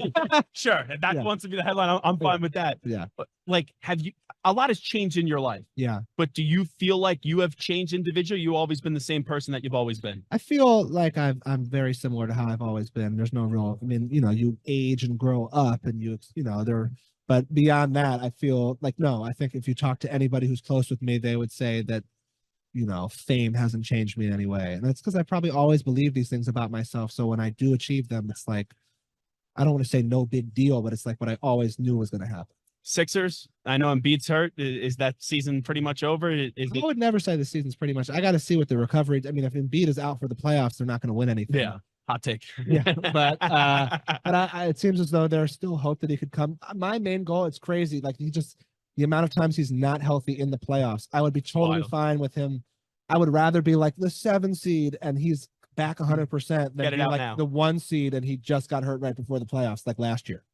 Sure, if that wants to be the headline, I'm fine with that. Yeah, but like, a lot has changed in your life. Yeah, but do you feel like you have changed individually? You've always been the same person that you've always been. I feel like I'm very similar to how I've always been. There's no real. I mean, you age and grow up, and But beyond that, I feel like, no, I think if you talk to anybody who's close with me, they would say that, fame hasn't changed me in any way. And that's because I probably always believe these things about myself. So when I do achieve them, it's like, I don't want to say no big deal, but it's like what I always knew was going to happen. Sixers, I know Embiid's hurt. Is that season pretty much over? I would never say the season's pretty much. I got to see what the recovery. I mean, if Embiid is out for the playoffs, they're not going to win anything. Yeah. Hot take. Yeah, but it seems as though there's still hope that he could come. My main goal, it's crazy. Like the amount of times he's not healthy in the playoffs, I would be totally fine with him. I would rather be like the 7 seed and he's back 100% than be like now. the 1 seed and he just got hurt right before the playoffs, like last year.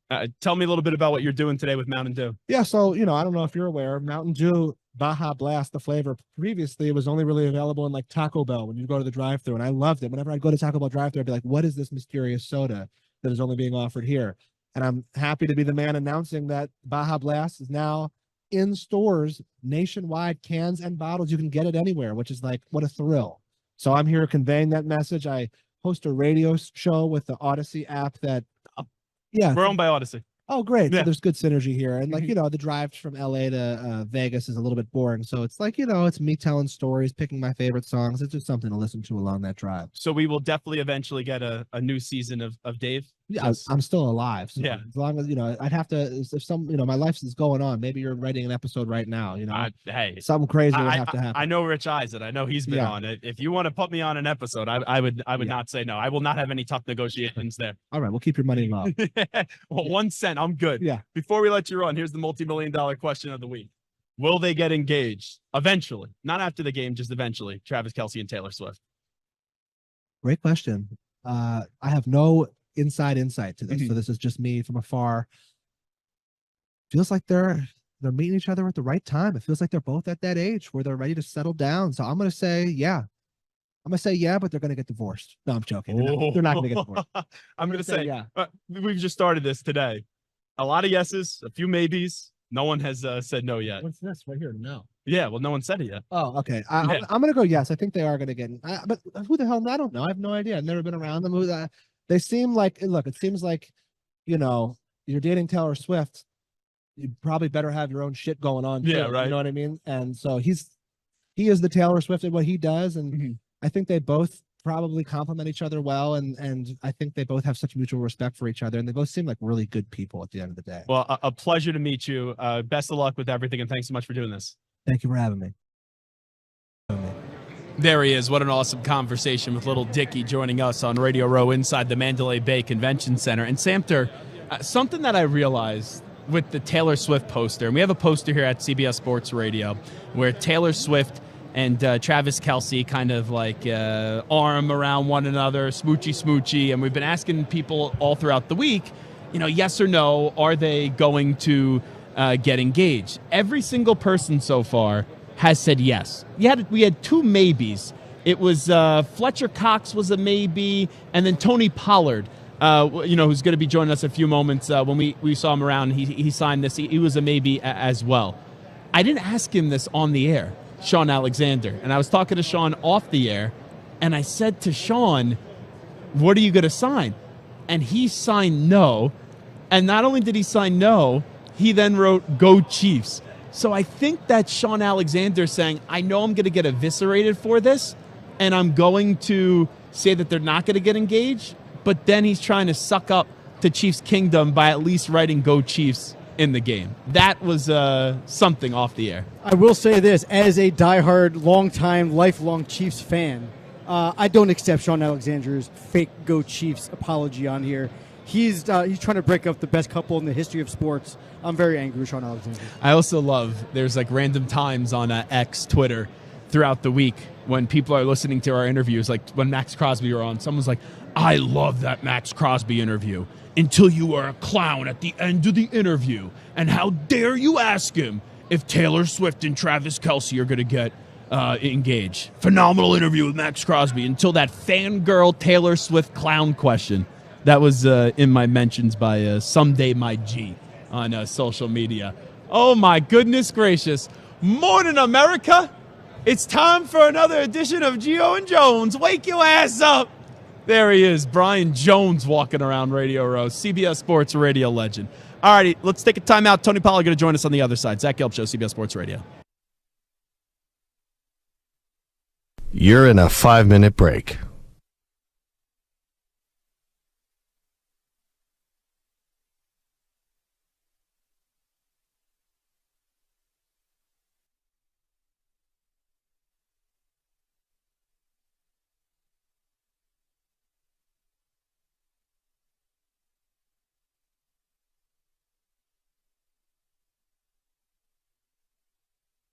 Tell me a little bit about what you're doing today with Mountain Dew. Yeah, so I don't know if you're aware, Mountain Dew Baja Blast, the flavor, previously it was only really available in like Taco Bell when you go to the drive-thru, and I loved it. Whenever I'd go to Taco Bell drive-thru, I'd be like, what is this mysterious soda that is only being offered here? And I'm happy to be the man announcing that Baja Blast is now in stores nationwide, cans and bottles. You can get it anywhere, which is like, what a thrill. So I'm here conveying that message. I host a radio show with the Odyssey app that, we're owned by Odyssey. Oh, great. Yeah. So there's good synergy here. And like, the drive from LA to Vegas is a little bit boring. So it's like, it's me telling stories, picking my favorite songs. It's just something to listen to along that drive. So we will definitely eventually get a new season of Dave. Yeah, I'm still alive. So Yeah. as long as I'd have to. If some, my life is going on. Maybe you're writing an episode right now. Hey, something crazy would have to happen. I know Rich Eisen. I know he's been on it. If you want to put me on an episode, I would not say no. I will not have any tough negotiations there. All right, we'll keep your money low. Well, 1 cent, I'm good. Yeah. Before we let you run, here's the multi-million-dollar question of the week: will they get engaged eventually? Not after the game, just eventually. Travis Kelce and Taylor Swift. Great question. I have no inside insight to this, so this is just me from afar. Feels like they're meeting each other at the right time. It feels like they're both at that age where they're ready to settle down. So I'm gonna say yeah. I'm gonna say yeah, but they're gonna get divorced. No, I'm joking. They're not gonna get divorced. I'm gonna say yeah. We've just started this today. A lot of yeses, a few maybes. No one has said no yet. What's this right here? No. Yeah, well, no one said it yet. Oh, okay. I'm gonna go yes. I think they are gonna get. But who the hell? I don't know. I have no idea. I've never been around them. They seem like. Look, it seems like, you're dating Taylor Swift. You probably better have your own shit going on. Yeah, too, right. You know what I mean? And so he is the Taylor Swift at what he does, and I think they both probably complement each other well, and I think they both have such mutual respect for each other, and they both seem like really good people at the end of the day. Well, a pleasure to meet you. Best of luck with everything, and thanks so much for doing this. Thank you for having me. There he is. What an awesome conversation with little Dickey joining us on Radio Row inside the Mandalay Bay Convention Center. And Samter, something that I realized with the Taylor Swift poster, and we have a poster here at CBS Sports Radio where Taylor Swift and Travis Kelce kind of like arm around one another, smoochy, and we've been asking people all throughout the week, yes or no, are they going to get engaged? Every single person so far has said yes. We had two maybes. It was Fletcher Cox was a maybe, and then Tony Pollard, who's going to be joining us in a few moments. When we saw him around, he signed this. He was a maybe as well. I didn't ask him this on the air, Shaun Alexander, and I was talking to Shaun off the air, and I said to Shaun, what are you going to sign? And he signed no, and not only did he sign no, he then wrote, "Go Chiefs." So I think that's Shaun Alexander saying, I know I'm going to get eviscerated for this, and I'm going to say that they're not going to get engaged, but then he's trying to suck up to Chiefs Kingdom by at least writing "Go Chiefs" in the game. That was something off the air. I will say this, as a diehard, longtime, lifelong Chiefs fan, I don't accept Shaun Alexander's fake "Go Chiefs" apology on here. He's trying to break up the best couple in the history of sports. I'm very angry with Shaun Alexander. I also love there's like random times on X, Twitter, throughout the week when people are listening to our interviews, like when Maxx Crosby were on, someone's like, I love that Maxx Crosby interview until you were a clown at the end of the interview. And how dare you ask him if Taylor Swift and Travis Kelce are going to get engaged. Phenomenal interview with Maxx Crosby until that fangirl Taylor Swift clown question. That was in my mentions by Someday My G on social media. Oh, my goodness gracious. Morning, America. It's time for another edition of Gio and Jones. Wake your ass up. There he is, Brian Jones walking around Radio Row, CBS Sports Radio legend. All righty, let's take a timeout. Tony Pollard going to join us on the other side. Zach Gelb Show, CBS Sports Radio. You're in a 5-minute break.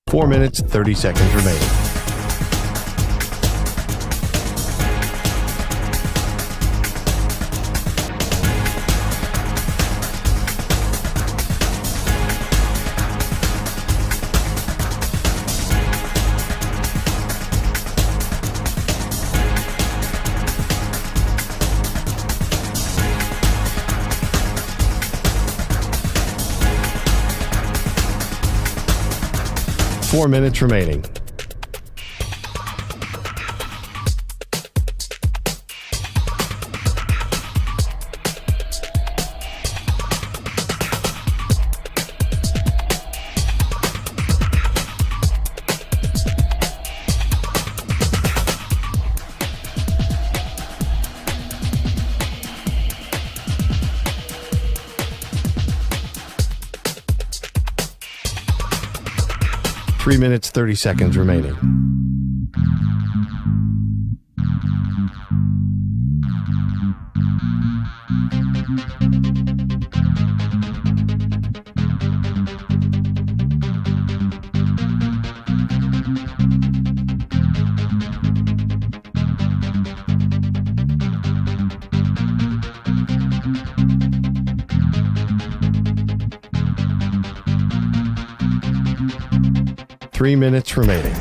Four minutes, 30 seconds remaining. Four minutes remaining. 3 minutes, 30 seconds remaining. Three minutes remaining.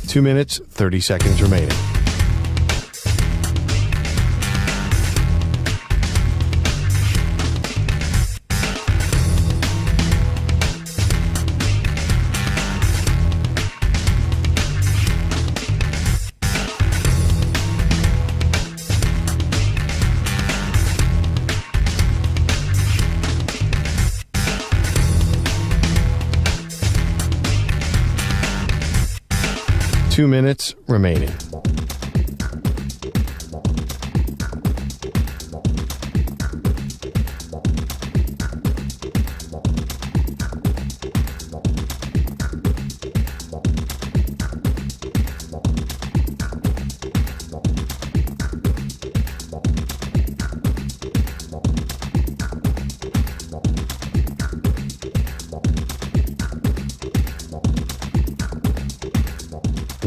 Two minutes, 30 seconds remaining. Two minutes remaining.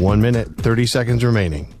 One minute, 30 seconds remaining.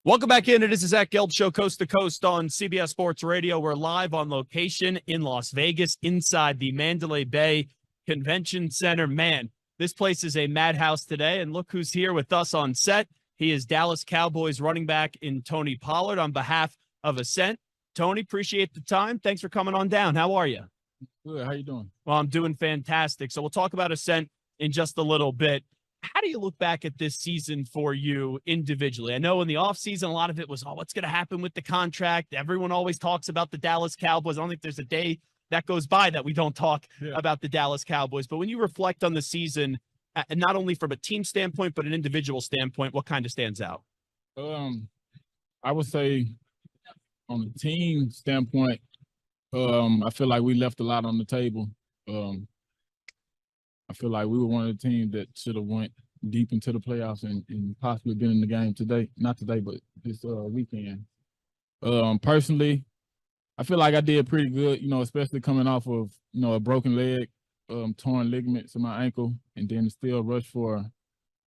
Welcome back in. It is the Zach Gelb Show, coast to coast on CBS Sports Radio. We're live on location in Las Vegas inside the Mandalay Bay Convention Center. Man, this place is a madhouse today, and look who's here with us on set. He is Dallas Cowboys running back in Tony Pollard on behalf of Ascent. Tony, appreciate the time. Thanks for coming on down. How are you? Good. How you doing? Well, I'm doing fantastic. So we'll talk about Ascent in just a little bit. How do you look back at this season for you individually? I know in the offseason, a lot of it was, what's going to happen with the contract? Everyone always talks about the Dallas Cowboys. I don't think there's a day that goes by that we don't talk about the Dallas Cowboys. But when you reflect on the season, and not only from a team standpoint, but an individual standpoint, what kind of stands out? I would say on the team standpoint, I feel like we left a lot on the table. I feel like we were one of the teams that should have went deep into the playoffs and possibly been in the game today. Not today, but this weekend. Personally, I feel like I did pretty good, especially coming off of, a broken leg, torn ligaments in my ankle, and then still rush for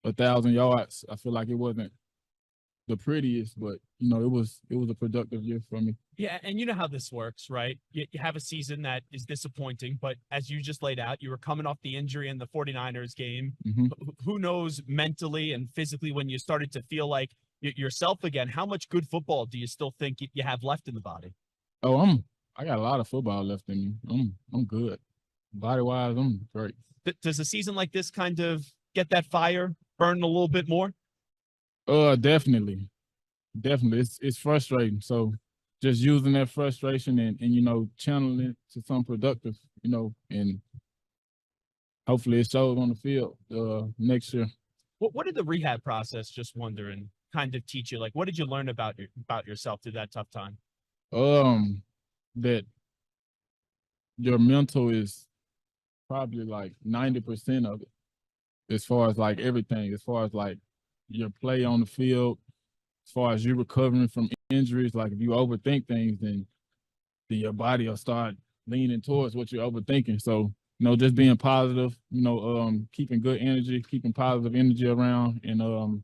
1,000 yards. I feel like it wasn't the prettiest, but it was a productive year for me. Yeah, and you know how this works, right? You have a season that is disappointing, but as you just laid out, you were coming off the injury in the 49ers game. Mhm. Who knows mentally and physically when you started to feel like yourself again, how much good football do you still think you have left in the body? Oh, I got a lot of football left in me. I'm good. Body wise, I'm great. Does a season like this kind of get that fire burning a little bit more? Definitely. It's frustrating. So just using that frustration and channeling it to some productive, and hopefully it shows on the field next year. What did the rehab process, just wondering, kind of teach you? Like, what did you learn about yourself through that tough time? That your mental is probably like 90% of it, as far as like everything, as far as like your play on the field, as far as you recovering from injuries. Like if you overthink things, then your body will start leaning towards what you're overthinking. So, just being positive, keeping good energy, keeping positive energy around, and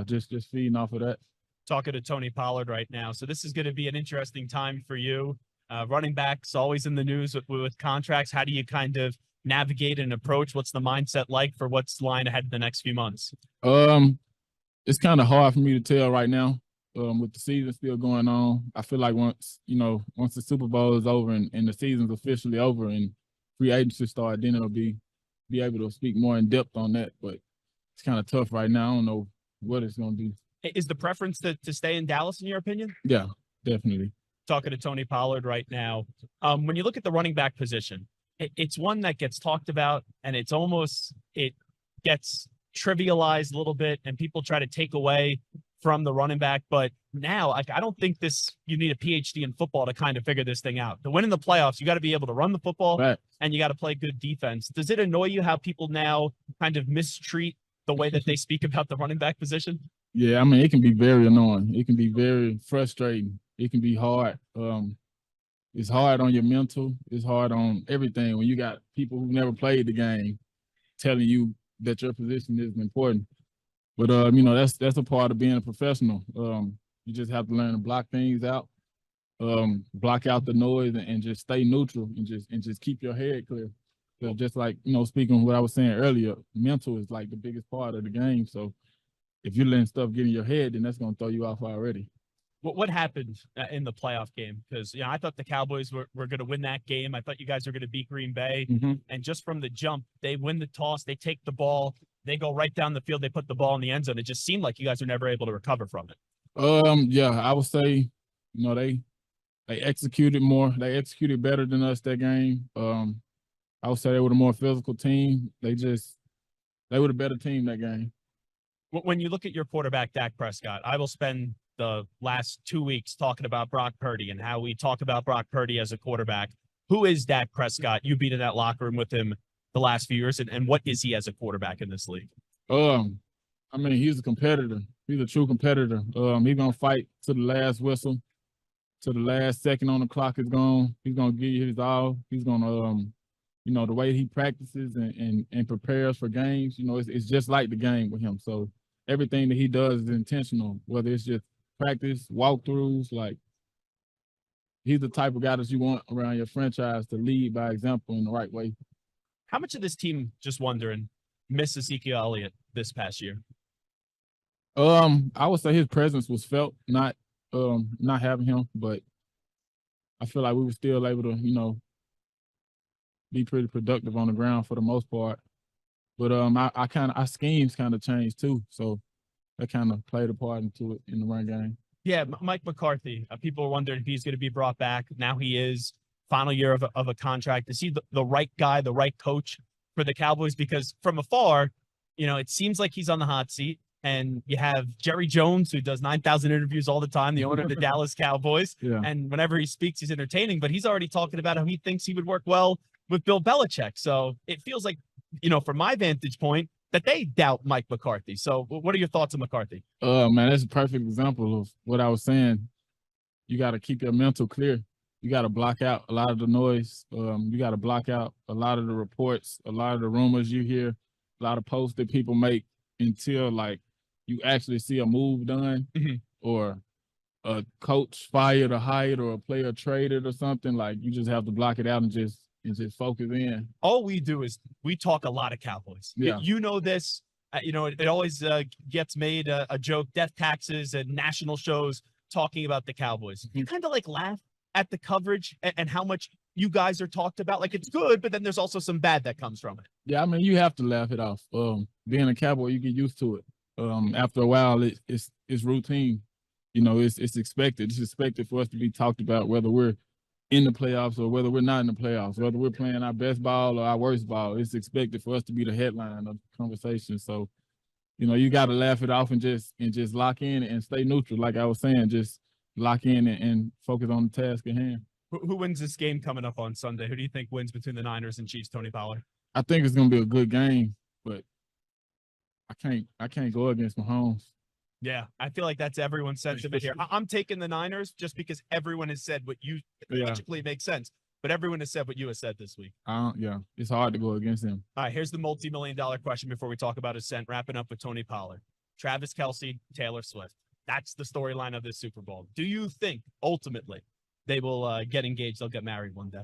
just feeding off of that. Talking to Tony Pollard right now. So this is going to be an interesting time for you. Running backs always in the news with contracts. How do you kind of navigate and approach? What's the mindset like for what's lying ahead in the next few months? It's kind of hard for me to tell right now. With the season still going on, I feel like once the Super Bowl is over and the season's officially over and free agency start, then it'll be able to speak more in depth on that. But it's kind of tough right now. I don't know what it's going to be. Is the preference to stay in Dallas, in your opinion? Yeah, definitely. Talking to Tony Pollard right now. When you look at the running back position, it's one that gets talked about, and it gets trivialized a little bit, and people try to take away from the running back. But now, I don't think you need a PhD in football to kind of figure this thing out. To win in the playoffs, you got to be able to run the football, right, and you got to play good defense. Does it annoy you how people now kind of mistreat the way that they speak about the running back position? Yeah, I mean, it can be very annoying. It can be very frustrating. It can be hard. It's hard on your mental. It's hard on everything when you got people who never played the game telling you that your position isn't important. But that's a part of being a professional. You just have to learn to block things out, block out the noise, and just stay neutral and just keep your head clear. So just like speaking of what I was saying earlier, mental is like the biggest part of the game. So if you're letting stuff get in your head, then that's going to throw you off already. What happened in the playoff game? Because I thought the Cowboys were going to win that game. I thought you guys were going to beat Green Bay. Mm-hmm. And just from the jump, they win the toss, they take the ball, they go right down the field, they put the ball in the end zone. It just seemed like you guys were never able to recover from it. Yeah, I would say, they executed more. They executed better than us that game. I would say they were the more physical team. They were the better team that game. When you look at your quarterback, Dak Prescott, I will spend the last 2 weeks talking about Brock Purdy and how we talk about Brock Purdy as a quarterback. Who is Dak Prescott? You've been in that locker room with him the last few years, and what is he as a quarterback in this league? I mean, he's a competitor. He's a true competitor. He's going to fight to the last whistle, to the last second on the clock is gone. He's going to give you his all. He's going to, the way he practices and prepares for games, it's just like the game with him. So everything that he does is intentional, whether it's just practice, walkthroughs. Like, he's the type of guy that you want around your franchise to lead by example in the right way. How much of this team, just wondering, missed Ezekiel Elliott this past year? I would say his presence was felt, not having him, but I feel like we were still able to, be pretty productive on the ground for the most part. But our schemes kind of changed too, so that kind of played a part into it in the run game. Yeah, Mike McCarthy. People were wondering if he's going to be brought back. Now he is. Final year of a contract. Is he the right guy, the right coach for the Cowboys? Because from afar, it seems like he's on the hot seat. And you have Jerry Jones, who does 9,000 interviews all the time, the owner of the Dallas Cowboys. Yeah. And whenever he speaks, he's entertaining. But he's already talking about how he thinks he would work well with Bill Belichick. So it feels like, from my vantage point, that they doubt Mike McCarthy. So what are your thoughts on McCarthy? Man, that's a perfect example of what I was saying. You got to keep your mental clear. You got to block out a lot of the noise. You got to block out a lot of the reports, a lot of the rumors you hear, a lot of posts that people make. until like you actually see a move done or a coach fired or hired or a player traded or something. Like you just have to block it out and just focus in. All we do is we talk a lot of Cowboys. Yeah. You know this. It always gets made a joke, death taxes and national shows talking about the Cowboys. You kind of like laugh at the coverage and how much you guys are talked about. Like it's good, but then there's also some bad that comes from it. Yeah, I mean, you have to laugh it off. Being a Cowboy, you get used to it. After a while, it's routine. It's expected. It's expected for us to be talked about, whether we're in the playoffs or whether we're not in the playoffs, whether we're playing our best ball or our worst ball. It's expected for us to be the headline of the conversation. So, you got to laugh it off and just lock in and stay neutral. Like I was saying, just lock in and focus on the task at hand. Who wins this game coming up on Sunday? Who do you think wins between the Niners and Chiefs, Tony Pollard? I think it's going to be a good game, but I can't go against Mahomes. Yeah, I feel like that's everyone's sentiment here. I'm taking the Niners just because everyone has said what you logically makes sense, but everyone has said what you have said this week. Yeah, it's hard to go against him. All right, here's the multi-million-dollar question before we talk about Ascent, wrapping up with Tony Pollard. Travis Kelce, Taylor Swift. That's the storyline of this Super Bowl. Do you think, ultimately, they will get engaged, they'll get married one day?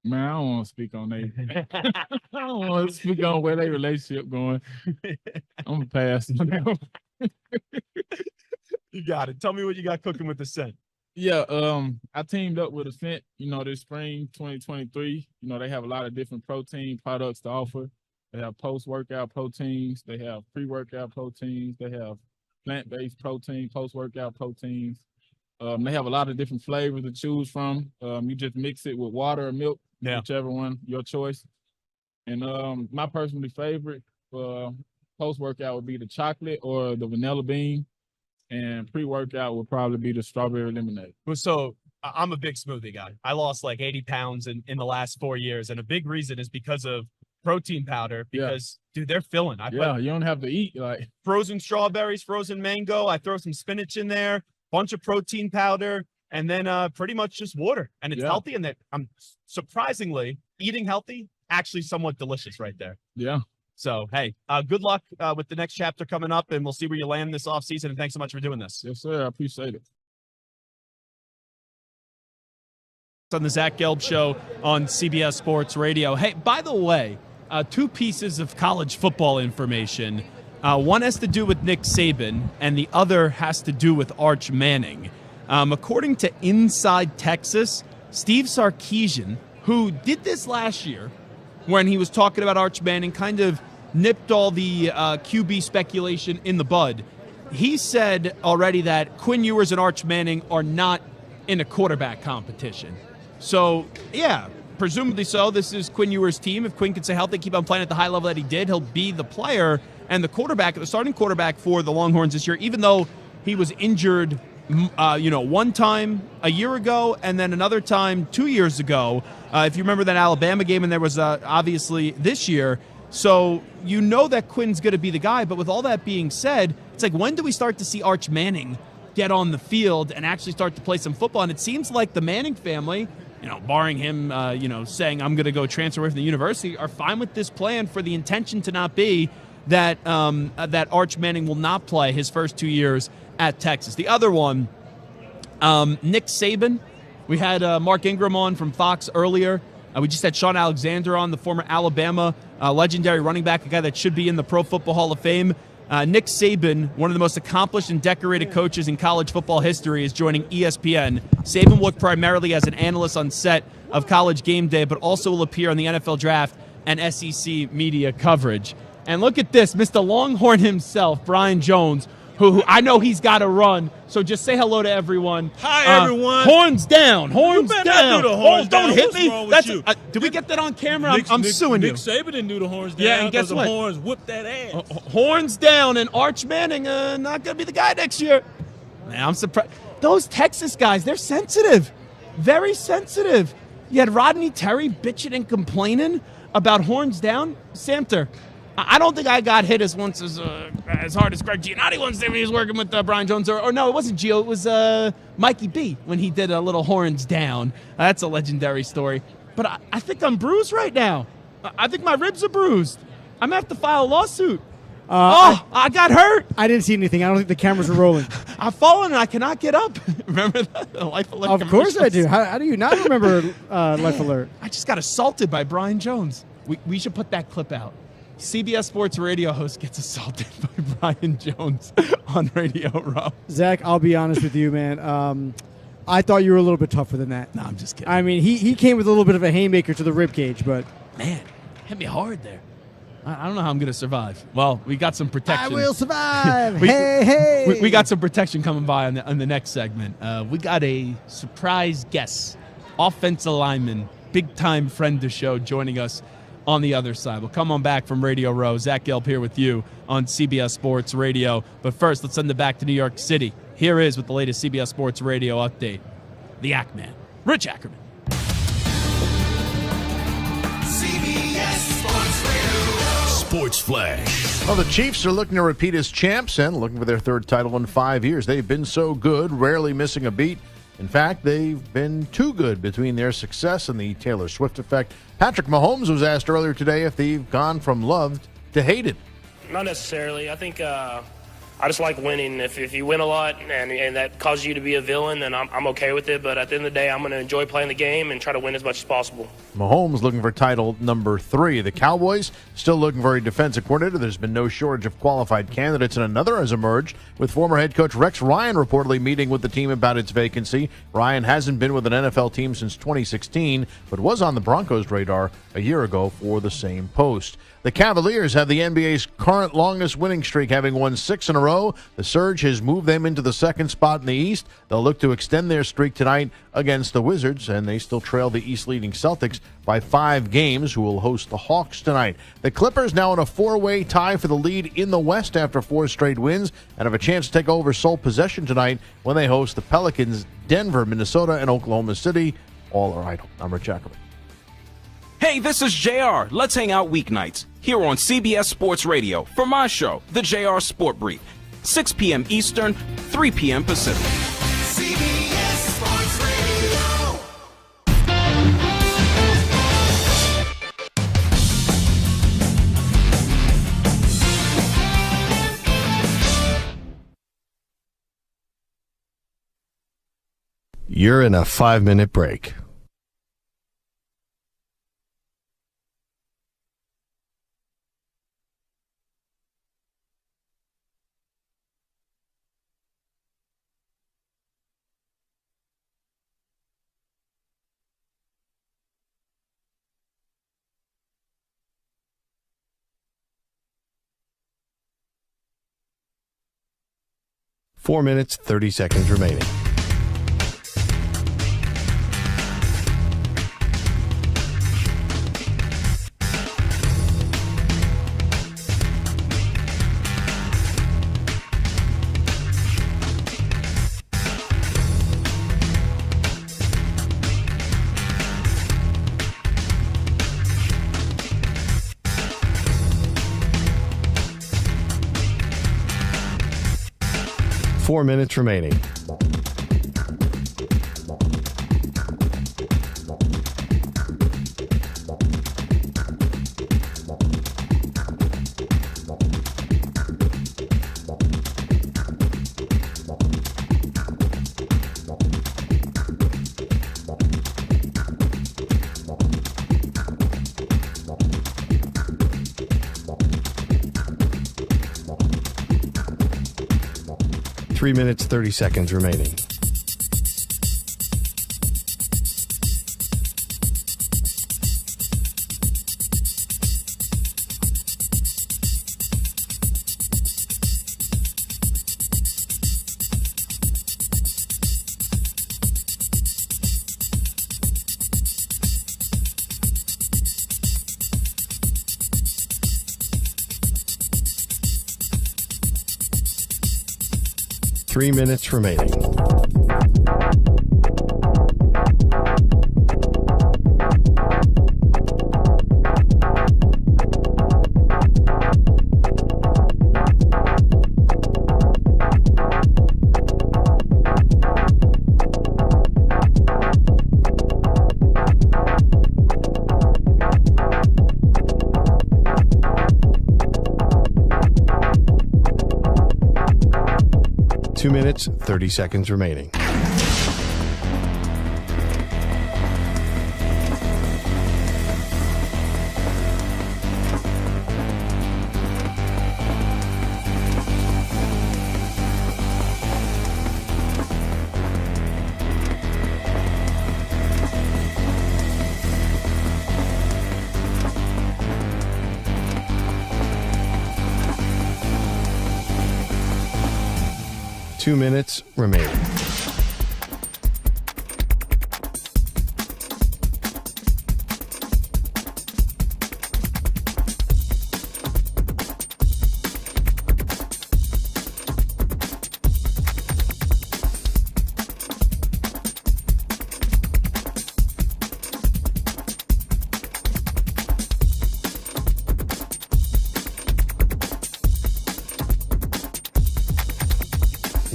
Man, I don't want to speak on that. I don't want to speak on where their relationship going. I'm going to pass. You got it. Tell me what you got cooking with Ascent. Yeah, I teamed up with Ascent, this spring 2023. They have a lot of different protein products to offer. They have post-workout proteins. They have pre-workout proteins. They have plant-based protein, post-workout proteins. They have a lot of different flavors to choose from. You just mix it with water or milk, whichever one, your choice. And my personally favorite post-workout would be the chocolate or the vanilla bean. And pre-workout would probably be the strawberry lemonade. So I'm a big smoothie guy. I lost like 80 pounds in the last 4 years. And a big reason is because of protein powder because, dude, they're filling. You don't have to eat like frozen strawberries, frozen mango. I throw some spinach in there, bunch of protein powder, and then pretty much just water. And it's healthy. And I'm surprisingly eating healthy, actually somewhat delicious right there. Yeah. So, hey, good luck with the next chapter coming up, and we'll see where you land this offseason. And thanks so much for doing this. Yes, sir. I appreciate it. On the Zach Gelb Show on CBS Sports Radio. Hey, by the way, two pieces of college football information. One has to do with Nick Saban, and the other has to do with Arch Manning. According to Inside Texas, Steve Sarkisian, who did this last year, when he was talking about Arch Manning, kind of nipped all the QB speculation in the bud. He said already that Quinn Ewers and Arch Manning are not in a quarterback competition. So, yeah, presumably so. This is Quinn Ewers' team. If Quinn can stay healthy, keep on playing at the high level that he did, he'll be the player and the quarterback, the starting quarterback for the Longhorns this year, even though he was injured one time a year ago and then another time 2 years ago. If you remember that Alabama game, and there was obviously this year. So that Quinn's going to be the guy. But with all that being said, it's like, when do we start to see Arch Manning get on the field and actually start to play some football? And it seems like the Manning family, barring him, saying I'm going to go transfer away from the university, are fine with this plan for the intention to not be that that Arch Manning will not play his first 2 years at Texas. The other one, Nick Saban. We had Mark Ingram on from Fox earlier. We just had Shaun Alexander on, the former Alabama legendary running back, a guy that should be in the Pro Football Hall of Fame. Nick Saban, one of the most accomplished and decorated coaches in college football history, is joining ESPN. Saban worked primarily as an analyst on set of College Game Day, but also will appear on the NFL Draft and SEC media coverage. And look at this, Mr. Longhorn himself, Brian Jones, who I know he's got to run, so just say hello to everyone. Hi, everyone. Horns down. Horns you down. Do the horns don't down. hit What's me. Wrong with That's you? Did we get that on camera? I'm suing Nick you. Saban didn't do the horns down. Yeah, and guess what? The horns whipped that ass. Horns down, and Arch Manning not going to be the guy next year. Man, I'm surprised. Those Texas guys, they're sensitive. Very sensitive. You had Rodney Terry bitching and complaining about horns down. Samter, I don't think I got hit as hard as Greg Giannotti once when he was working with Brian Jones. Or no, it wasn't Gio. It was Mikey B when he did a little horns down. That's a legendary story. But I think I'm bruised right now. I think my ribs are bruised. I'm going to have to file a lawsuit. I got hurt. I didn't see anything. I don't think the cameras were rolling. I've fallen and I cannot get up. Remember that? The Life Alert Of course I do. How do you not remember Life Alert? I just got assaulted by Brian Jones. We should put that clip out. CBS Sports Radio host gets assaulted by Brian Jones on Radio Row. Zach, I'll be honest with you, man. I thought you were a little bit tougher than that. No, I'm just kidding. I mean, he came with a little bit of a haymaker to the ribcage, but... Man, hit me hard there. I don't know how I'm going to survive. Well, we got some protection. I will survive. Hey. We got some protection coming by on the next segment. We got a surprise guest, offensive lineman, big-time friend of the show, joining us on the other side. We'll come on back from Radio Row. Zach Gelb here with you on CBS Sports Radio. But first, let's send it back to New York City. Here is with the latest CBS Sports Radio update, the Ackman, Rich Ackerman. CBS Sports Radio. Sports Flash. Well, the Chiefs are looking to repeat as champs and looking for their third title in 5 years. They've been so good, rarely missing a beat. In fact, they've been too good between their success and the Taylor Swift effect. Patrick Mahomes was asked earlier today if they've gone from loved to hated. Not necessarily. I think I just like winning. If you win a lot and that causes you to be a villain, then I'm okay with it. But at the end of the day, I'm going to enjoy playing the game and try to win as much as possible. Mahomes looking for title number 3. The Cowboys still looking for a defensive coordinator. There's been no shortage of qualified candidates, and another has emerged with former head coach Rex Ryan reportedly meeting with the team about its vacancy. Ryan hasn't been with an NFL team since 2016, but was on the Broncos' radar a year ago for the same post. The Cavaliers have the NBA's current longest winning streak, having won 6 in a row. The surge has moved them into the second spot in the East. They'll look to extend their streak tonight against the Wizards, and they still trail the East-leading Celtics by 5 games, who will host the Hawks tonight. The Clippers now in a 4-way tie for the lead in the West after 4 straight wins, and have a chance to take over sole possession tonight when they host the Pelicans, Denver, Minnesota, and Oklahoma City. All are idle. I'm Rich Ackerman. Hey, this is JR. Let's hang out weeknights here on CBS Sports Radio for my show, the JR Sport Brief, 6 p.m. Eastern, 3 p.m. Pacific. CBS Sports Radio. You're in a 5-minute break. Four minutes, 30 seconds remaining. Four minutes remaining. Three minutes, 30 seconds remaining. Three minutes remaining. 2 minutes, 30 seconds remaining. Two minutes remaining.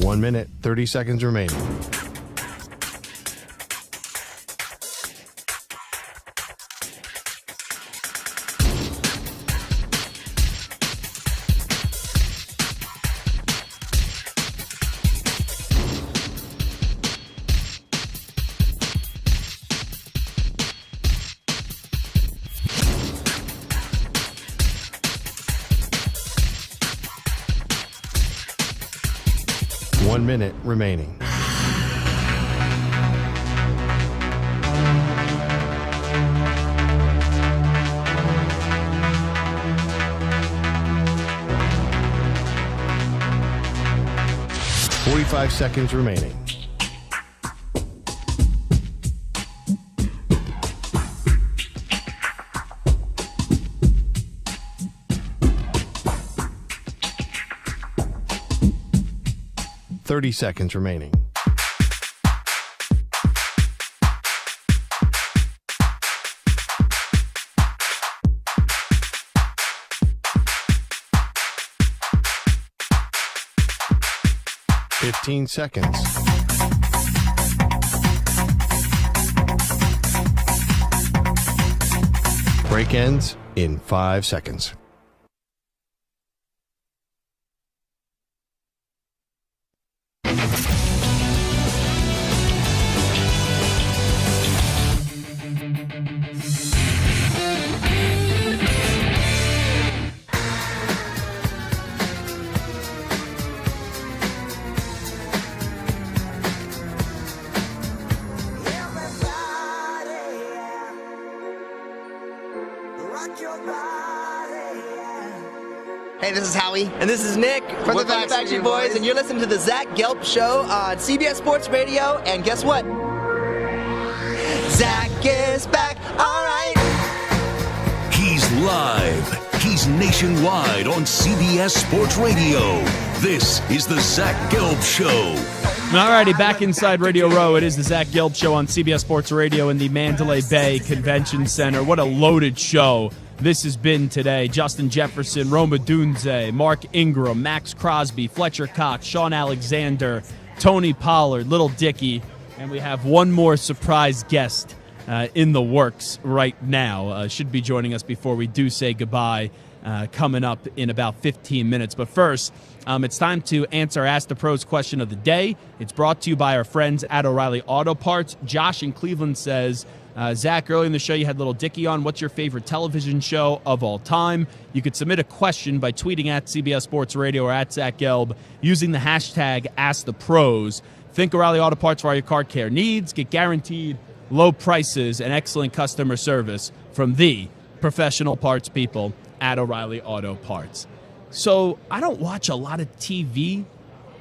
One minute, 30 seconds remaining. One minute remaining. Five seconds remaining. Seconds remaining. Seconds. Break ends in 5 seconds. Hey, this is Howie. And this is Nick from the Backstreet Boys. And you're listening to the Zach Gelb Show on CBS Sports Radio. And guess what? Zach is back. All right. He's live. He's nationwide on CBS Sports Radio. This is the Zach Gelb Show. Alrighty, back inside Radio Row. It is the Zach Gelb Show on CBS Sports Radio in the Mandalay Bay Convention Center. What a loaded show this has been today. Justin Jefferson, Odunze, Mark Ingram, Maxx Crosby, Fletcher Cox, Shaun Alexander, Tony Pollard, Little Dickey, and we have one more surprise guest in the works right now. Should be joining us before we do say goodbye coming up in about 15 minutes. But first, it's time to answer Ask the Pros question of the day. It's brought to you by our friends at O'Reilly Auto Parts. Josh in Cleveland says, Zach, earlier in the show you had Little Dickey on. What's your favorite television show of all time? You could submit a question by tweeting at CBS Sports Radio or at Zach Gelb using the hashtag #AskThePros. Think O'Reilly Auto Parts for all your car care needs. Get guaranteed low prices and excellent customer service from the professional parts people at O'Reilly Auto Parts. So I don't watch a lot of TV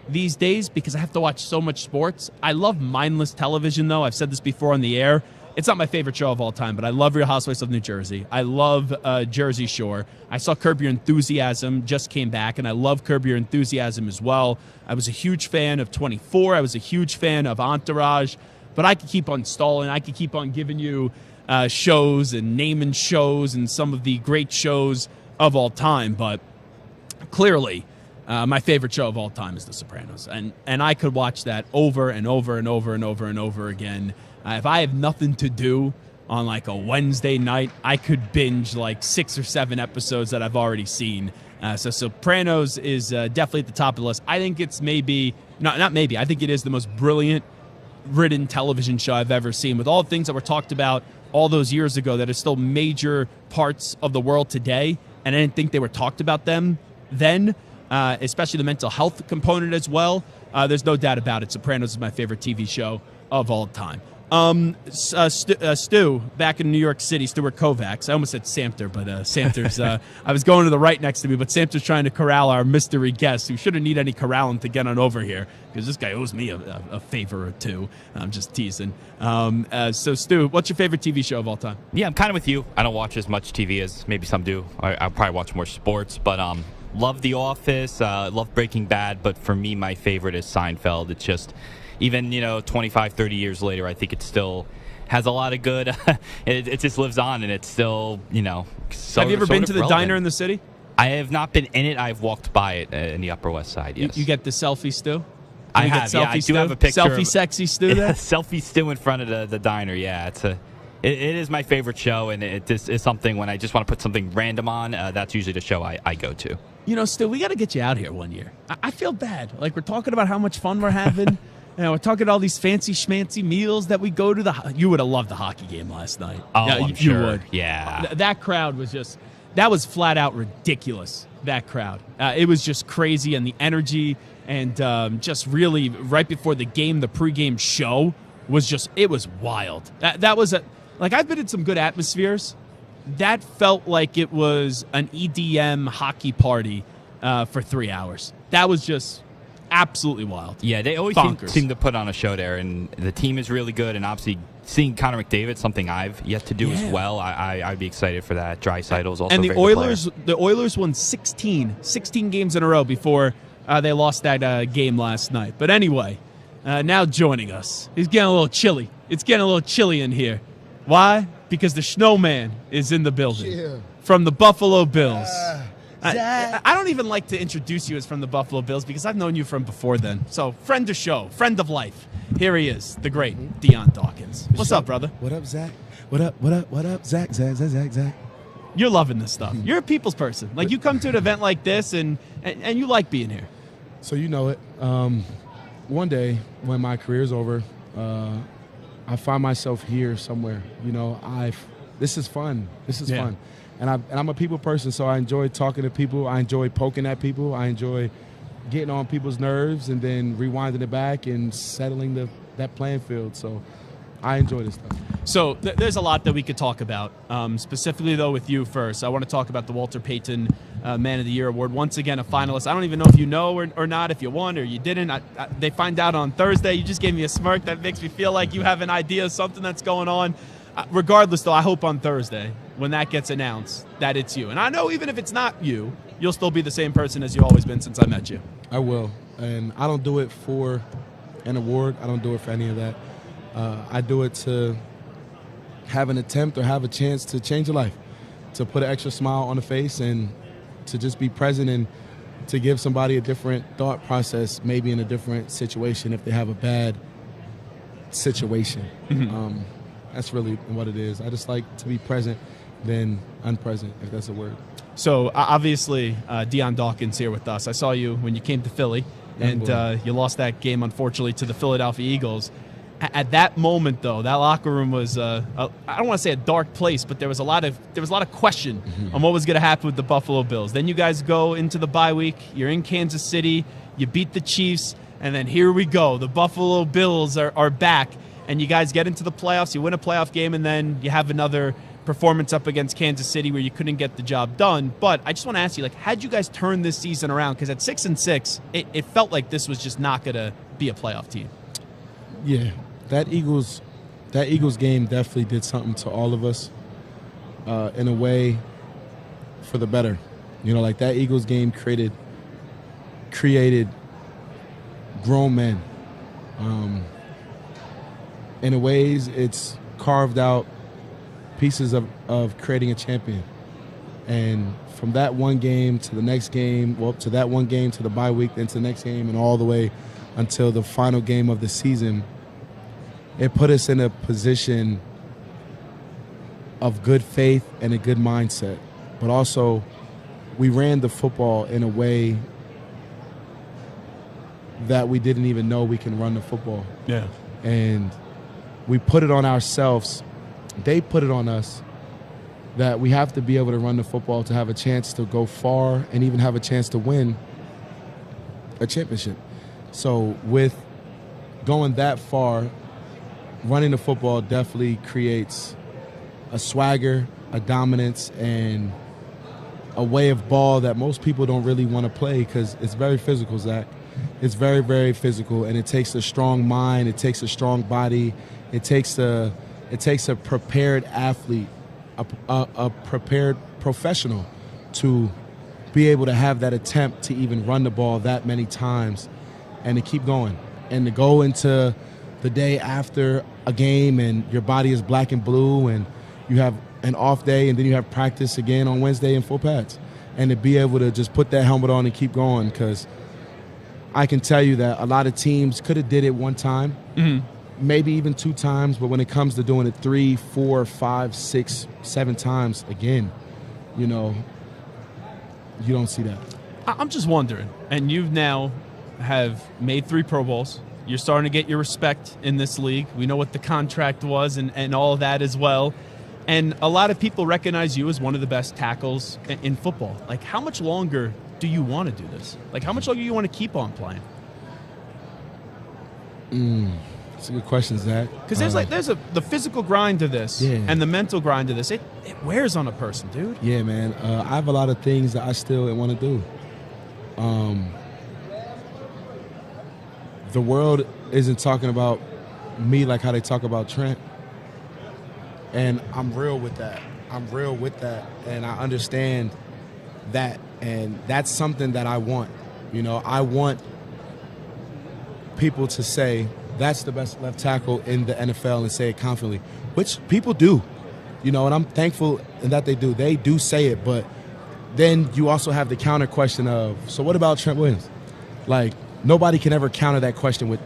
these days because I have to watch so much sports. I love mindless television, though. I've said this before on the air. It's not my favorite show of all time, but I love Real Housewives of New Jersey. I love Jersey Shore. I saw Curb Your Enthusiasm, just came back, and I love Curb Your Enthusiasm as well. I was a huge fan of 24. I was a huge fan of Entourage, but I could keep on stalling. I could keep on giving you shows and naming shows and some of the great shows of all time, but clearly my favorite show of all time is The Sopranos, and I could watch that over and over and over and over and over again. If I have nothing to do on like a Wednesday night, I could binge like 6 or 7 episodes that I've already seen So Sopranos is definitely at the top of the list. I think it's maybe not maybe. I think it is the most brilliant written television show I've ever seen. With all the things that were talked about all those years ago that are still major parts of the world today, and I didn't think they were talked about them then, especially the mental health component as well. There's no doubt about it. Sopranos is my favorite TV show of all time. Stu, back in New York City, Stuart Kovacs. I almost said Samter, but Samter's, I was going to the right next to me, but Samter's trying to corral our mystery guest who shouldn't need any corralling to get on over here because this guy owes me a favor or two. I'm just teasing. So, Stu, what's your favorite TV show of all time? Yeah, I'm kind of with you. I don't watch as much TV as maybe some do. I'll probably watch more sports, but love The Office, love Breaking Bad, but for me, my favorite is Seinfeld. It's just... Even, 25, 30 years later, I think it still has a lot of good. It just lives on, and it's still, so. Have you ever been to the diner in the city? I have not been in it. I've walked by it in the Upper West Side, yes. You get the selfie Stu? I have, yeah. I do have a picture. Selfie sexy Stu there? Selfie Stu in front of the diner, yeah. It is my favorite show, and it is something when I just want to put something random on, that's usually the show I go to. Stu, we got to get you out here one year. I feel bad. Like, we're talking about how much fun we're having. We're talking about all these fancy schmancy meals that we go to. You would have loved the hockey game last night. Oh, yeah, I'm you sure. would. Yeah. That crowd was that was flat out ridiculous, that crowd. It was just crazy, and the energy, and just really right before the game, the pregame show it was wild. That was I've been in some good atmospheres. That felt like it was an EDM hockey party for 3 hours. That was just absolutely wild. Yeah, they always seem to put on a show there, and the team is really good, and obviously seeing Connor McDavid, something I've yet to do as well. I'd be excited for that. Draisaitl's also and a very good the Oilers won 16 games in a row before they lost that game last night. But anyway, now joining us, he's getting a little chilly. It's getting a little chilly in here. Why? Because the snowman is in the building from the Buffalo Bills. I don't even like to introduce you as from the Buffalo Bills because I've known you from before then. So, friend of show, friend of life. Here he is, the great Dion Dawkins. What's up, brother? What up, Zach? What up, Zach? You're loving this stuff. You're a people's person. Like, you come to an event like this, and you like being here. So you know it. One day, when my career's over, I find myself here somewhere. This is fun. This is fun. And I'm a people person, so I enjoy talking to people. I enjoy poking at people. I enjoy getting on people's nerves and then rewinding it back and settling that playing field. So I enjoy this stuff. So there's a lot that we could talk about. Specifically, though, with you first, I want to talk about the Walter Payton Man of the Year Award. Once again, a finalist. I don't even know if you know or not, if you won or you didn't. They find out on Thursday. You just gave me a smirk. That makes me feel like you have an idea of something that's going on. Regardless, though, I hope on Thursday, when that gets announced, that it's you. And I know even if it's not you, you'll still be the same person as you've always been since I met you. I will. And I don't do it for an award. I don't do it for any of that. I do it to have an attempt or have a chance to change a life, to put an extra smile on the face and to just be present and to give somebody a different thought process, maybe in a different situation if they have a bad situation. Mm-hmm. That's really what it is. I just like to be present than unpresent, if that's a word. So, obviously, Dion Dawkins here with us. I saw you when you came to Philly, and you lost that game, unfortunately, to the Philadelphia Eagles. At that moment, though, that locker room was, I don't want to say a dark place, but there was a lot of question on what was going to happen with the Buffalo Bills. Then you guys go into the bye week. You're in Kansas City. You beat the Chiefs, and then here we go. The Buffalo Bills are back. And you guys get into the playoffs, you win a playoff game, and then you have another performance up against Kansas City where you couldn't get the job done. But I just want to ask you, how'd you guys turn this season around? Because at 6-6, it felt like this was just not going to be a playoff team. Yeah, that Eagles game definitely did something to all of us in a way for the better. That Eagles game created grown men. In a ways, it's carved out pieces of creating a champion. And from that one game to the next game, to that one game to the bye week, then to the next game, and all the way until the final game of the season, it put us in a position of good faith and a good mindset, but also we ran the football in a way that we didn't even know we can run the football. Yeah. And we put it on ourselves. They put it on us that we have to be able to run the football to have a chance to go far and even have a chance to win a championship. So with going that far, running the football definitely creates a swagger, a dominance, and a way of ball that most people don't really want to play because it's very physical, Zach. It's very, very physical, and it takes a strong mind. It takes a strong body. It takes a prepared athlete, a prepared professional to be able to have that attempt to even run the ball that many times and to keep going and to go into the day after a game and your body is black and blue and you have an off day and then you have practice again on Wednesday in full pads, and to be able to just put that helmet on and keep going, because I can tell you that a lot of teams could have did it one time, maybe even 2 times, but when it comes to doing it 3, 4, 5, 6, 7 times again, you know, you don't see that. I'm just wondering, and you've now have made 3 Pro Bowls. You're starting to get your respect in this league. We know what the contract was and all of that as well. And a lot of people recognize you as one of the best tackles in football. Like, how much longer do you want to do this? Like, how much longer do you want to keep on playing? That's a good question, Zach. Because there's the physical grind to this and the mental grind to this. It wears on a person, dude. Yeah, man. I have a lot of things that I still want to do. The world isn't talking about me like how they talk about Trent. And I'm real with that. And I understand that. And that's something that I want. You know, I want people to say, that's the best left tackle in the NFL, and say it confidently, which people do. You know, and I'm thankful that they do. They do say it, but then you also have the counter question of, so what about Trent Williams? Like, nobody can ever counter that question with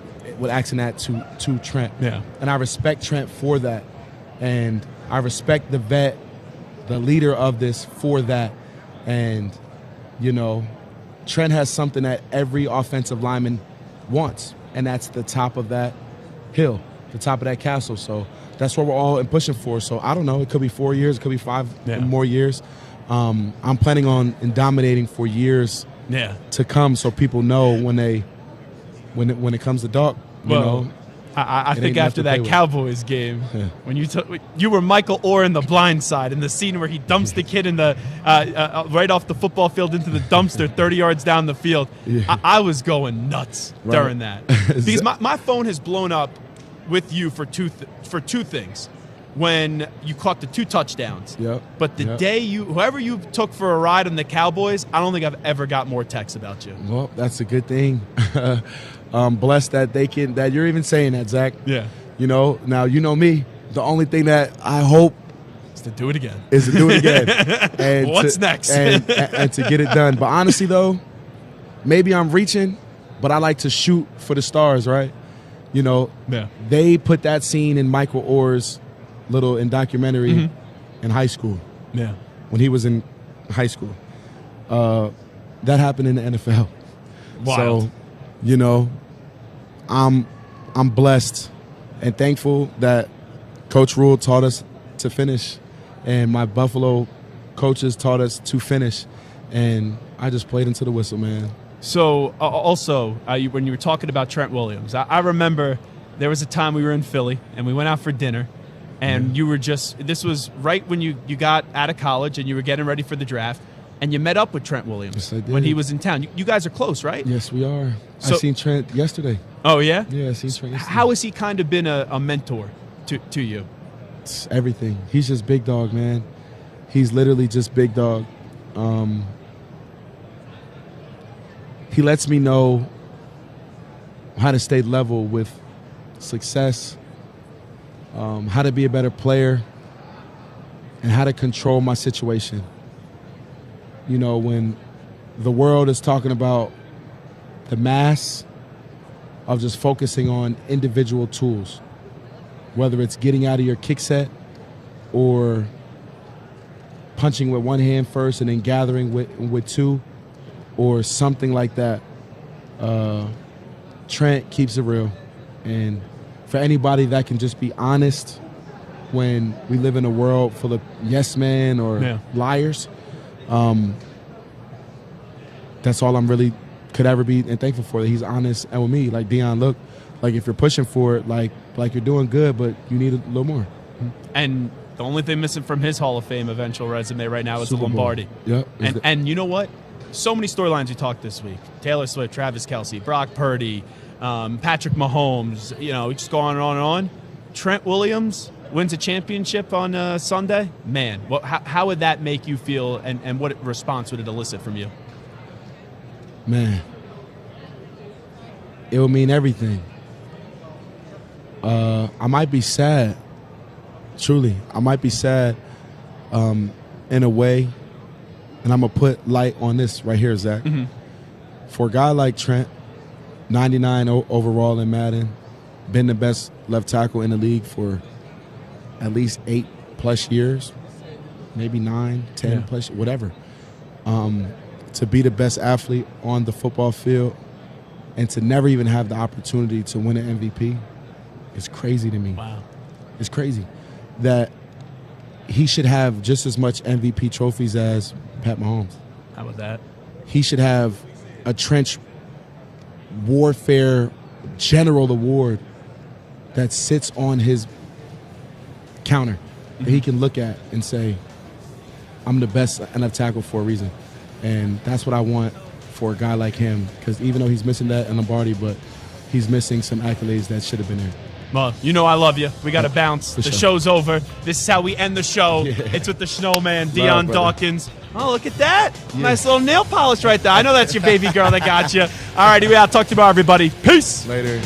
asking that to Trent. Yeah. And I respect Trent for that. And I respect the vet, the leader of this, for that. And, you know, Trent has something that every offensive lineman wants, and that's the top of that hill, the top of that castle. So that's what we're all pushing for. So I don't know. It could be 4 years. It could be 5 more years. I'm planning on dominating for years to come, so people know when it comes to dog. You know, I think after that Cowboys game, when you were Michael Orr in The Blind Side, in the scene where he dumps the kid in the right off the football field into the dumpster 30 yards down the field, I was going nuts during that. Because my phone has blown up with you for two things. When you caught the 2 touchdowns. But the day whoever you took for a ride on the Cowboys, I don't think I've ever got more texts about you. Well, that's a good thing. I'm blessed that that you're even saying that, Zach. Yeah. You know, now you know me. The only thing that I hope is to do it again. And what's next? and to get it done. But honestly, though, maybe I'm reaching, but I like to shoot for the stars, right? You know, they put that scene in Michael Orr's little documentary in high school. Yeah. When he was in high school. That happened in the NFL. Wild. So, you know, I'm blessed and thankful that Coach Rule taught us to finish, and my Buffalo coaches taught us to finish, and I just played into the whistle, man. So also, when you were talking about Trent Williams, I remember there was a time we were in Philly and we went out for dinner. And you were this was right when you got out of college and you were getting ready for the draft, and you met up with Trent Williams when he was in town. You guys are close, right? Yes, we are. I seen Trent yesterday. Oh, yeah? Yeah, I seen Trent yesterday. How has he kind of been a mentor to you? It's everything. He's just big dog, man. He's literally just big dog. He lets me know how to stay level with success, how to be a better player, and how to control my situation. You know, when the world is talking about the mass of just focusing on individual tools, whether it's getting out of your kick set or punching with one hand first and then gathering with two or something like that. Trent keeps it real. And for anybody that can just be honest when we live in a world full of yes men or liars, that's all I'm really could ever be and thankful for, that he's honest. And with me, like, Deion, look, like, if you're pushing for it, like you're doing good, but you need a little more. And the only thing missing from his Hall of Fame eventual resume right now is the Lombardi. Yep. And you know what? So many storylines we talked this week. Taylor Swift, Travis Kelce, Brock Purdy, Patrick Mahomes, just go on and on and on. Trent Williams wins a championship on Sunday. Man, how would that make you feel, and what response would it elicit from you? Man, it would mean everything. I might be sad. Truly, I might be sad in a way, and I'm going to put light on this right here, Zach. Mm-hmm. For a guy like Trent, 99 overall in Madden, been the best left tackle in the league for at least 8+ years, maybe 9, 10 plus, whatever. To be the best athlete on the football field and to never even have the opportunity to win an MVP is crazy to me. Wow. It's crazy that he should have just as much MVP trophies as Pat Mahomes. How about that? He should have a trench warfare general award that sits on his counter that he can look at and say, I'm the best NFL tackle for a reason. And that's what I want for a guy like him, because even though he's missing that in Lombardi, but he's missing some accolades that should have been there. Well, I love you. We got to bounce. The sure. show's over. This is how we end the show. Yeah. It's with the snowman, Love, Deion brother. Dawkins. Oh, look at that. Nice little nail polish right there. I know that's your baby girl that got you. All righty, we out. Talk to you tomorrow, everybody. Peace. Later.